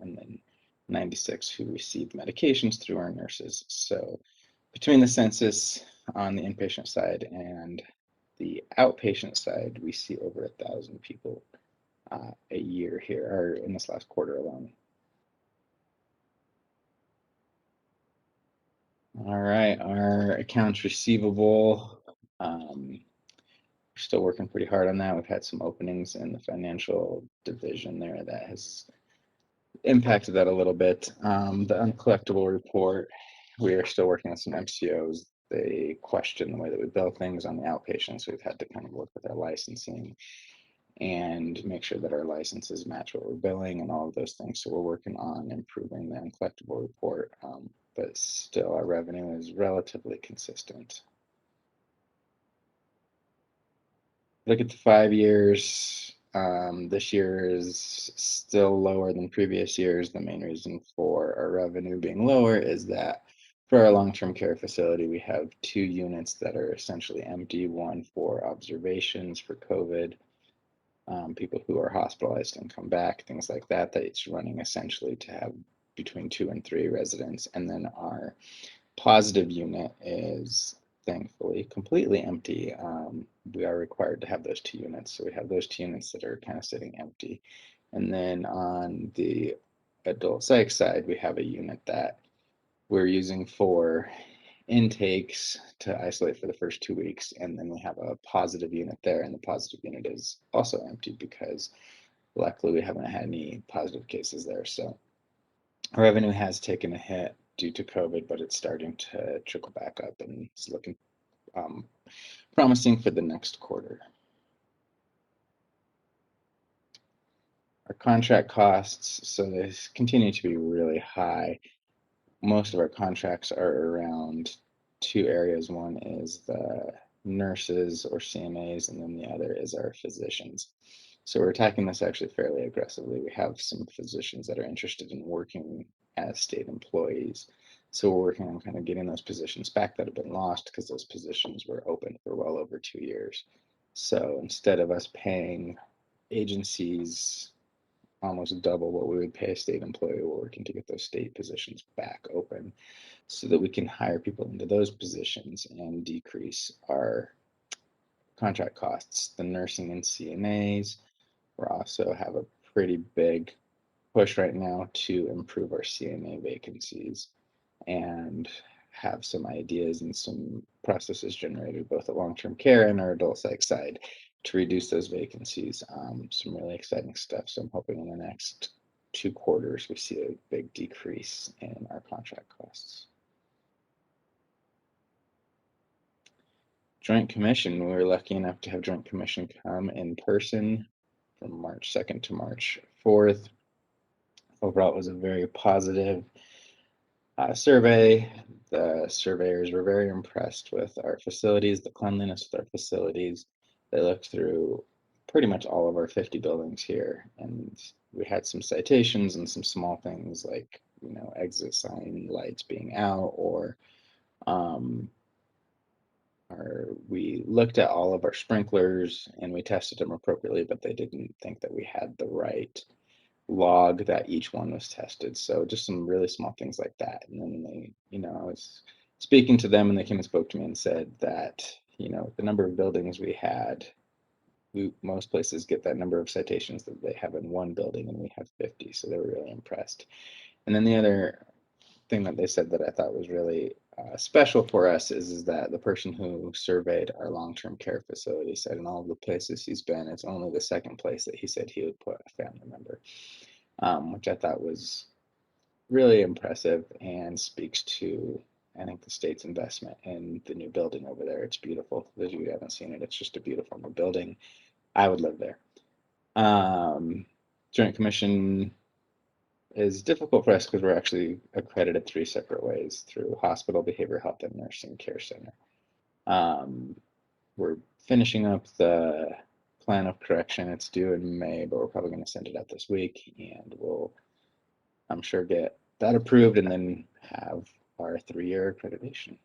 and then 96 who receive medications through our nurses. So between the census on the inpatient side and the outpatient side, we see over 1,000 people a year here, or in this last quarter alone. All right, our accounts receivable, we're still working pretty hard on that. We've had some openings in the financial division there that has impacted that a little bit. The uncollectible report, we are still working on some MCOs. They question the way that we bill things on the outpatient, so we've had to kind of work with our licensing and make sure that our licenses match what we're billing and all of those things. So we're working on improving the uncollectible report, but still our revenue is relatively consistent. Look at the 5 years. This year is still lower than previous years. The main reason for our revenue being lower is that for our long-term care facility, we have 2 units that are essentially empty, one for observations for COVID, people who are hospitalized and come back, things like that, that it's running essentially to have between 2 and 3 residents. And then our positive unit is thankfully completely empty. We are required to have those 2 units. So we have those 2 units that are kind of sitting empty. And then on the adult psych side, we have a unit that we're using for intakes to isolate for the first 2 weeks. And then we have a positive unit there, and the positive unit is also empty because luckily we haven't had any positive cases there. So our revenue has taken a hit due to COVID, but it's starting to trickle back up and it's looking promising for the next quarter. Our contract costs, so they continue to be really high. Most of our contracts are around 2 areas. One is the nurses or CNAs, and then the other is our physicians. So we're attacking this actually fairly aggressively. We have some physicians that are interested in working as state employees. So we're working on kind of getting those positions back that have been lost because those positions were open for well over 2 years. So instead of us paying agencies almost double what we would pay a state employee, we're working to get those state positions back open so that we can hire people into those positions and decrease our contract costs. The nursing and CNAs, we also have a pretty big push right now to improve our CNA vacancies and have some ideas and some processes generated both at long-term care and our adult psych side to reduce those vacancies. Some really exciting stuff. So I'm hoping in the next 2 quarters we see a big decrease in our contract costs. Joint Commission, we were lucky enough to have Joint Commission come in person from March 2nd to March 4th. Overall, it was a very positive survey. The surveyors were very impressed with our facilities, the cleanliness of our facilities. They looked through pretty much all of our 50 buildings here, and we had some citations and some small things like, you know, exit sign lights being out, or we looked at all of our sprinklers and we tested them appropriately, but they didn't think that we had the right log that each one was tested. So just some really small things like that. And then they, you know, I was speaking to them and they came and spoke to me and said that, you know, the number of buildings we had, most places get that number of citations that they have in one building, and we have 50. So they were really impressed. And then the other thing that they said that I thought was really special for us is that the person who surveyed our long-term care facility said in all of the places he's been, it's only the second place that he said he would put a family member, which I thought was really impressive and speaks to, I think, the state's investment in the new building over there. It's beautiful. For those of you who haven't seen it, it's just a beautiful new building. I would live there. Joint Commission is difficult for us because we're actually accredited 3 separate ways, through hospital, behavioral health, and nursing care center. We're finishing up the plan of correction. It's due in May, but we're probably going to send it out this week, and we'll, I'm sure, get that approved and then have our 3-year accreditation.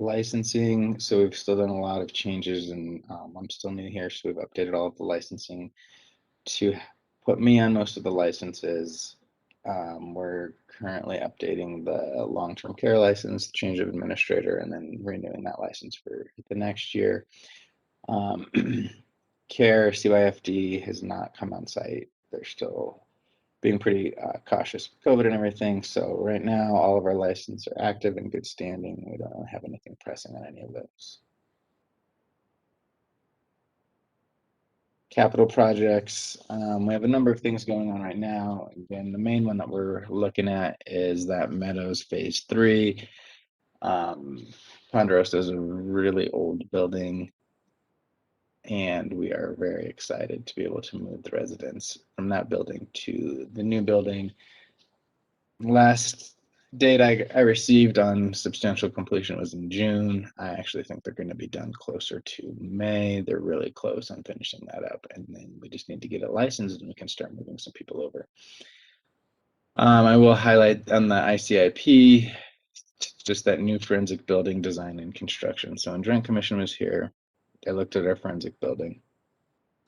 Licensing, so we've still done a lot of changes, and I'm still new here, so we've updated all of the licensing to put me on most of the licenses. We're currently updating the long-term care license, change of administrator, and then renewing that license for the next year. Care CYFD has not come on site. They're still being pretty cautious with COVID and everything. So right now, all of our licenses are active and good standing. We don't really have anything pressing on any of those. Capital projects, we have a number of things going on right now. Again, the main one that we're looking at is that Meadows Phase 3. Ponderosa is a really old building, and we are very excited to be able to move the residents from that building to the new building. Last date I received on substantial completion was in June. I actually think they're going to be done closer to May. They're really close on finishing that up, and then we just need to get it licensed and we can start moving some people over. I will highlight on the ICIP, just that new forensic building design and construction. So when Joint Commission was here, they looked at our forensic building.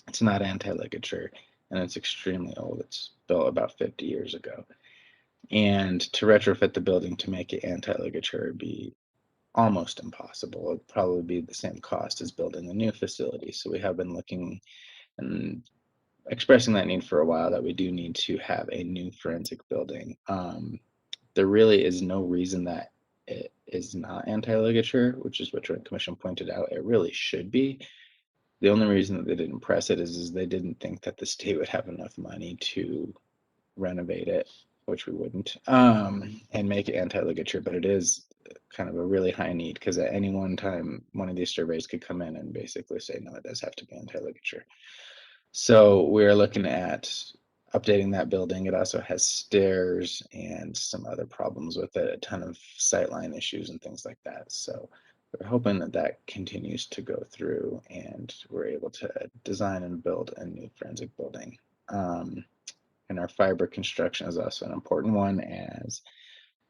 It's not anti-ligature, and it's extremely old. It's built about 50 years ago. And to retrofit the building to make it anti-ligature would be almost impossible. It'd probably be the same cost as building a new facility. So we have been looking and expressing that need for a while, that we do need to have a new forensic building. There really is no reason that it is not anti-ligature, which is what Joint Commission pointed out. It really should be. The only reason that they didn't press it is they didn't think that the state would have enough money to renovate it, which we wouldn't, and make it anti-ligature. But it is kind of a really high need, because at any one time, one of these surveys could come in and basically say, no, it does have to be anti-ligature. So we're looking at updating that building. It also has stairs and some other problems with it, a ton of sightline issues and things like that. So we're hoping that that continues to go through and we're able to design and build a new forensic building. And our fiber construction is also an important one, as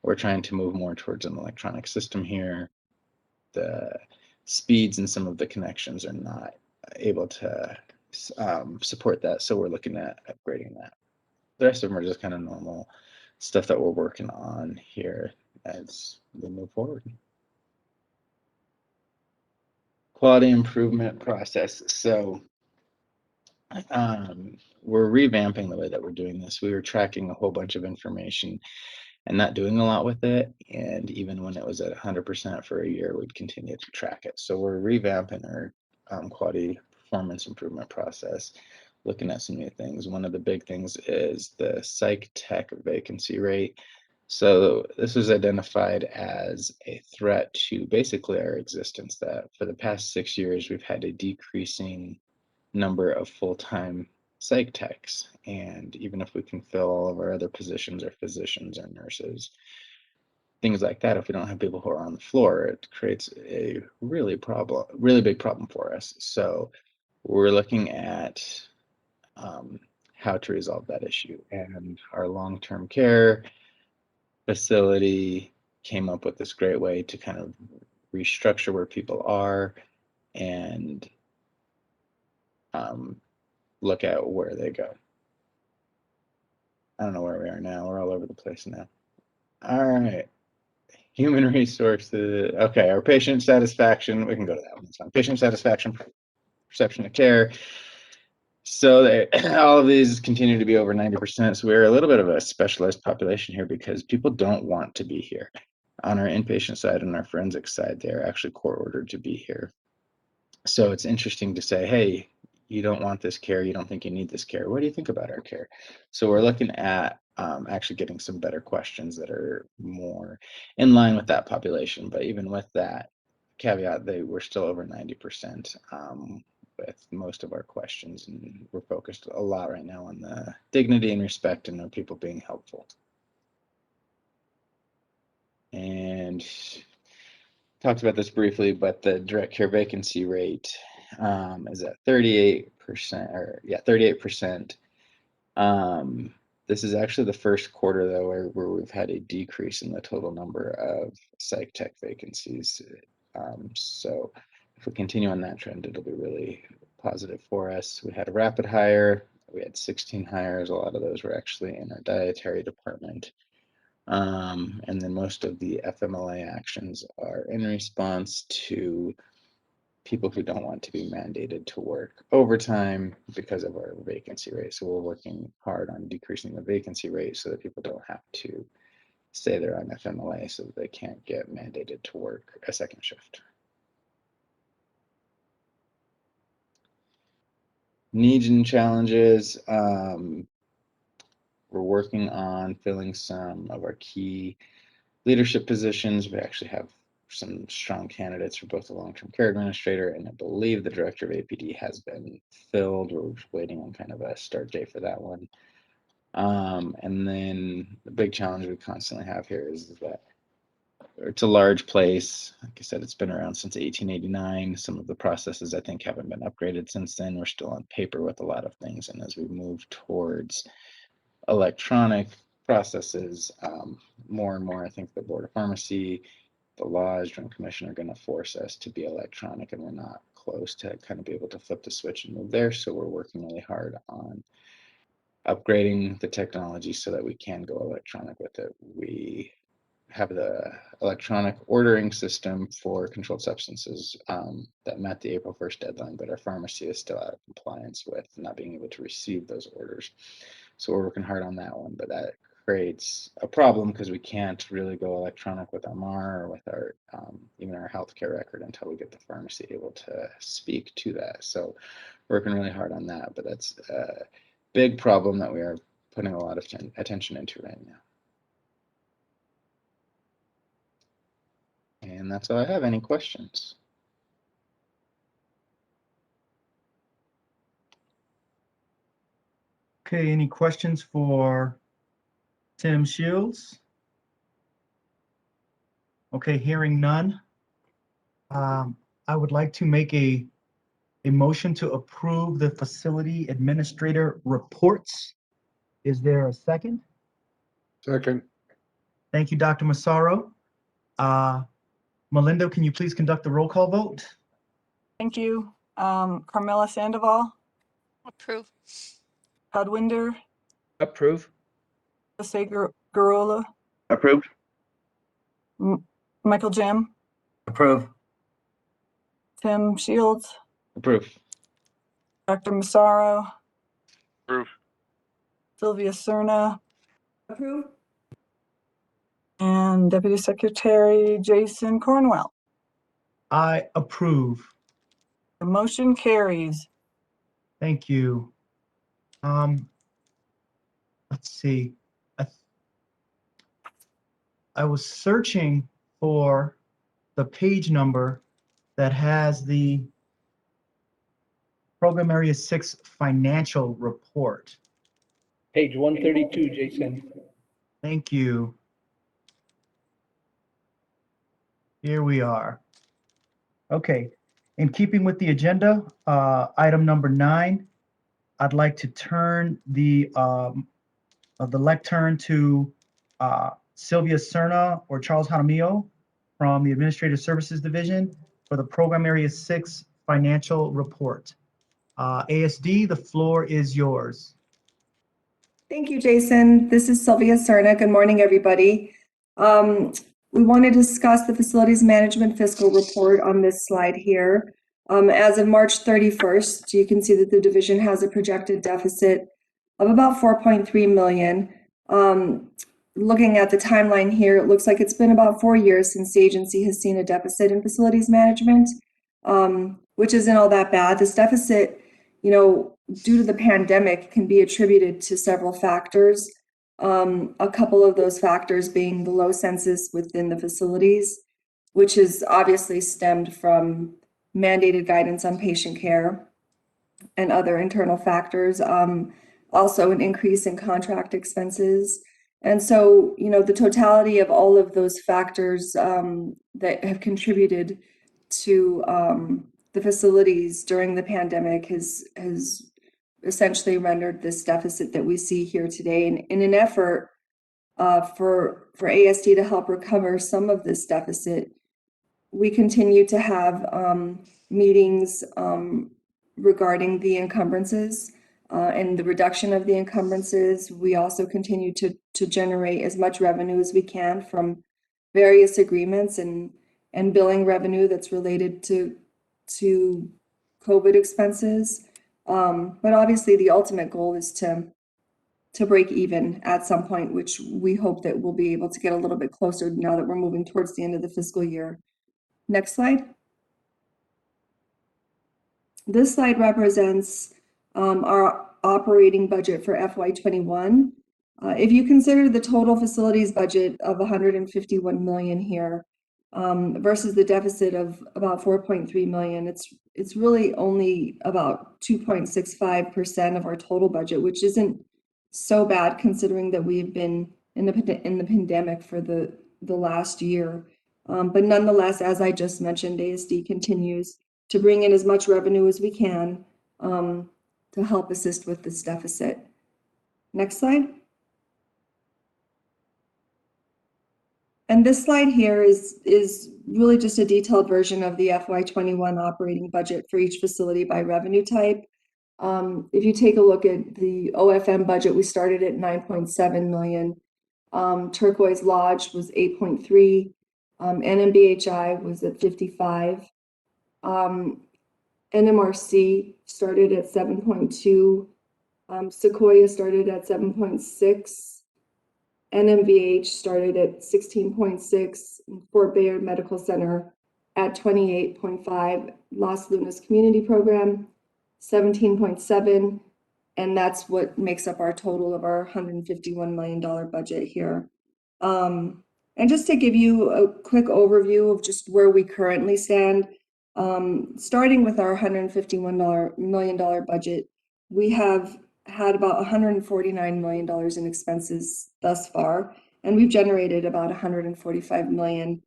we're trying to move more towards an electronic system here. The speeds and some of the connections are not able to support that, so we're looking at upgrading that. The rest of them are just kind of normal stuff that we're working on here as we move forward. Quality improvement process. So we're revamping the way that we're doing this. We were tracking a whole bunch of information and not doing a lot with it. And even when it was at 100% for a year, we'd continue to track it. So we're revamping our quality performance improvement process, looking at some new things. One of the big things is the psych tech vacancy rate. So this was identified as a threat to basically our existence, that for the past 6 years, we've had a decreasing number of full-time psych techs. And even if we can fill all of our other positions or physicians or nurses, things like that, if we don't have people who are on the floor, it creates a really big problem for us. So we're looking at how to resolve that issue. And our long-term care facility came up with this great way to kind of restructure where people are and look at where they go. I don't know where we are now. We're all over the place now. All right. Human resources. Okay, our patient satisfaction. We can go to that one. It's fine. Patient satisfaction, perception of care. So all of these continue to be over 90%. So we're a little bit of a specialized population here because people don't want to be here. On our inpatient side and our forensic side, they're actually court ordered to be here. So it's interesting to say, hey, you don't want this care, you don't think you need this care. What do you think about our care? So we're looking at actually getting some better questions that are more in line with that population. But even with that caveat, we're still over 90% with most of our questions. And we're focused a lot right now on the dignity and respect and people being helpful. And talked about this briefly, but the direct care vacancy rate is at 38%, or yeah, 38%. This is actually the first quarter though where we've had a decrease in the total number of psych tech vacancies. So if we continue on that trend, it'll be really positive for us. We had a rapid hire. We had 16 hires. A lot of those were actually in our dietary department. And then most of the FMLA actions are in response to people who don't want to be mandated to work overtime because of our vacancy rate. So we're working hard on decreasing the vacancy rate so that people don't have to say they're on FMLA so that they can't get mandated to work a second shift. Needs and challenges. We're working on filling some of our key leadership positions. We actually have some strong candidates for both the long-term care administrator and I believe the director of APD has been filled. We're just waiting on kind of a start date for that one. And then the big challenge we constantly have here is that it's a large place. Like I said, it's been around since 1889. Some of the processes I think haven't been upgraded since then. We're still on paper with a lot of things. And as we move towards electronic processes, more and more, I think the Board of Pharmacy, the laws, Joint Commission are going to force us to be electronic, and we're not close to kind of be able to flip the switch and move there. So we're working really hard on upgrading the technology so that we can go electronic with it. We have the electronic ordering system for controlled substances that met the April 1st deadline, but our pharmacy is still out of compliance with not being able to receive those orders. So we're working hard on that one, but that creates a problem because we can't really go electronic with our MAR or with our even our healthcare record until we get the pharmacy able to speak to that. So working really hard on that, but that's a big problem that we are putting a lot of attention into right now. And that's all I have. Any questions? Okay, any questions for Tim Shields? Okay, hearing none. I would like to make a motion to approve the facility administrator reports. Is there a second? Second. Thank you, Dr. Massaro. Melinda, can you please conduct the roll call vote? Thank you. Carmela Sandoval, Approve. Todd Approve. Jose Garola, Approved. Michael Jim, Approve. Tim Shields, Approve. Dr. Massaro, Approve. Sylvia Cerna, Approve. and Deputy Secretary Jason Cornwell. I approve. The motion carries. Thank you. Let's see. I was searching for the page number that has the Program Area 6 financial report. Page 132, Jason. Thank you. Here we are. Okay, in keeping with the agenda, item number 9, I'd like to turn the lectern to Sylvia Cerna or Charles Jaramillo from the Administrative Services Division for the Program Area 6 financial report. ASD, the floor is yours. Thank you, Jason. This is Sylvia Cerna. Good morning, everybody. We want to discuss the facilities management fiscal report on this slide here. As of March 31st, you can see that the division has a projected deficit of about 4.3 million. Looking at the timeline here, it looks like it's been about 4 years since the agency has seen a deficit in facilities management, which isn't all that bad. This deficit, due to the pandemic, can be attributed to several factors. A couple of those factors being the low census within the facilities, which is obviously stemmed from mandated guidance on patient care and other internal factors. Also an increase in contract expenses. And so, the totality of all of those factors that have contributed to the facilities during the pandemic has essentially rendered this deficit that we see here today. And in an effort for ASD to help recover some of this deficit, we continue to have meetings regarding the encumbrances and the reduction of the encumbrances. We also continue to generate as much revenue as we can from various agreements and billing revenue that's related to COVID expenses. But obviously the ultimate goal is to break even at some point, which we hope that we'll be able to get a little bit closer now that we're moving towards the end of the fiscal year. Next slide. This slide represents our operating budget for FY21. If you consider the total facilities budget of 151 million here versus the deficit of about 4.3 million, it's really only about 2.65% of our total budget, which isn't so bad considering that we've been in the pandemic for the last year. But nonetheless, as I just mentioned, ASD continues to bring in as much revenue as we can to help assist with this deficit. Next slide. And this slide here is really just a detailed version of the FY21 operating budget for each facility by revenue type. If you take a look at the OFM budget, we started at 9.7 million. Turquoise Lodge was 8.3. NMDOH was at 55. NMRC started at 7.2. Sequoia started at 7.6. NMDOH started at 16.6. Fort Bayard Medical Center at 28.5. Los Lunas Community Program 17.7, and that's what makes up our total of our $151 million budget here. And just to give you a quick overview of just where we currently stand, starting with our $151 million budget, we have had about $149 million in expenses thus far, and we've generated about $145 million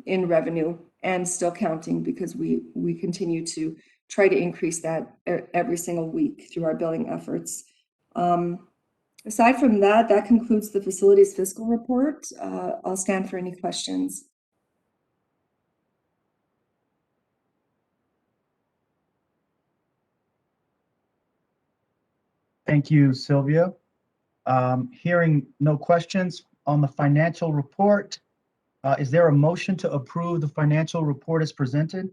in revenue, and still counting because we continue to try to increase that every single week through our billing efforts. Aside from that, that concludes the facilities fiscal report. I'll stand for any questions. Thank you, Sylvia. Hearing no questions on the financial report, is there a motion to approve the financial report as presented?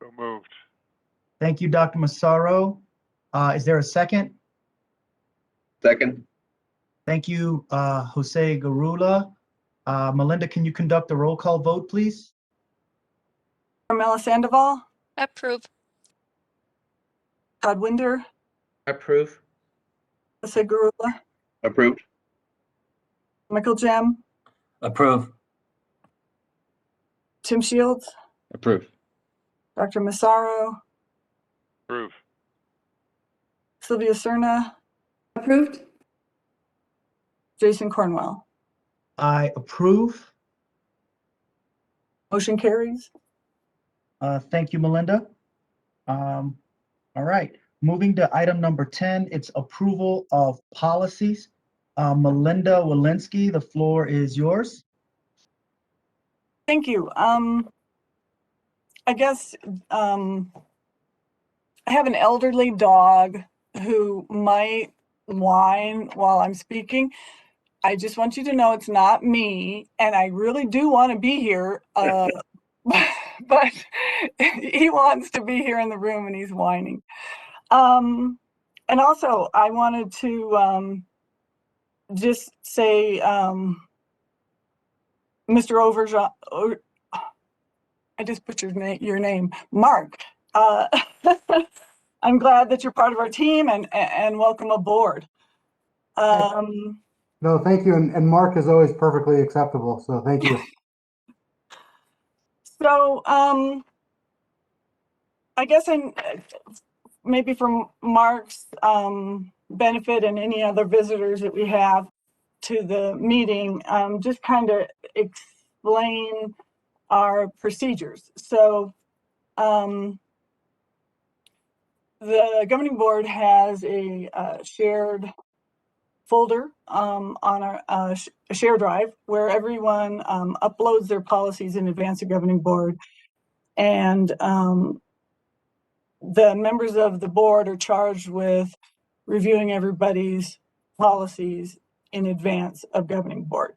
So moved. Thank you, Dr. Massaro. Is there a second? Second. Thank you, Jose Garula. Melinda, can you conduct a roll call vote, please? Carmela Sandoval, Approve. Todd Winder, Approve. Jose Garula, Approved. Michael Jem, Approve. Tim Shields, Approved. Dr. Massaro, Approve. Sylvia Serna, Approved? Jason Cornwell. I approve. Motion carries. Thank you, Melinda. All right, moving to item number 10, it's approval of policies. Melinda Walensky, the floor is yours. Thank you. I guess I have an elderly dog who might whine while I'm speaking. I just want you to know it's not me, and I really do want to be here, but he wants to be here in the room and he's whining. And also, I wanted to just say, Mr. Overjean, I just butchered your name, Mark. I'm glad that you're part of our team and welcome aboard. No, thank you. And Mark is always perfectly acceptable. So thank you. So I guess maybe for Mark's benefit and any other visitors that we have to the meeting, just kind of explain our procedures. So the governing board has a shared folder on our share drive where everyone uploads their policies in advance of governing board, and the members of the board are charged with reviewing everybody's policies in advance of governing board.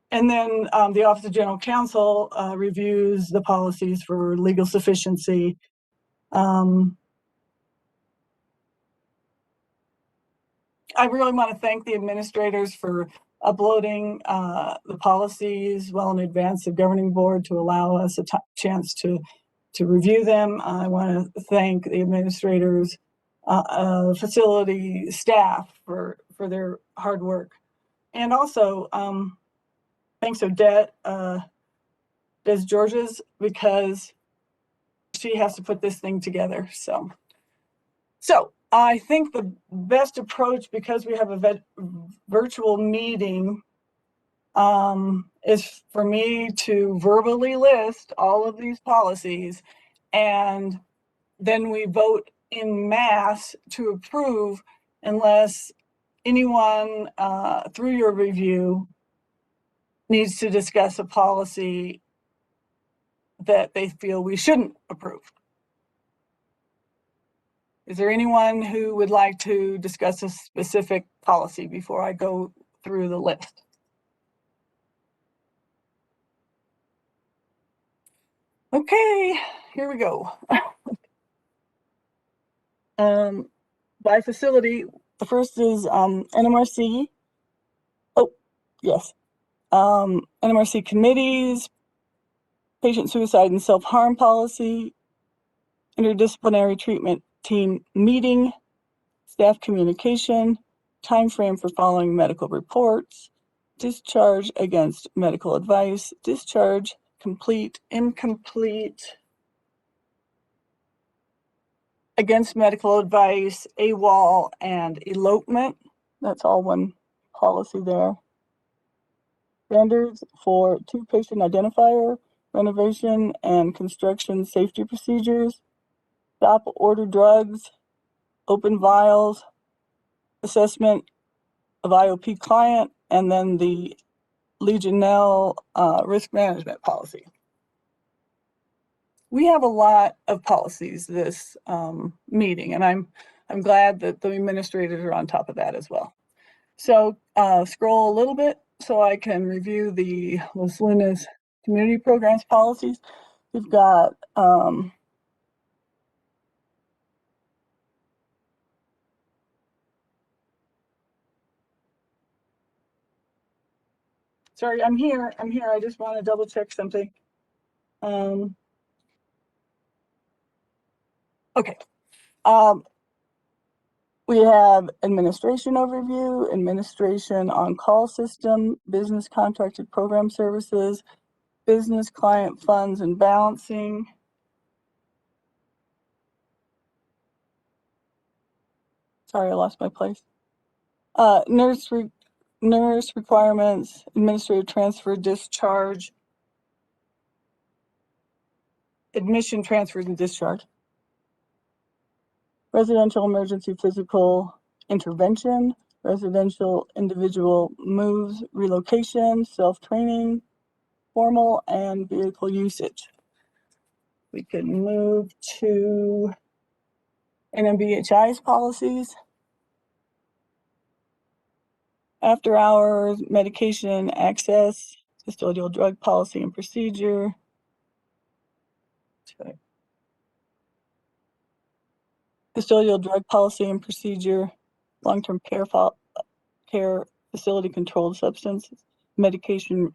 And then the Office of General Counsel reviews the policies for legal sufficiency. I really want to thank the administrators for uploading the policies well in advance of governing board to allow us a chance to review them. I want to thank the administrators, facility staff for their hard work. And also, thanks Odette, Des Georges, because she has to put this thing together. So I think the best approach, because we have a virtual meeting, is for me to verbally list all of these policies, and then we vote in mass to approve unless anyone through your review needs to discuss a policy that they feel we shouldn't approve. Is there anyone who would like to discuss a specific policy before I go through the list? Okay, here we go. By facility, the first is NMRC. Oh, yes. NMRC committees, patient suicide and self-harm policy, interdisciplinary treatment team meeting, staff communication, time frame for following medical reports, discharge against medical advice, discharge, complete, incomplete, against medical advice, AWOL, and elopement. That's all one policy there. Standards for 2 patient identifier, renovation and construction safety procedures, stop order drugs, open vials, assessment of IOP client, and then the Legionella risk management policy. We have a lot of policies this meeting, and I'm glad that the administrators are on top of that as well. So scroll a little bit so I can review the Los Lunas community programs policies. We've got sorry, I'm here. I just want to double check something. Okay. We have administration overview, administration on-call system, business contracted program services, business client funds and balancing, sorry, I lost my place. Nurse requirements, administrative transfer, discharge, admission, transfers, and discharge. Residential emergency physical intervention, residential individual moves, relocation, self-training, formal and vehicle usage. We could move to NMDOH's policies. After hours, medication access, custodial drug policy and procedure. Custodial drug policy and procedure, long-term care facility controlled substances, medication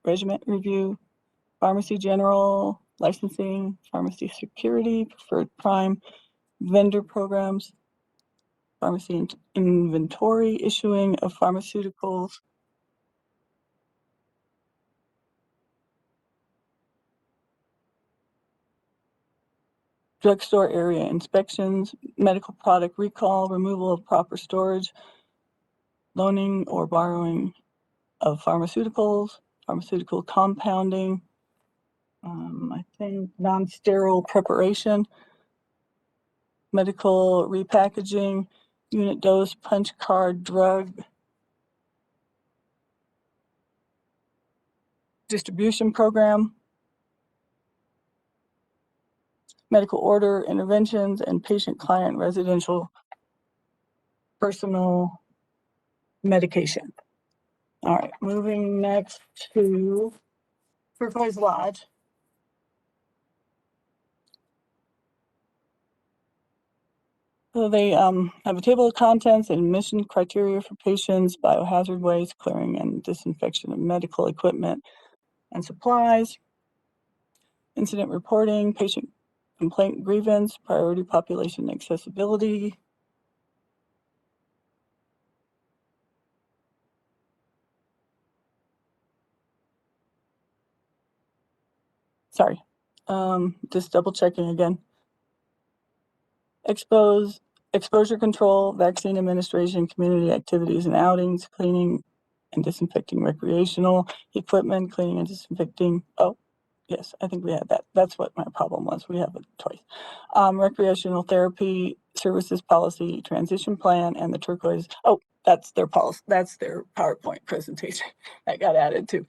regimen review, pharmacy general, licensing, pharmacy security, preferred prime, vendor programs, pharmacy inventory, issuing of pharmaceuticals, drugstore area inspections, medical product recall, removal of proper storage, loaning or borrowing of pharmaceuticals, pharmaceutical compounding, I think non-sterile preparation, medical repackaging, unit dose, punch card, drug distribution program, medical order interventions, and patient client residential personal medication. All right, moving next to Turquoise Lodge. So they have a table of contents and admission criteria for patients, biohazard waste, clearing and disinfection of medical equipment and supplies, incident reporting, patient complaint grievance, priority population accessibility. Sorry, just double checking again. Exposure control, vaccine administration, community activities and outings, cleaning and disinfecting recreational equipment, cleaning and disinfecting. Oh, yes, I think we had that. That's what my problem was. We have it twice. Recreational therapy services policy, transition plan, and the turquoise. Oh, that's their policy. That's their PowerPoint presentation that got added too.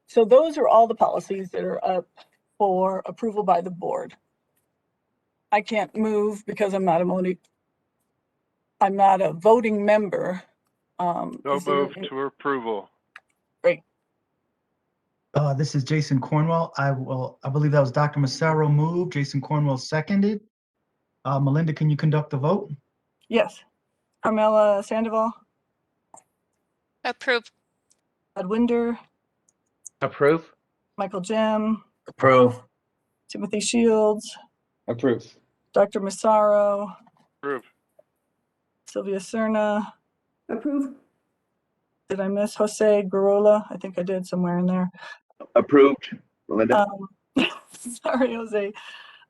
So those are all the policies that are up for approval by the board. I can't move because I'm not a voting member. So move to approval. Great. This is Jason Cornwell. I believe that was Dr. Massaro moved, Jason Cornwell seconded. Melinda, can you conduct the vote? Yes. Carmela Sandoval, Approve. Ed Winder, Approve? Michael Jim, Approve. Timothy Shields, Approve. Dr. Massaro, Approve. Sylvia Serna. Approve. Did I miss Jose Garola? I think I did somewhere in there. Approved, Melinda. Sorry, Jose.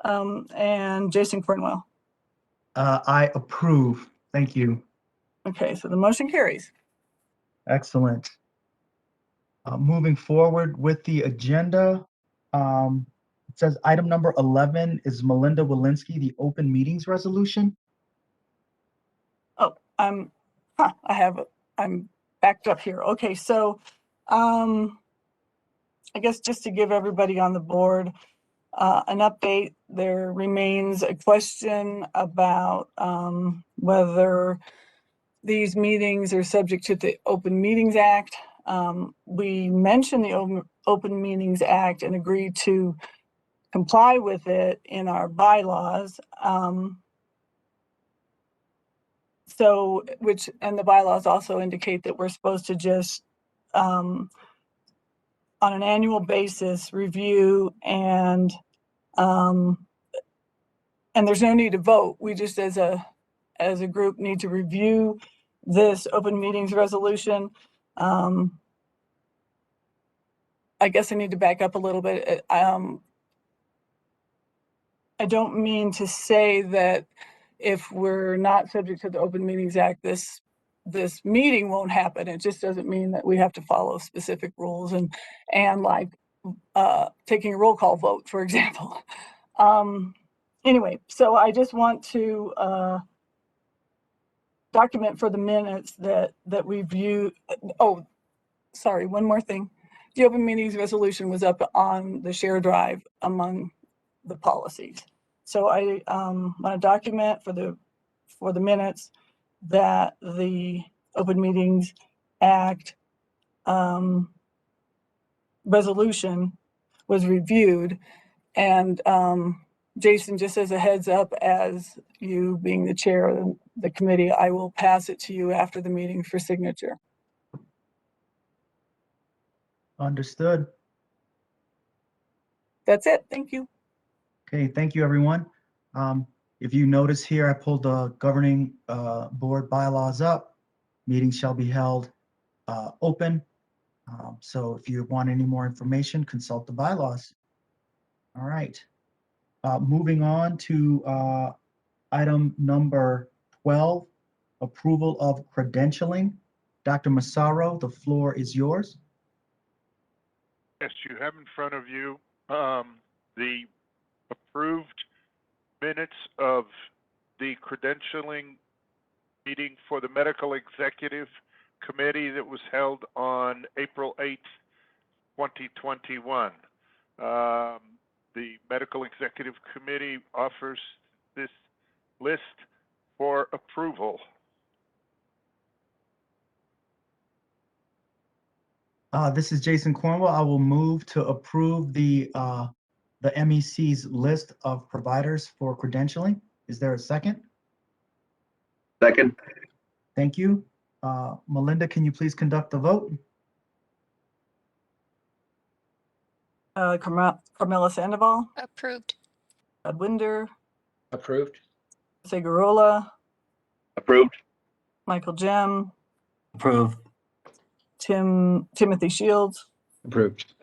And Jason Cornwell. I approve. Thank you. Okay, so the motion carries. Excellent. Moving forward with the agenda, it says item number 11 is Melinda Walensky, the open meetings resolution. Oh, I'm backed up here. Okay, so I guess just to give everybody on the board an update, there remains a question about whether these meetings are subject to the Open Meetings Act. We mentioned the Open Meetings Act and agreed to comply with it in our bylaws. And the bylaws also indicate that we're supposed to just, on an annual basis, review and there's no need to vote. We just, as a group, need to review this open meetings resolution. I guess I need to back up a little bit. I don't mean to say that if we're not subject to the Open Meetings Act, this meeting won't happen. It just doesn't mean that we have to follow specific rules and like taking a roll call vote, for example. Anyway, so I just want to document for the minutes that we view. Oh, sorry, one more thing. The Open Meetings resolution was up on the share drive among the policies. So I want to document for the minutes that the Open Meetings Act resolution was reviewed, and Jason, just as a heads up, as you being the chair of the committee, I will pass it to you after the meeting for signature. Understood. That's it. Thank you. Okay, thank you, everyone. If you notice here, I pulled the governing board bylaws up. Meetings shall be held open. So if you want any more information, consult the bylaws. All right. Moving on to item number 12, approval of credentialing. Dr. Massaro, the floor is yours. Yes, you have in front of you the approved minutes of the credentialing meeting for the Medical Executive Committee that was held on April 8th, 2021. The Medical Executive Committee offers this list for approval. This is Jason Cornwell. I will move to approve the MEC's list of providers for credentialing. Is there a second? Second. Thank you. Melinda, can you please conduct the vote? Carmela Sandoval, Approved. Ed Winder, Approved. Segurola, Approved. Michael Jem, Approved. Timothy Shields, Approved.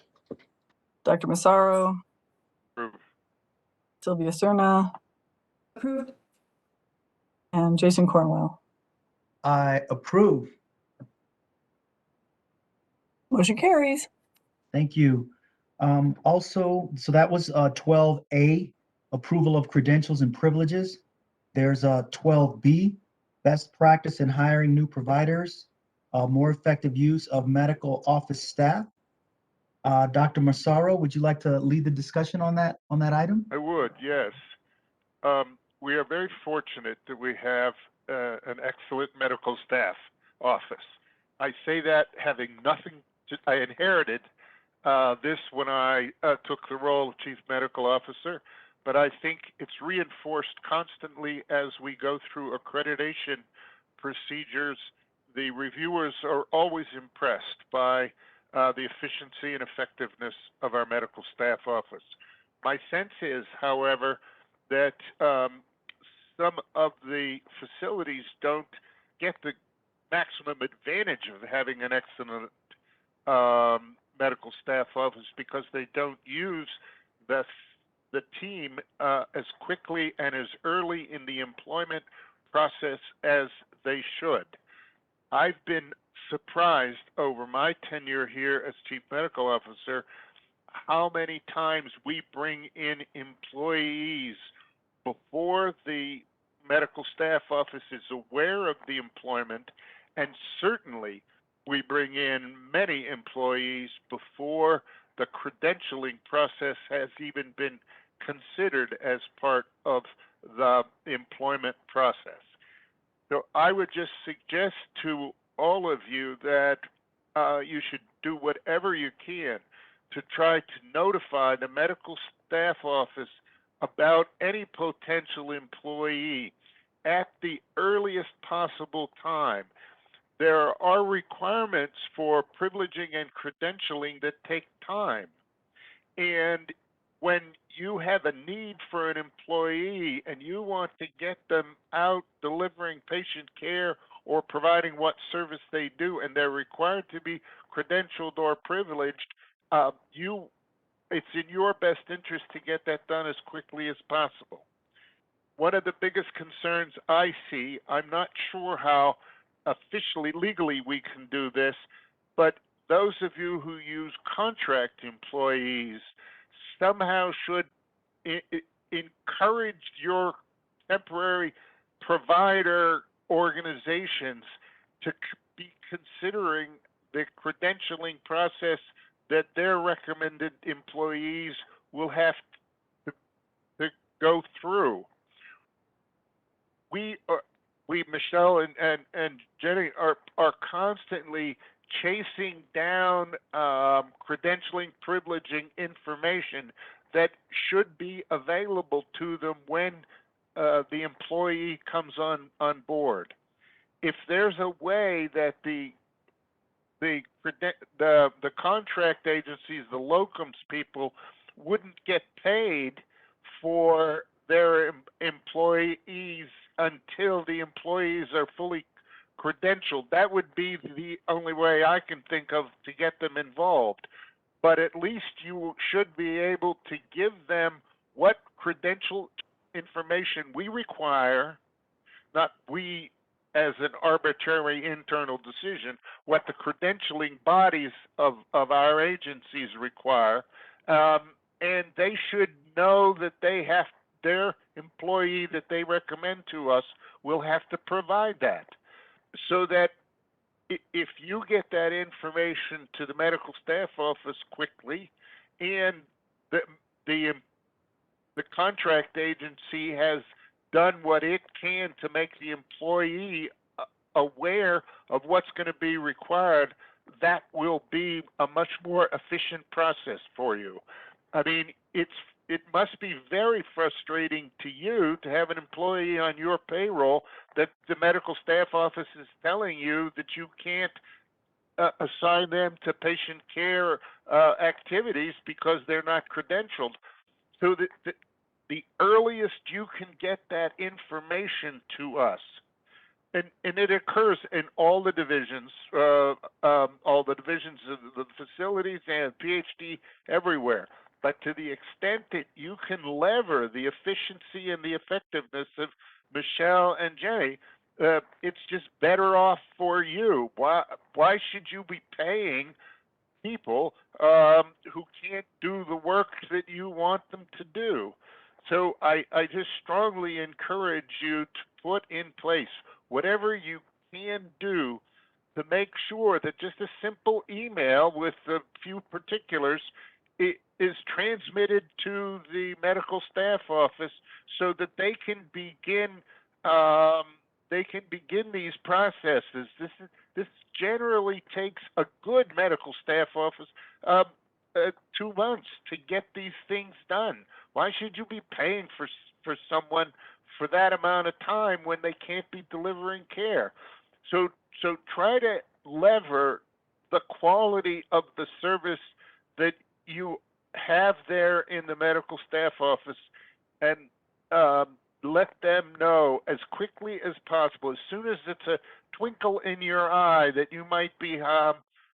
Dr. Massaro, Approved. Sylvia Serna, Approved. and Jason Cornwell. I approve. Motion carries. Thank you. Also, so that was 12A, approval of credentials and privileges. There's 12B, best practice in hiring new providers, more effective use of medical office staff. Dr. Massaro, would you like to lead the discussion on that item? I would, yes. We are very fortunate that we have an excellent medical staff office. I say that having nothing to, I inherited this when I took the role of Chief Medical Officer, but I think it's reinforced constantly as we go through accreditation procedures. The reviewers are always impressed by the efficiency and effectiveness of our medical staff office. My sense is, however, that some of the facilities don't get the maximum advantage of having an excellent medical staff office because they don't use the team as quickly and as early in the employment process as they should. I've been surprised over my tenure here as Chief Medical Officer how many times we bring in employees before the medical staff office is aware of the employment, and certainly we bring in many employees before the credentialing process has even been considered as part of the employment process. So I would just suggest to all of you that you should do whatever you can to try to notify the medical staff office about any potential employee at the earliest possible time. There are requirements for privileging and credentialing that take time. And when you have a need for an employee and you want to get them out delivering patient care or providing what service they do, and they're required to be credentialed or privileged, it's in your best interest to get that done as quickly as possible. one of the biggest concerns I see, I'm not sure how officially, legally we can do this, but those of you who use contract employees somehow should encourage your temporary provider organizations to be considering the credentialing process that their recommended employees will have to go through. We, Michelle and Jenny, are constantly chasing down credentialing, privileging information that should be available to them when the employee comes on board. If there's a way that the contract agencies, the locums people, wouldn't get paid for their employees until the employees are fully credentialed, that would be the only way I can think of to get them involved. But at least you should be able to give them what credential information we require, not we as an arbitrary internal decision, what the credentialing bodies of our agencies require, and they should know that they have their employee that they recommend to us will have to provide that, so that if you get that information to the medical staff office quickly, and the contract agency has done what it can to make the employee aware of what's going to be required, that will be a much more efficient process for you. I mean, it must be very frustrating to you to have an employee on your payroll that the medical staff office is telling you that you can't assign them to patient care activities because they're not credentialed. So the earliest you can get that information to us, and it occurs in all the divisions of the facilities and PhD everywhere. But to the extent that you can lever the efficiency and the effectiveness of Michelle and Jenny, it's just better off for you. Why should you be paying people who can't do the work that you want them to do? So I just strongly encourage you to put in place whatever you can do to make sure that just a simple email with a few particulars is transmitted to the medical staff office so that they can begin these processes. This generally takes a good medical staff office 2 months to get these things done. Why should you be paying for someone for that amount of time when they can't be delivering care? So try to lever the quality of the service that you have there in the medical staff office, and let them know as quickly as possible, as soon as it's a twinkle in your eye that you might be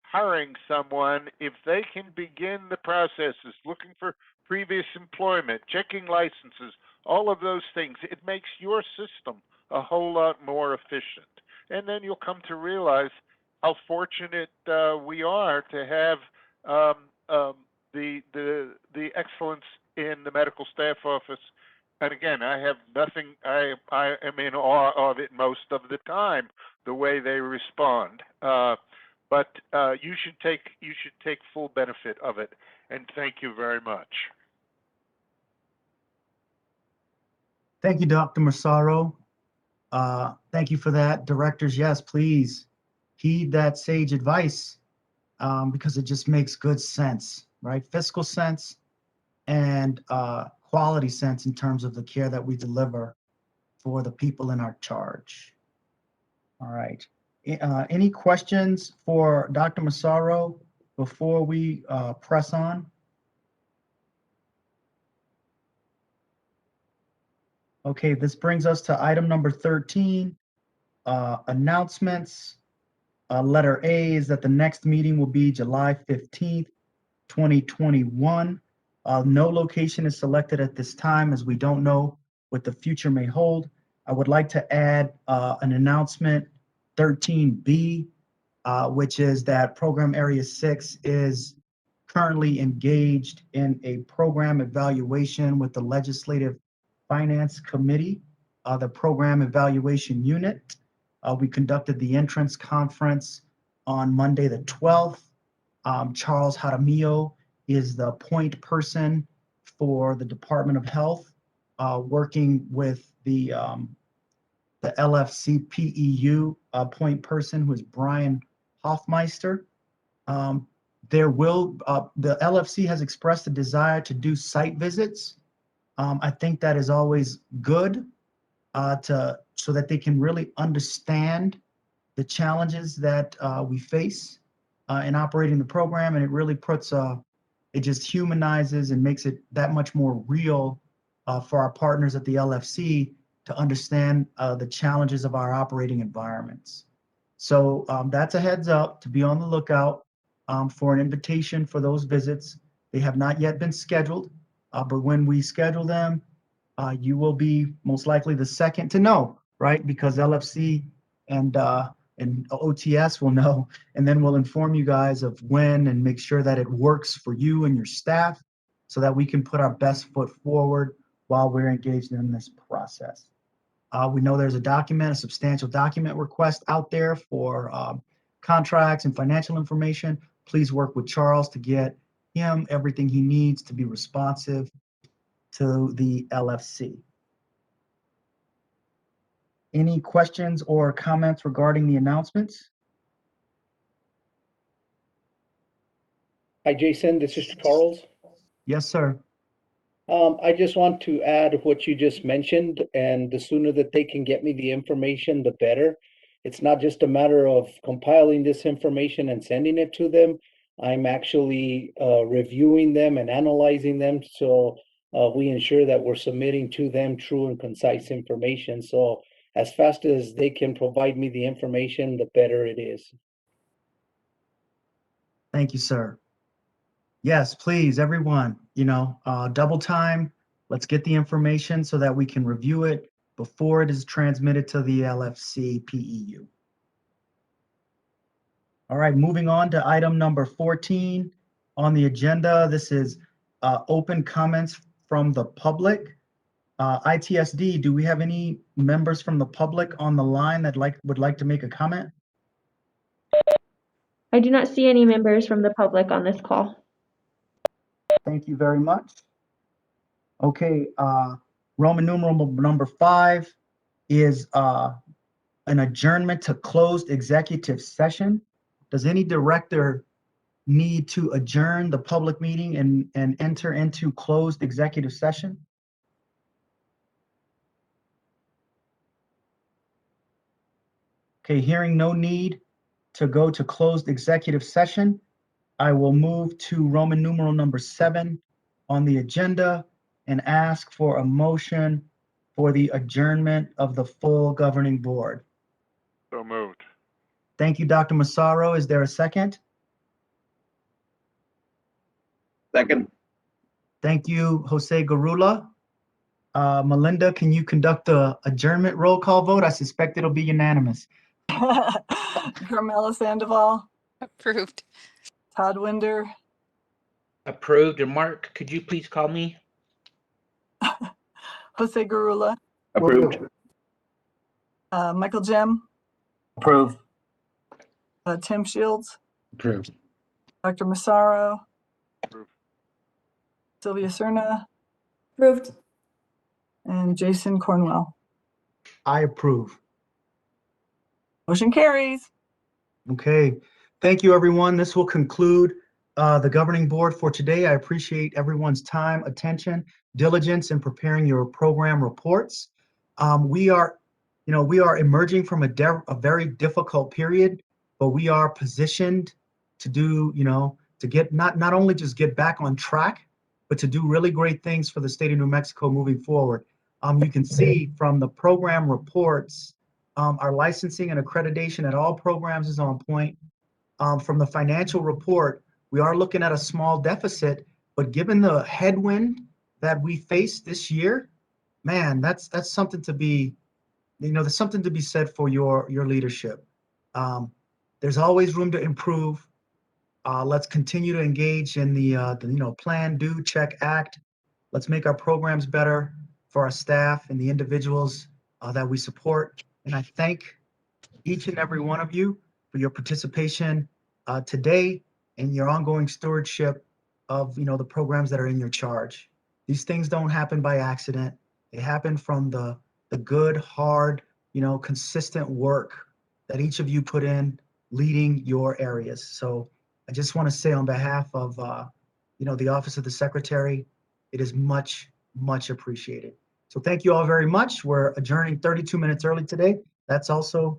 hiring someone, if they can begin the processes, looking for previous employment, checking licenses, all of those things, it makes your system a whole lot more efficient. And then you'll come to realize how fortunate we are to have the excellence in the medical staff office. And again, I have nothing, I am in awe of it most of the time, the way they respond. But you should take full benefit of it. And thank you very much. Thank you, Dr. Massaro. Thank you for that. Directors, yes, please heed that sage advice because it just makes good sense, right? Fiscal sense and quality sense in terms of the care that we deliver for the people in our charge. All right. Any questions for Dr. Massaro before we press on? Okay, this brings us to item number 13, announcements. Letter A is that the next meeting will be July 15th, 2021. No location is selected at this time as we don't know what the future may hold. I would like to add an announcement 13B, which is that Program Area 6 is currently engaged in a program evaluation with the Legislative Finance Committee, the Program Evaluation Unit. We conducted the entrance conference on Monday, the 12th. Charles Jaramillo is the point person for the Department of Health, working with the LLCP EU point person, who is Brian Hoffmeister. The LFC has expressed a desire to do site visits. I think that is always good so that they can really understand the challenges that we face in operating the program, and it really puts it just humanizes and makes it that much more real for our partners at the LFC to understand the challenges of our operating environments. So that's a heads up to be on the lookout for an invitation for those visits. They have not yet been scheduled, but when we schedule them, you will be most likely the second to know, right? Because LFC and OTS will know, and then we'll inform you guys of when and make sure that it works for you and your staff so that we can put our best foot forward while we're engaged in this process. We know there's a substantial document request out there for contracts and financial information. Please work with Charles to get him everything he needs to be responsive to the LFC. Any questions or comments regarding the announcements? Hi, Jason, this is Charles. Yes, sir. I just want to add what you just mentioned, and the sooner that they can get me the information, the better. It's not just a matter of compiling this information and sending it to them. I'm actually reviewing them and analyzing them, so we ensure that we're submitting to them true and concise information. So as fast as they can provide me the information, the better it is. Thank you, sir. Yes, please, everyone, double time. Let's get the information so that we can review it before it is transmitted to the LFC PEU. All right, moving on to item number 14 on the agenda. This is open comments from the public. ITSD, do we have any members from the public on the line that would like to make a comment? I do not see any members from the public on this call. Thank you very much. Okay, Roman numeral number 5 is an adjournment to closed executive session. Does any director need to adjourn the public meeting and enter into closed executive session? Okay, hearing no need to go to closed executive session, I will move to Roman numeral number 7 on the agenda and ask for a motion for the adjournment of the full governing board. So moved. Thank you, Dr. Massaro. Is there a second? Second. Thank you, Jose Garula. Melinda, can you conduct the adjournment roll call vote? I suspect it'll be unanimous. Carmela Sandoval, Approved. Todd Winder, Approved. And Mark, could you please call me? Jose Garula, Approved. Michael Jem, Approved. Tim Shields, Approved. Dr. Massaro, Approved. Sylvia Serna, Approved. and Jason Cornwell. I approve. Motion carries. Okay, thank you, everyone. This will conclude the governing board for today. I appreciate everyone's time, attention, diligence in preparing your program reports. We are emerging from a very difficult period, but we are positioned to do, to get not only just get back on track, but to do really great things for the state of New Mexico moving forward. You can see from the program reports, our licensing and accreditation at all programs is on point. From the financial report, we are looking at a small deficit, but given the headwind that we faced this year, man, that's something to be, there's something to be said for your leadership. There's always room to improve. Let's continue to engage in the plan, do, check, act. Let's make our programs better for our staff and the individuals that we support. And I thank each and every one of you for your participation today and your ongoing stewardship of the programs that are in your charge. These things don't happen by accident. They happen from the good, hard, consistent work that each of you put in leading your areas. So I just want to say on behalf of the Office of the Secretary, it is much, much appreciated. So thank you all very much. We're adjourning 32 minutes early today. That's also,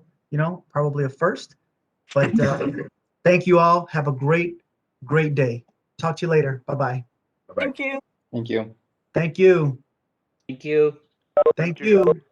probably a first. But thank you all. Have a great, great day. Talk to you later. Bye-bye. Bye-bye. Thank you. Thank you. Thank you. Thank you. Thank you.